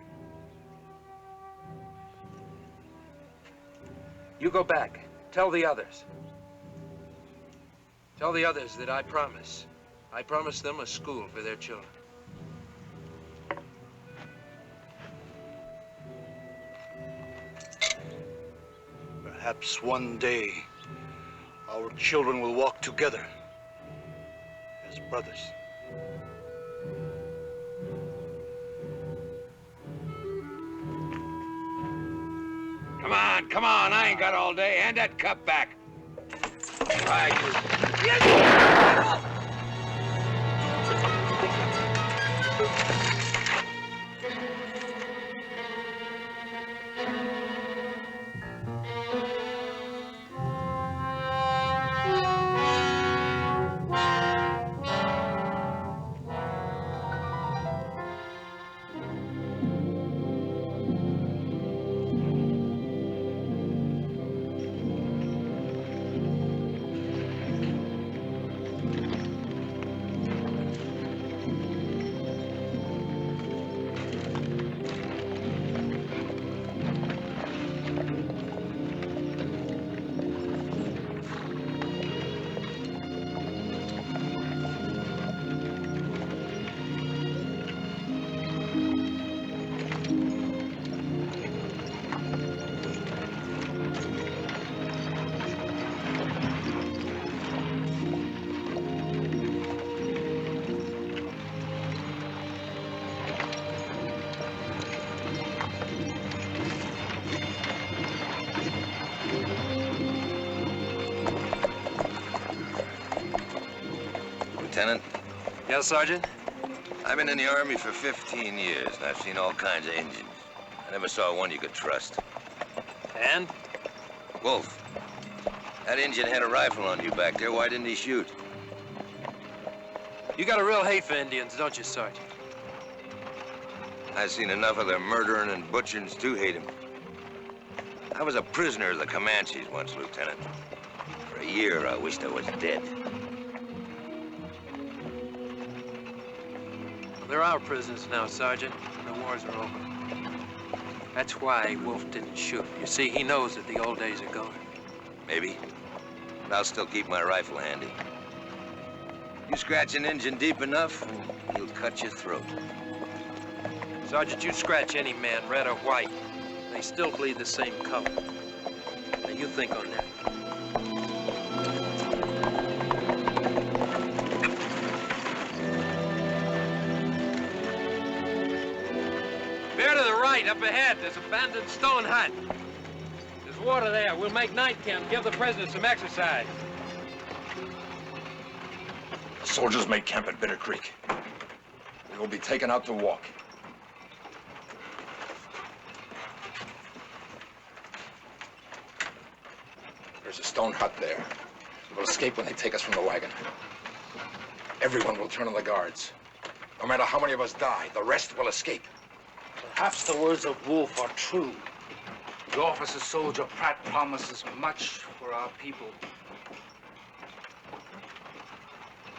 You go back. Tell the others. Tell the others that I promise them a school for their children. Perhaps one day our children will walk together as brothers. Come on, I ain't got all day. Hand that cup back. Right. Lieutenant? Yes, Sergeant? I've been in the Army for 15 years, and I've seen all kinds of Indians. I never saw one you could trust. And? Wolf. That Indian had a rifle on you back there. Why didn't he shoot? You got a real hate for Indians, don't you, Sergeant? I've seen enough of their murdering and butchering to hate him. I was a prisoner of the Comanches once, Lieutenant. For a year, I wished I was dead. They're our prisoners now, Sergeant. The wars are over. That's why Wolf didn't shoot. You see, he knows that the old days are gone. Maybe. But I'll still keep my rifle handy. You scratch an Indian deep enough, and he'll cut your throat. Sergeant, you scratch any man, red or white, they still bleed the same color. Now, you think on that. Bear to the right, up ahead, there's an abandoned stone hut. There's water there. We'll make night camp, give the prisoners some exercise. The soldiers make camp at Bitter Creek. We will be taken out to walk. There's a stone hut there. We'll escape when they take us from the wagon. Everyone will turn on the guards. No matter how many of us die, the rest will escape. Perhaps the words of Wolf are true. The officer soldier Pratt promises much for our people.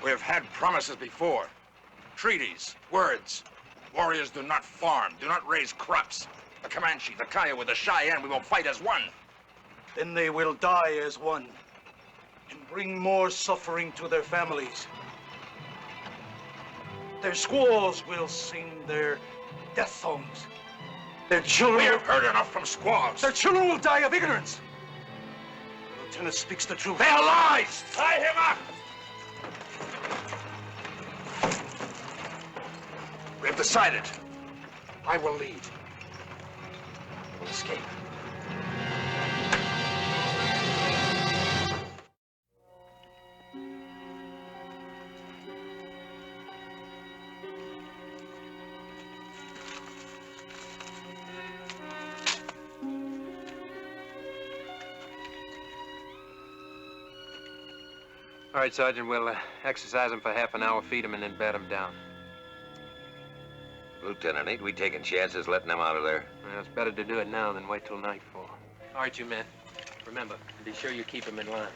We have had promises before. Treaties, words. Warriors do not farm, do not raise crops. The Comanche, the Kiowa, the Cheyenne, we will fight as one. Then they will die as one and bring more suffering to their families. Their squaws will sing their death songs. Their children... We have heard enough from squaws. Their children will die of ignorance. The lieutenant speaks the truth. They are lies! Tie him up! We have decided. I will lead. We'll escape. All right, Sergeant, we'll exercise them for half an hour, feed them, and then bed them down. Lieutenant, ain't we taking chances letting them out of there? Well, it's better to do it now than wait till nightfall. All right, you men. Remember, be sure you keep them in line.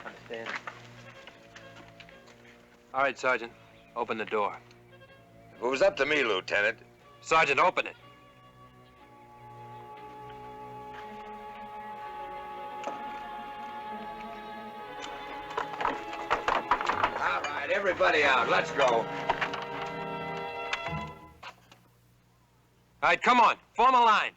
Understand? All right, Sergeant. Open the door. If it was up to me, Lieutenant. Sergeant, open it. All right, everybody out. Let's go. All right, come on. Form a line.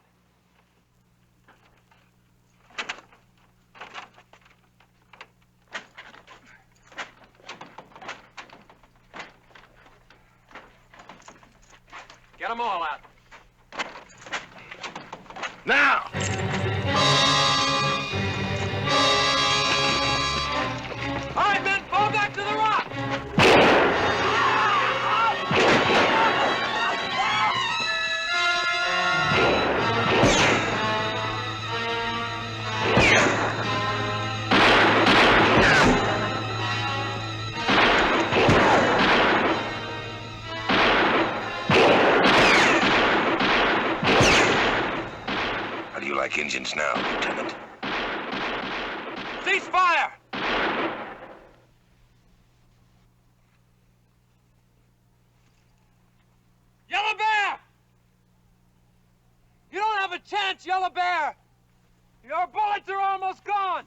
Get them all out. Now! All right, men, fall back to the rock! How do you like engines now, Lieutenant? Cease fire! Yellow Bear! You don't have a chance, Yellow Bear! Your bullets are almost gone!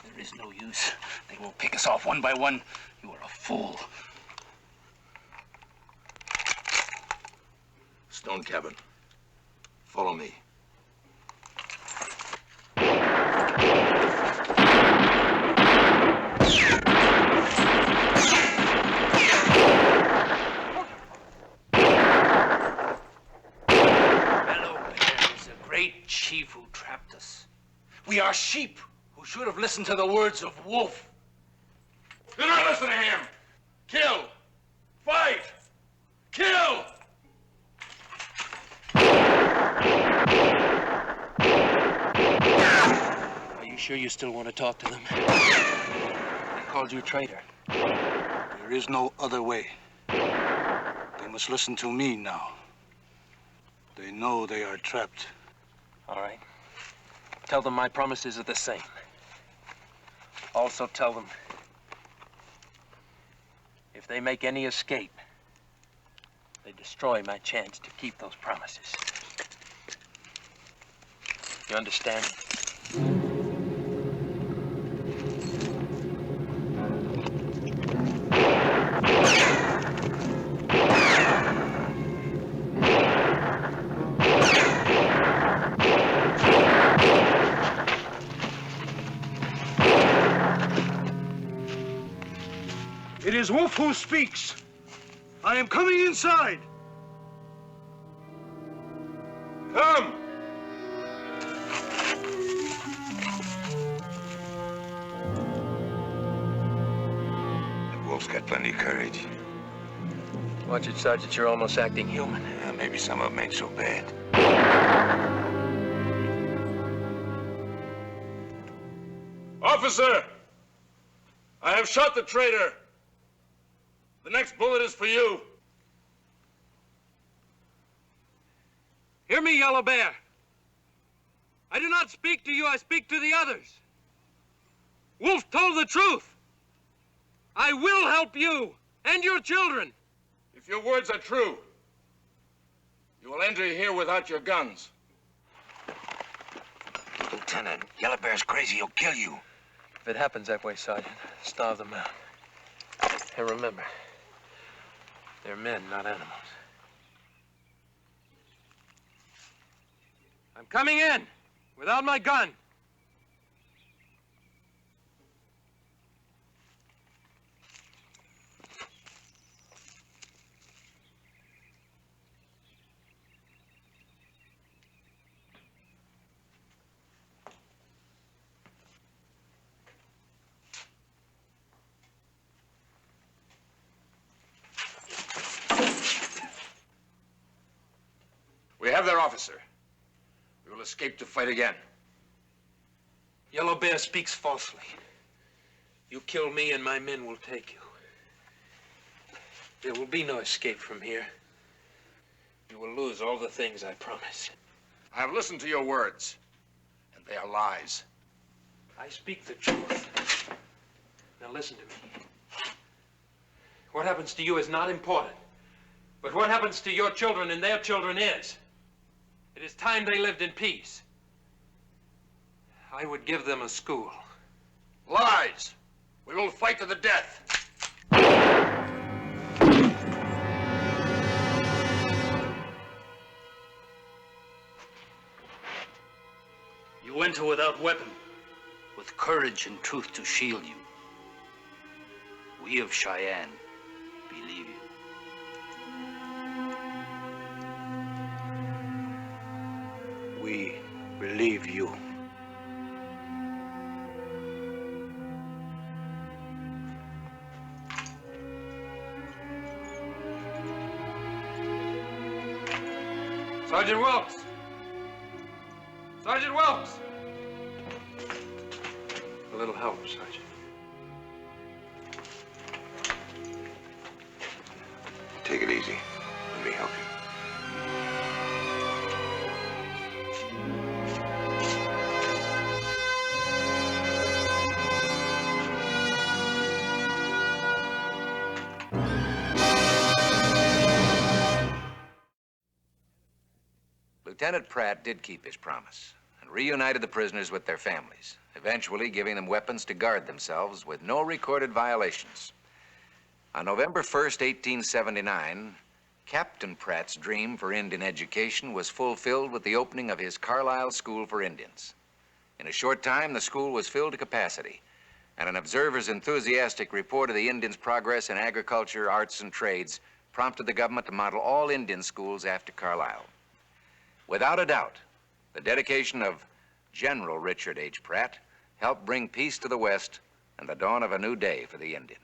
There is no use. They will pick us off one by one. You are a fool. Stone cabin. Follow me. Yellow Bear is a great chief who trapped us. We are sheep who should have listened to the words of Wolf. Do not listen to him! Kill! Fight! Kill! Are you sure you still want to talk to them? They called you a traitor. There is no other way. They must listen to me now. They know they are trapped. All right. Tell them my promises are the same. Also tell them if they make any escape, they destroy my chance to keep those promises. You understand? It is Wolf who speaks. I am coming inside. Come! That Wolf's got plenty of courage. Watch it, Sergeant. You're almost acting human. Maybe some of them ain't so bad. Officer! I have shot the traitor. The next bullet is for you. Hear me, Yellow Bear. I do not speak to you, I speak to the others. Wolf told the truth. I will help you and your children. If your words are true, you will enter here without your guns. Lieutenant, Yellow Bear's crazy. He'll kill you. If it happens that way, Sergeant, starve them out. And remember, they're men, not animals. I'm coming in without my gun. We have their officer. We will escape to fight again. Yellow Bear speaks falsely. You kill me and my men will take you. There will be no escape from here. You will lose all the things I promised. I have listened to your words, and they are lies. I speak the truth. Now listen to me. What happens to you is not important. But what happens to your children and their children is. It is time they lived in peace. I would give them a school. Lies! We will fight to the death. You enter without weapon, with courage and truth to shield you. We of Cheyenne believe you. We believe you. Sergeant Wilkes! Sergeant Wilkes! A little help, Sergeant. Take it easy. Let me help you. Lieutenant Pratt did keep his promise and reunited the prisoners with their families, eventually giving them weapons to guard themselves with no recorded violations. On November 1st, 1879, Captain Pratt's dream for Indian education was fulfilled with the opening of his Carlisle School for Indians. In a short time, the school was filled to capacity, and an observer's enthusiastic report of the Indians' progress in agriculture, arts, and trades prompted the government to model all Indian schools after Carlisle. Without a doubt, the dedication of General Richard H. Pratt helped bring peace to the West and the dawn of a new day for the Indian.